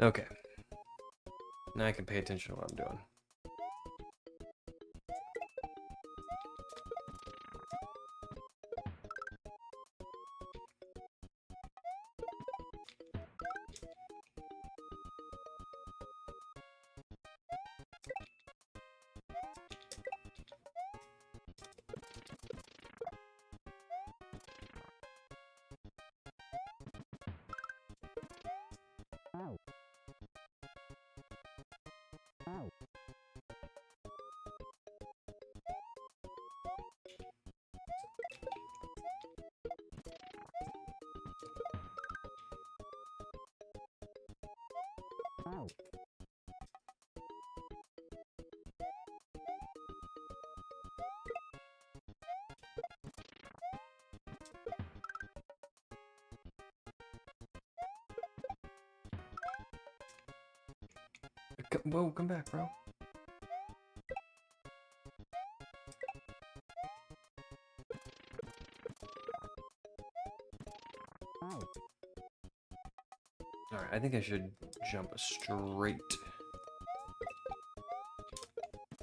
Okay. Now I can pay attention to what I'm doing. Whoa, come back, bro. I think I should jump straight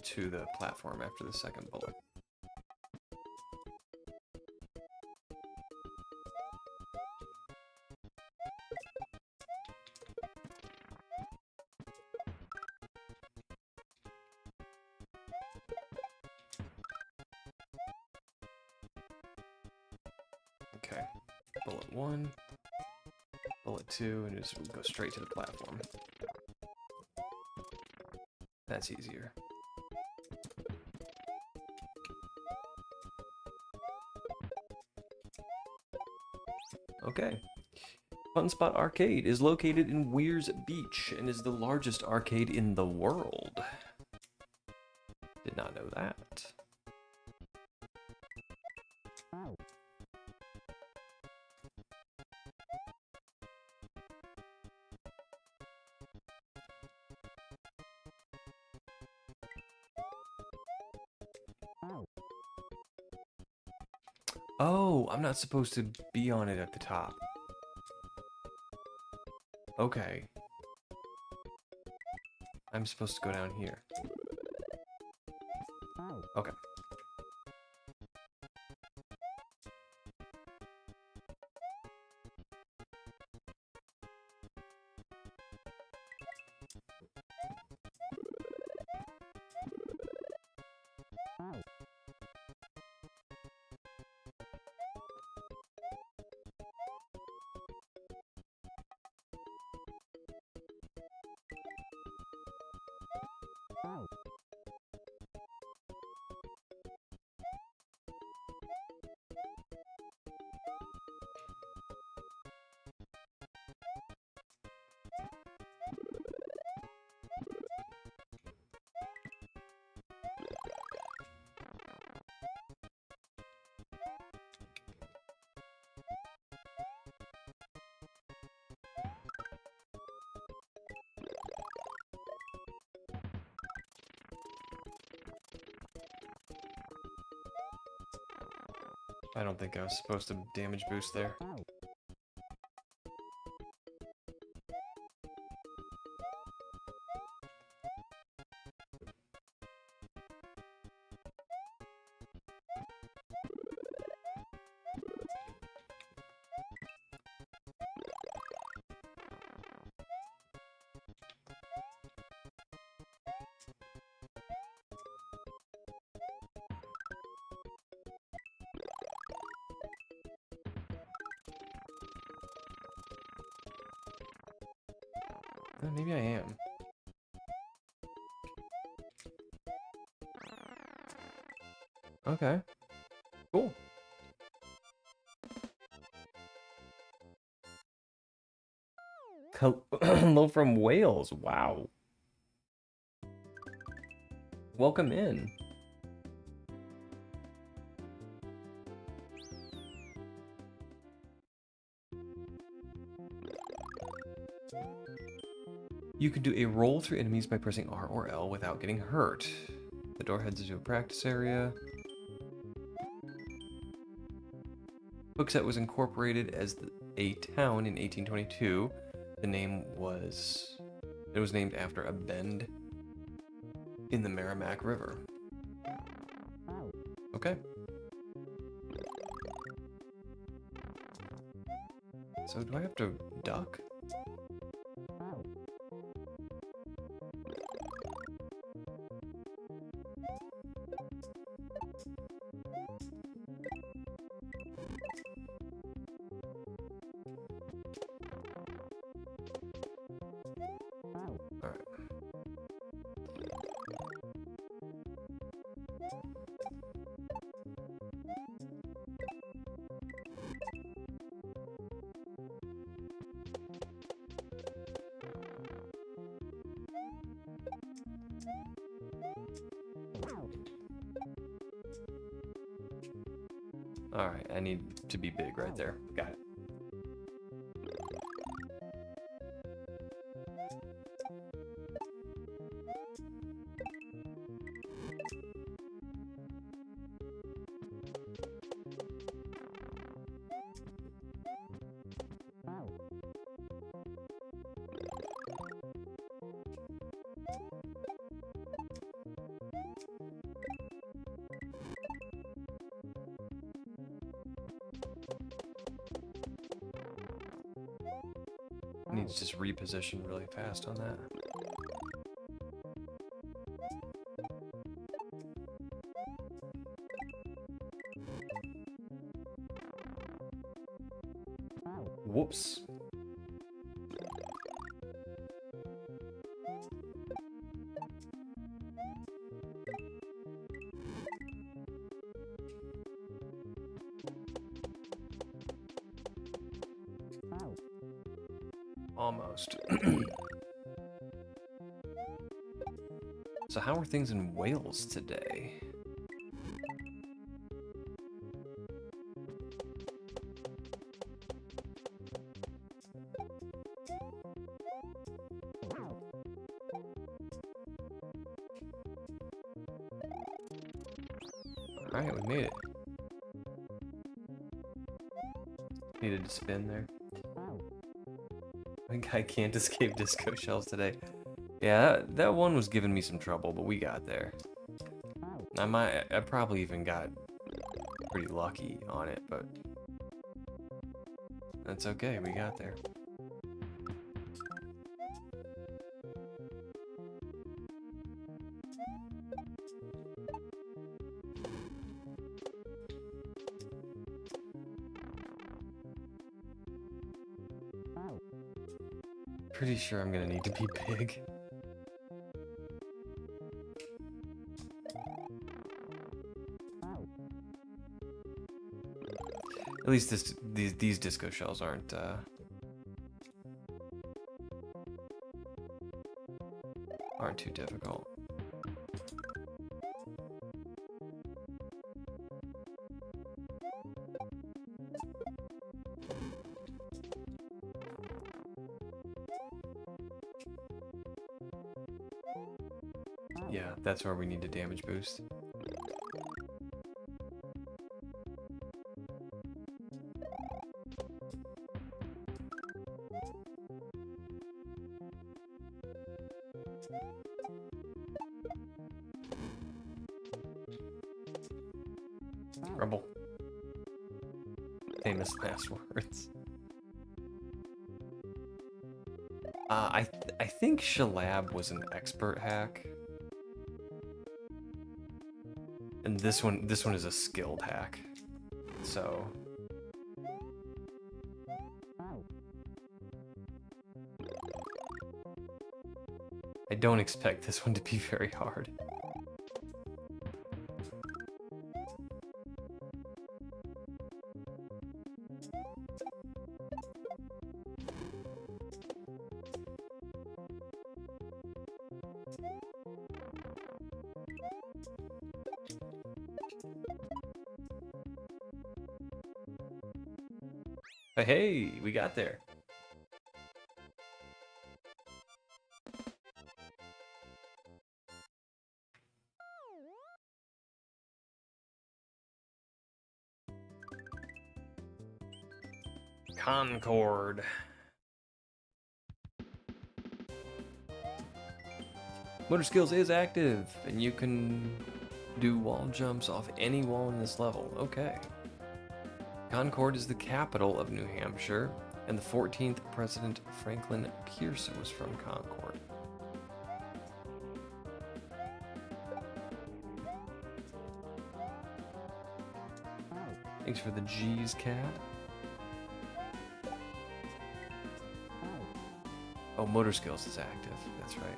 to the platform after the second bullet. Okay, bullet 1, bullet 2, and just go straight to the platform. That's easier. Okay. Fun Spot Arcade is located in Weirs Beach and is the largest arcade in the world. Did not know that. Oh, I'm not supposed to be on it at the top. Okay. I'm supposed to go down here. Okay. I don't think I was supposed to damage boost there. Maybe I am. Okay. Cool. Hello from Wales. Wow. Welcome in. You can do a roll through enemies by pressing R or L without getting hurt. The door heads into a practice area. Hooksett was incorporated as a town in 1822. It was named after a bend in the Merrimack River. Okay. So do I have to duck? Alright, I need to be big right there. Got it. Need to just reposition really fast on that. Whoops. Almost. So how are things in Wales today? Alright, we made it. Needed to spin there. I can't escape disco shells today. Yeah, that one was giving me some trouble, but we got there. I probably even got pretty lucky on it, but that's okay, we got there. Pretty sure I'm gonna need to be big. At least these disco shells aren't too difficult. Yeah, that's where we need a damage boost. Rumble. Famous last words. I think Shellab was an expert hack. And this one is a skilled hack. So I don't expect this one to be very hard. Hey, we got there. Concord. Motor skills is active, and you can do wall jumps off any wall in this level. Okay. Concord is the capital of New Hampshire, and the 14th President Franklin Pierce was from Concord. Thanks for the G's, cat. Oh, motor skills is active. That's right.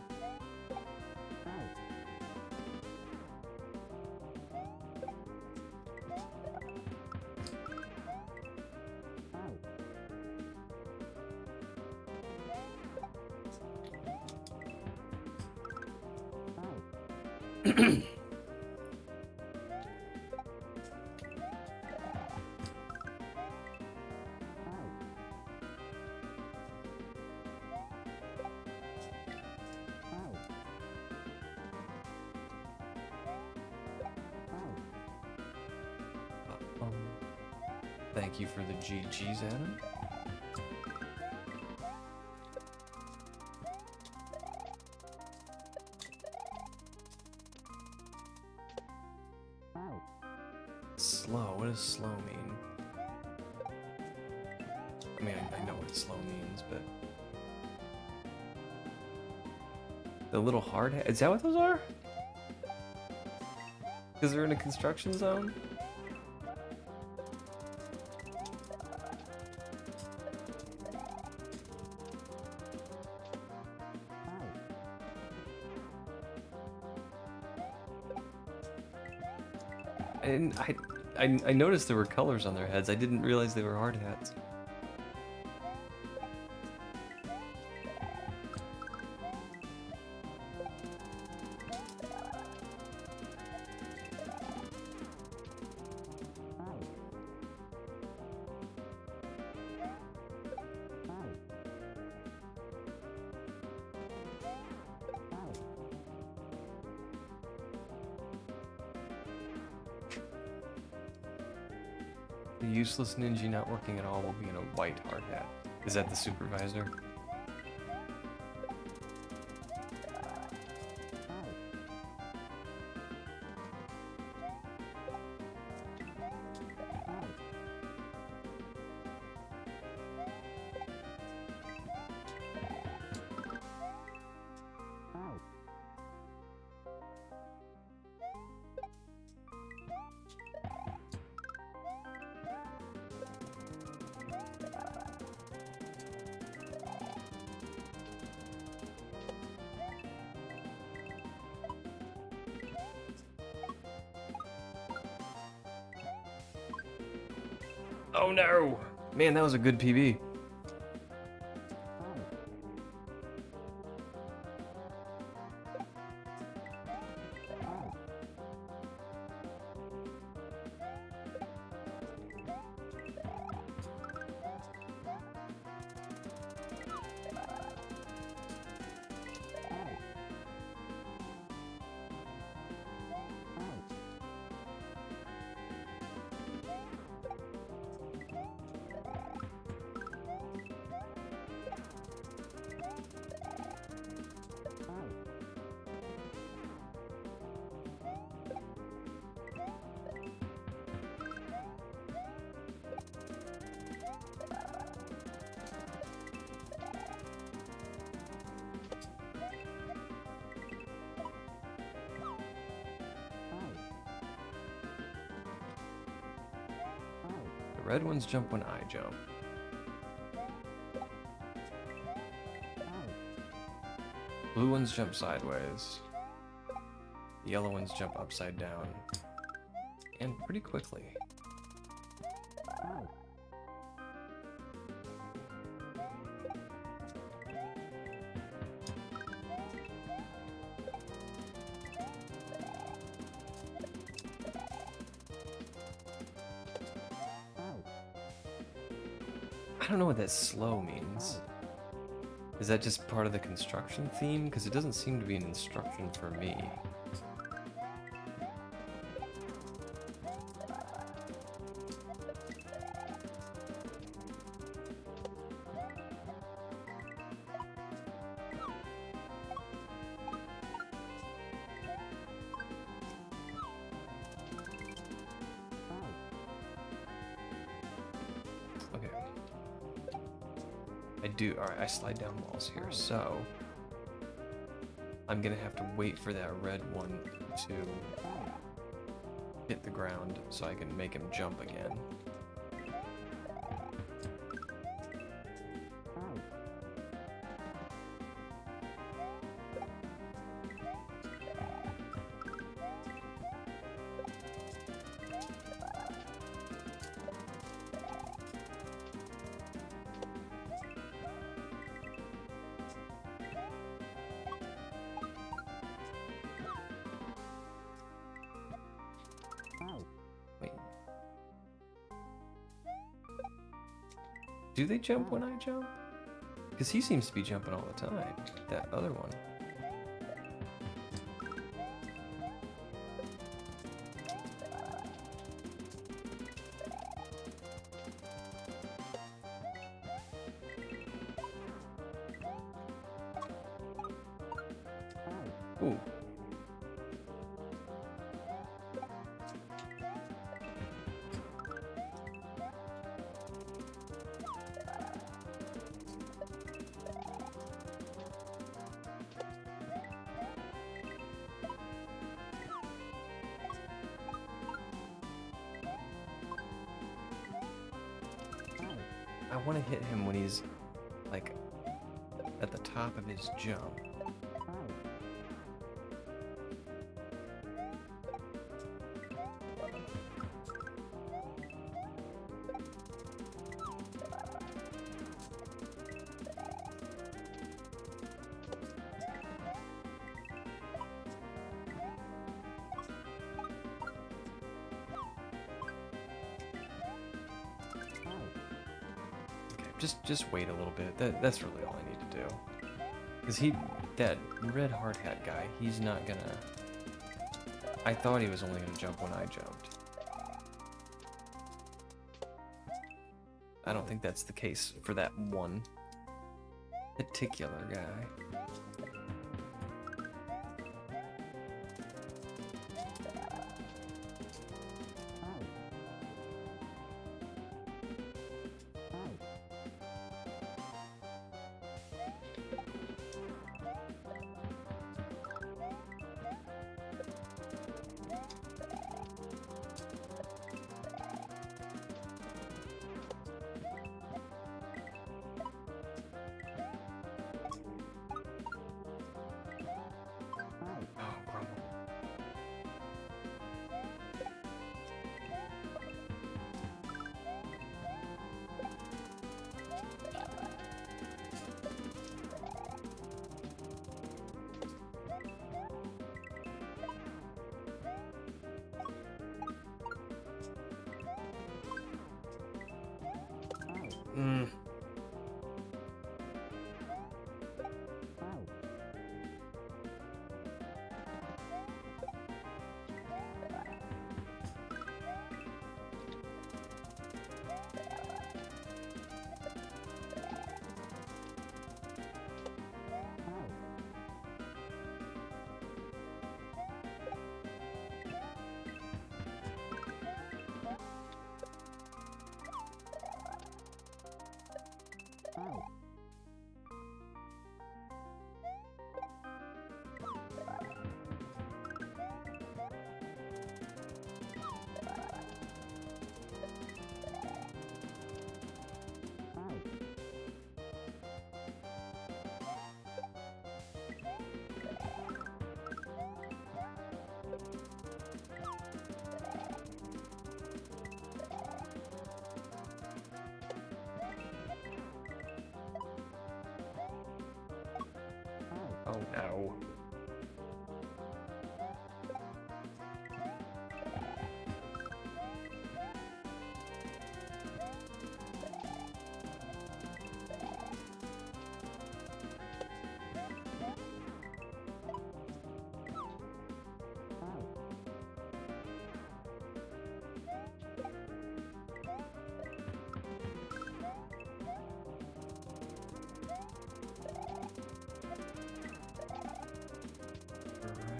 Thank you for the GGs, Adam. Slow, what does slow mean? I mean, I know what slow means, but The little hard hat. Is that what those are? Because they're in a construction zone? And I noticed there were colors on their heads. I didn't realize they were hard hats. The useless ninja not working at all will be in a white hard hat. Is that the supervisor? Oh no! Man, that was a good PB. The red ones jump when I jump. Blue ones jump sideways. The yellow ones jump upside down. And pretty quickly. I don't know what that slow means. Is that just part of the construction theme? Because it doesn't seem to be an instruction for me. Okay. Alright, I slide down walls here, so I'm gonna have to wait for that red one to hit the ground so I can make him jump again. Wait. Do they jump when I jump? Because he seems to be jumping all the time. That other one. Ooh. I want to hit him when he's like at the top of his jump. Just wait a little bit. That's really all I need to do. Because that red hard hat guy, he's not gonna... I thought he was only gonna jump when I jumped. I don't think that's the case for that one particular guy. Oh no.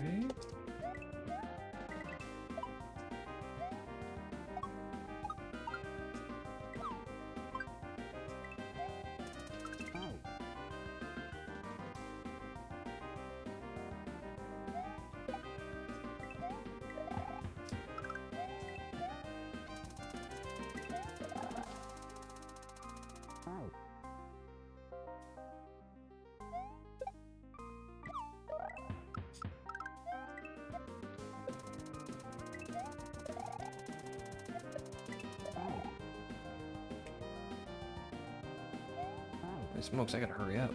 Right? Holy smokes, I gotta hurry up.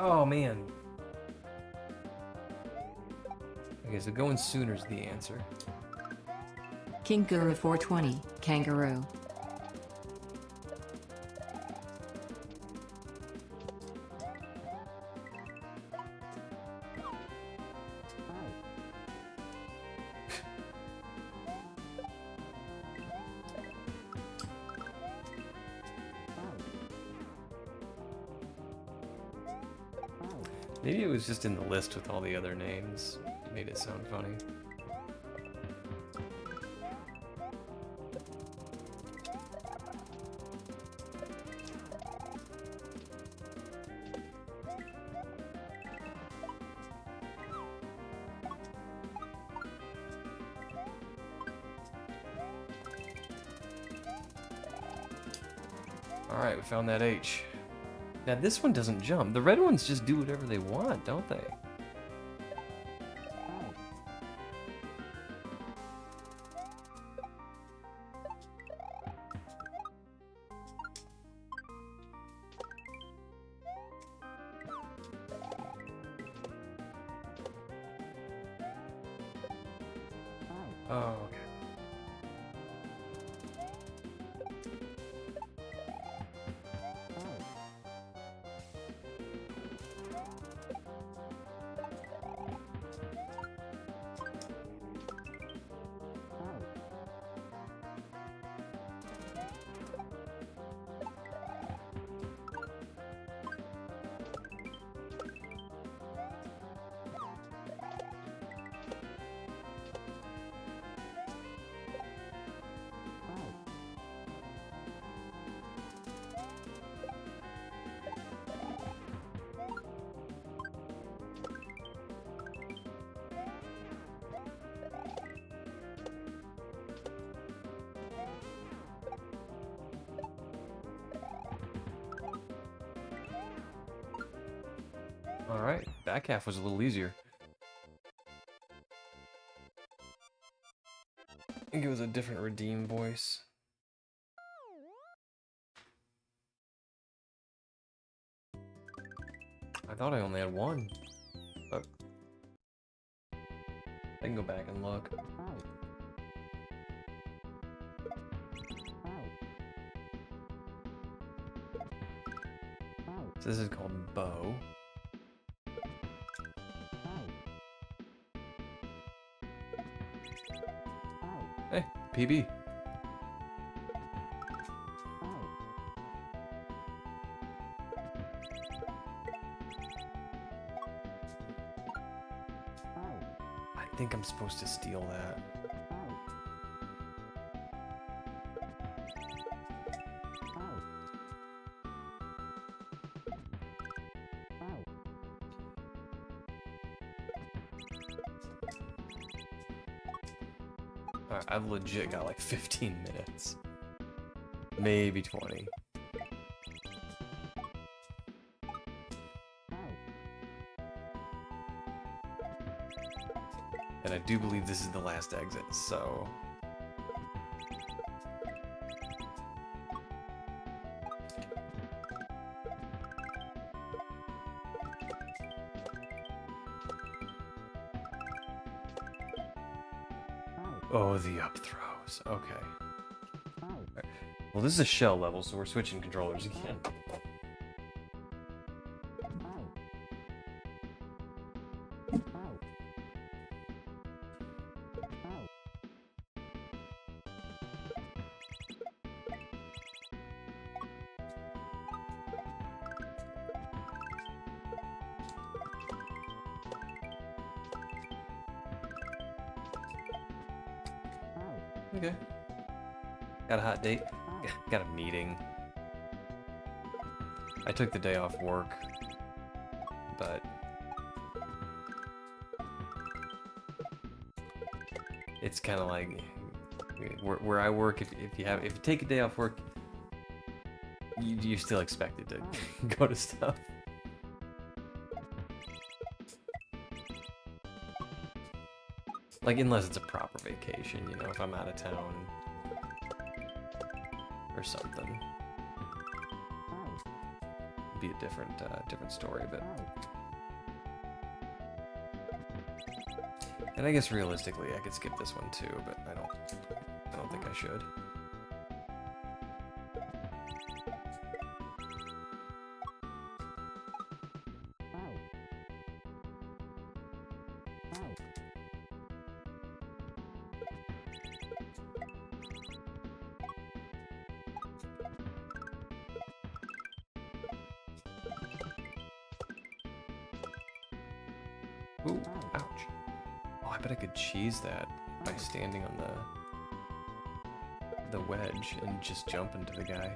Oh, man. Okay, so going sooner is the answer. King Guru 420, kangaroo. Maybe it was just in the list with all the other names. Made it sound funny. Alright, we found that H. Now this one doesn't jump. The red ones just do whatever they want, don't they? Oh, okay. Alright, back half was a little easier. I think it was a different redeem voice. I thought I only had one, but I can go back and look. So this is called Bow. Hey, PB. I think I'm supposed to steal that. Alright, I've legit got like 15 minutes. Maybe 20. And I do believe this is the last exit, so... Oh, the up throws. Okay. Right. Well, this is a shell level, so we're switching controllers again. Okay. Got a hot date. Got a meeting. I took the day off work, but it's kind of like where I work. If you take a day off work, you're still expected to go to stuff. Like, unless it's a proper vacation, you know, if I'm out of town or something. be a different different story, but. And I guess realistically, I could skip this one too, but I don't think I should. Ooh, ouch. Oh, I bet I could cheese that by standing on the wedge and just jump into the guy.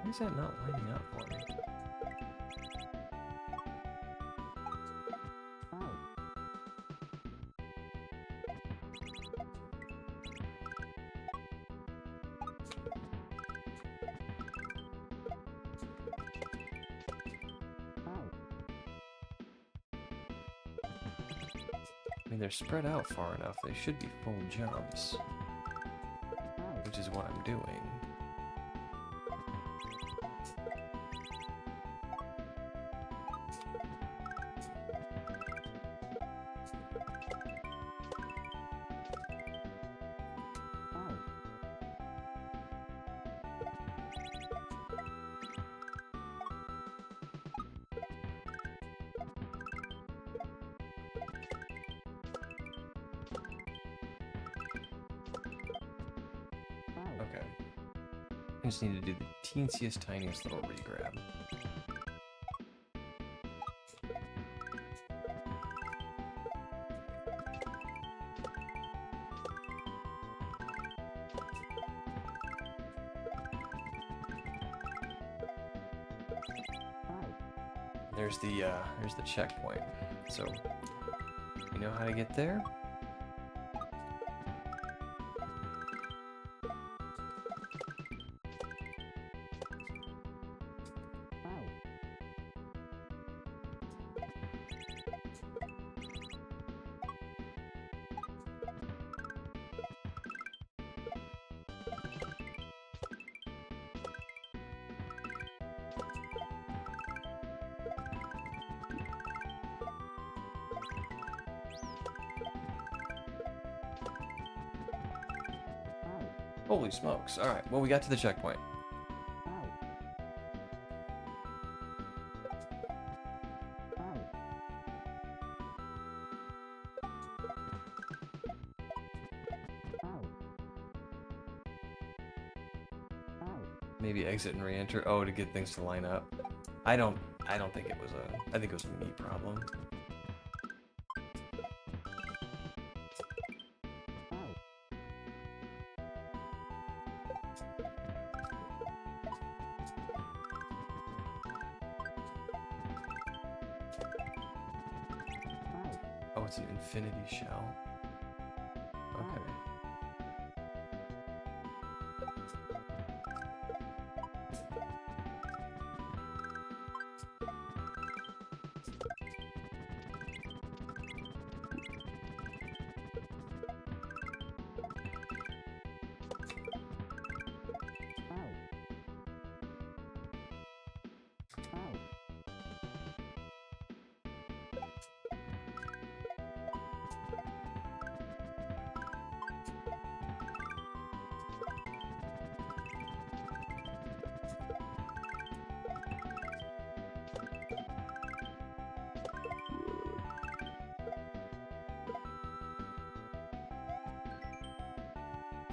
Why is that not lining up for me? I mean, they're spread out far enough. They should be full jumps, which is what I'm doing. Okay. I just need to do the teensiest, tiniest little regrab. There's the checkpoint. So, you know how to get there? Holy smokes. Alright, well, we got to the checkpoint. Maybe exit and re-enter. Oh, to get things to line up. I don't think it was I think it was a me problem. Oh, it's an infinity shell. Okay.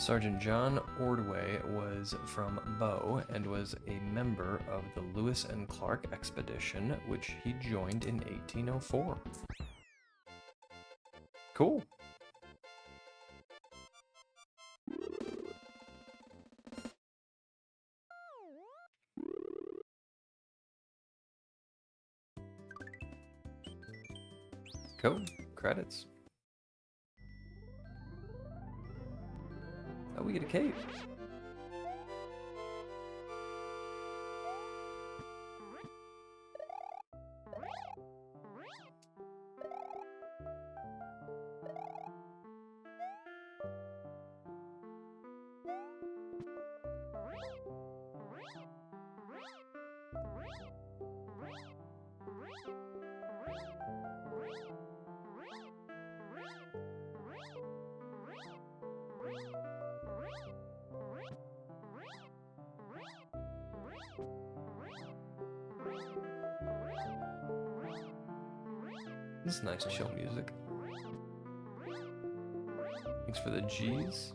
Sergeant John Ordway was from Bow and was a member of the Lewis and Clark expedition, which he joined in 1804. Cool. Cool. Credits. Oh, we get a cave. This is nice chill music. Thanks for the G's.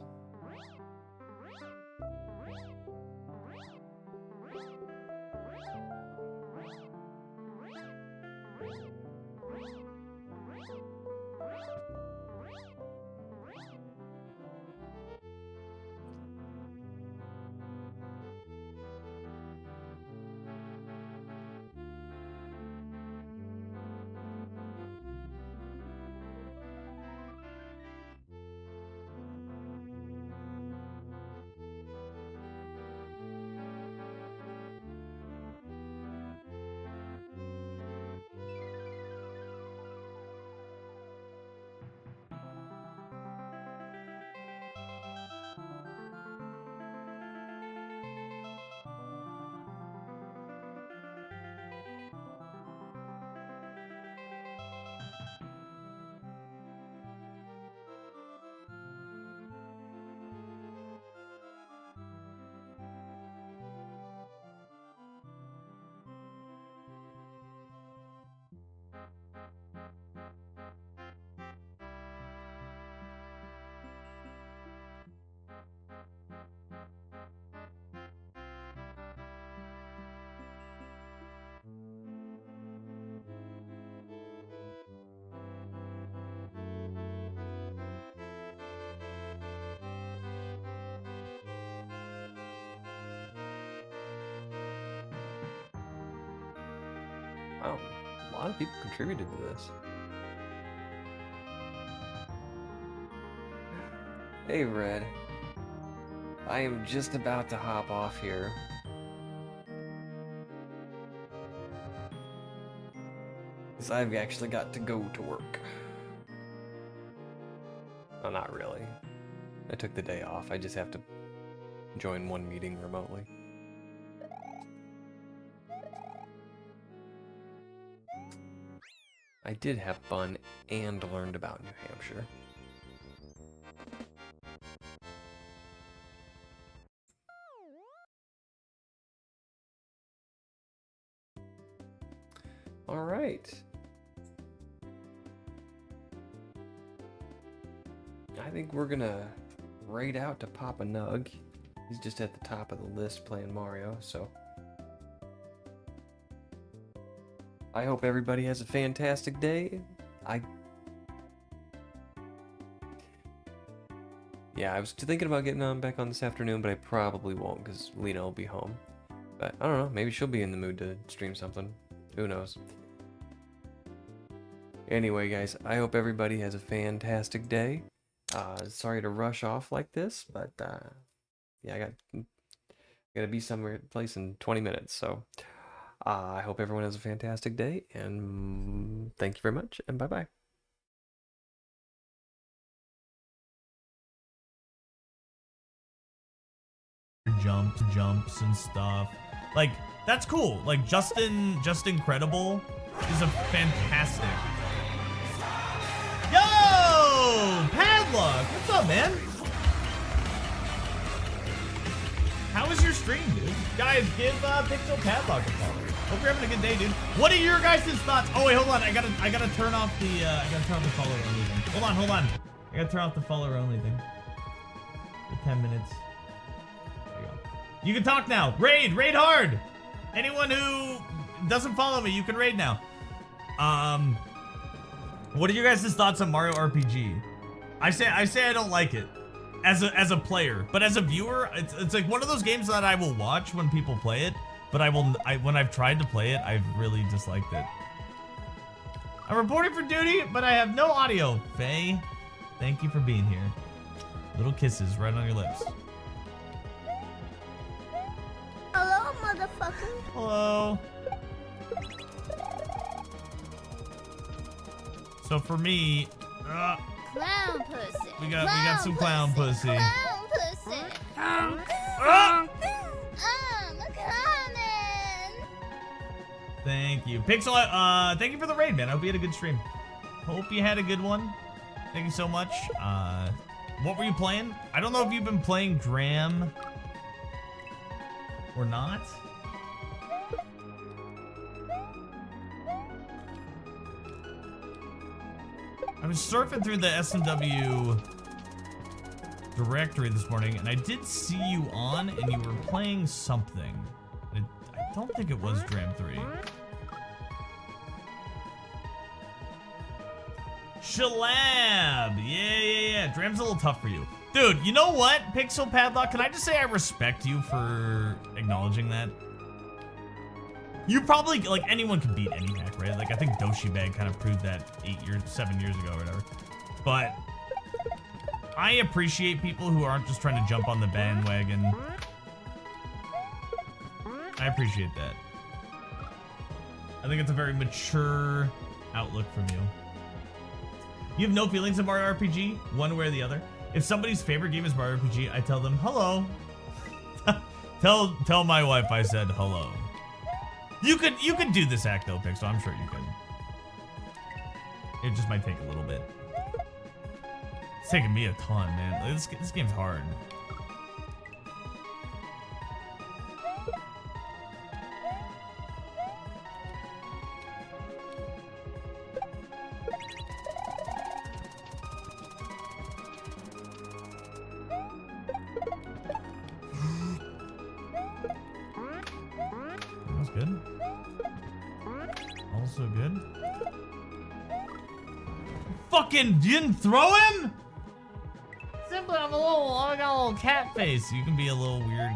Wow, a lot of people contributed to this. Hey, Red. I am just about to hop off here. Because I've actually got to go to work. Well, not really. I took the day off. I just have to join one meeting remotely. I did have fun and learned about New Hampshire. All right. I think we're gonna raid out to Papa Nug. He's just at the top of the list playing Mario, so I hope everybody has a fantastic day. Yeah, I was thinking about getting on back on this afternoon, but I probably won't because Lena will be home. But I don't know, maybe she'll be in the mood to stream something. Who knows? Anyway, guys, I hope everybody has a fantastic day. Sorry to rush off like this, but yeah, I gotta be somewhere place in 20 minutes, so I hope everyone has a fantastic day, and thank you very much, and bye-bye. Jumps and stuff. Like, that's cool. Like, Just Incredible is a fantastic. Yo! Padlock! What's up, man? How was your stream, dude? Guys, give PixelPadlock a follow. Hope you're having a good day, dude. What are your guys' thoughts? Oh wait, hold on. I gotta turn off the follower only thing. Hold on. I gotta turn off the follower only thing. 10 minutes. There you go. You can talk now. Raid hard. Anyone who doesn't follow me, you can raid now. What are your guys' thoughts on Mario RPG? I say I don't like it as a player, but as a viewer, it's like one of those games that I will watch when people play it, but when I've tried to play it, I've really disliked it. I'm reporting for duty, but I have no audio. Faye, thank you for being here. Little kisses right on your lips. Hello, motherfucker. Hello. So for me, Clown pussy. we got some clown pussy. Clown pussy. I'm coming. Thank you, Pixel. Thank you for the raid, man. I hope you had a good stream. Hope you had a good one. Thank you so much. What were you playing? I don't know if you've been playing Dram or not. I was surfing through the SMW directory this morning, and I did see you on, and you were playing something. I don't think it was Dram 3. Shellab! Yeah. Dram's a little tough for you. Dude, you know what, PixelPadlock? Can I just say I respect you for acknowledging that? You probably, like, anyone can beat any hack, right? Like, I think Doshibag kind of proved that 7 years ago or whatever. But I appreciate people who aren't just trying to jump on the bandwagon. I appreciate that. I think it's a very mature outlook from you. You have no feelings of Mario RPG, one way or the other. If somebody's favorite game is Mario RPG, I tell them hello. tell my wife I said hello. You could do this act though, Pixel. I'm sure you could. It just might take a little bit. It's taking me a ton, man. This game's hard. That was good. Also good. Fucking, you didn't throw him? Simply, I got a little cat face. You can be a little weird.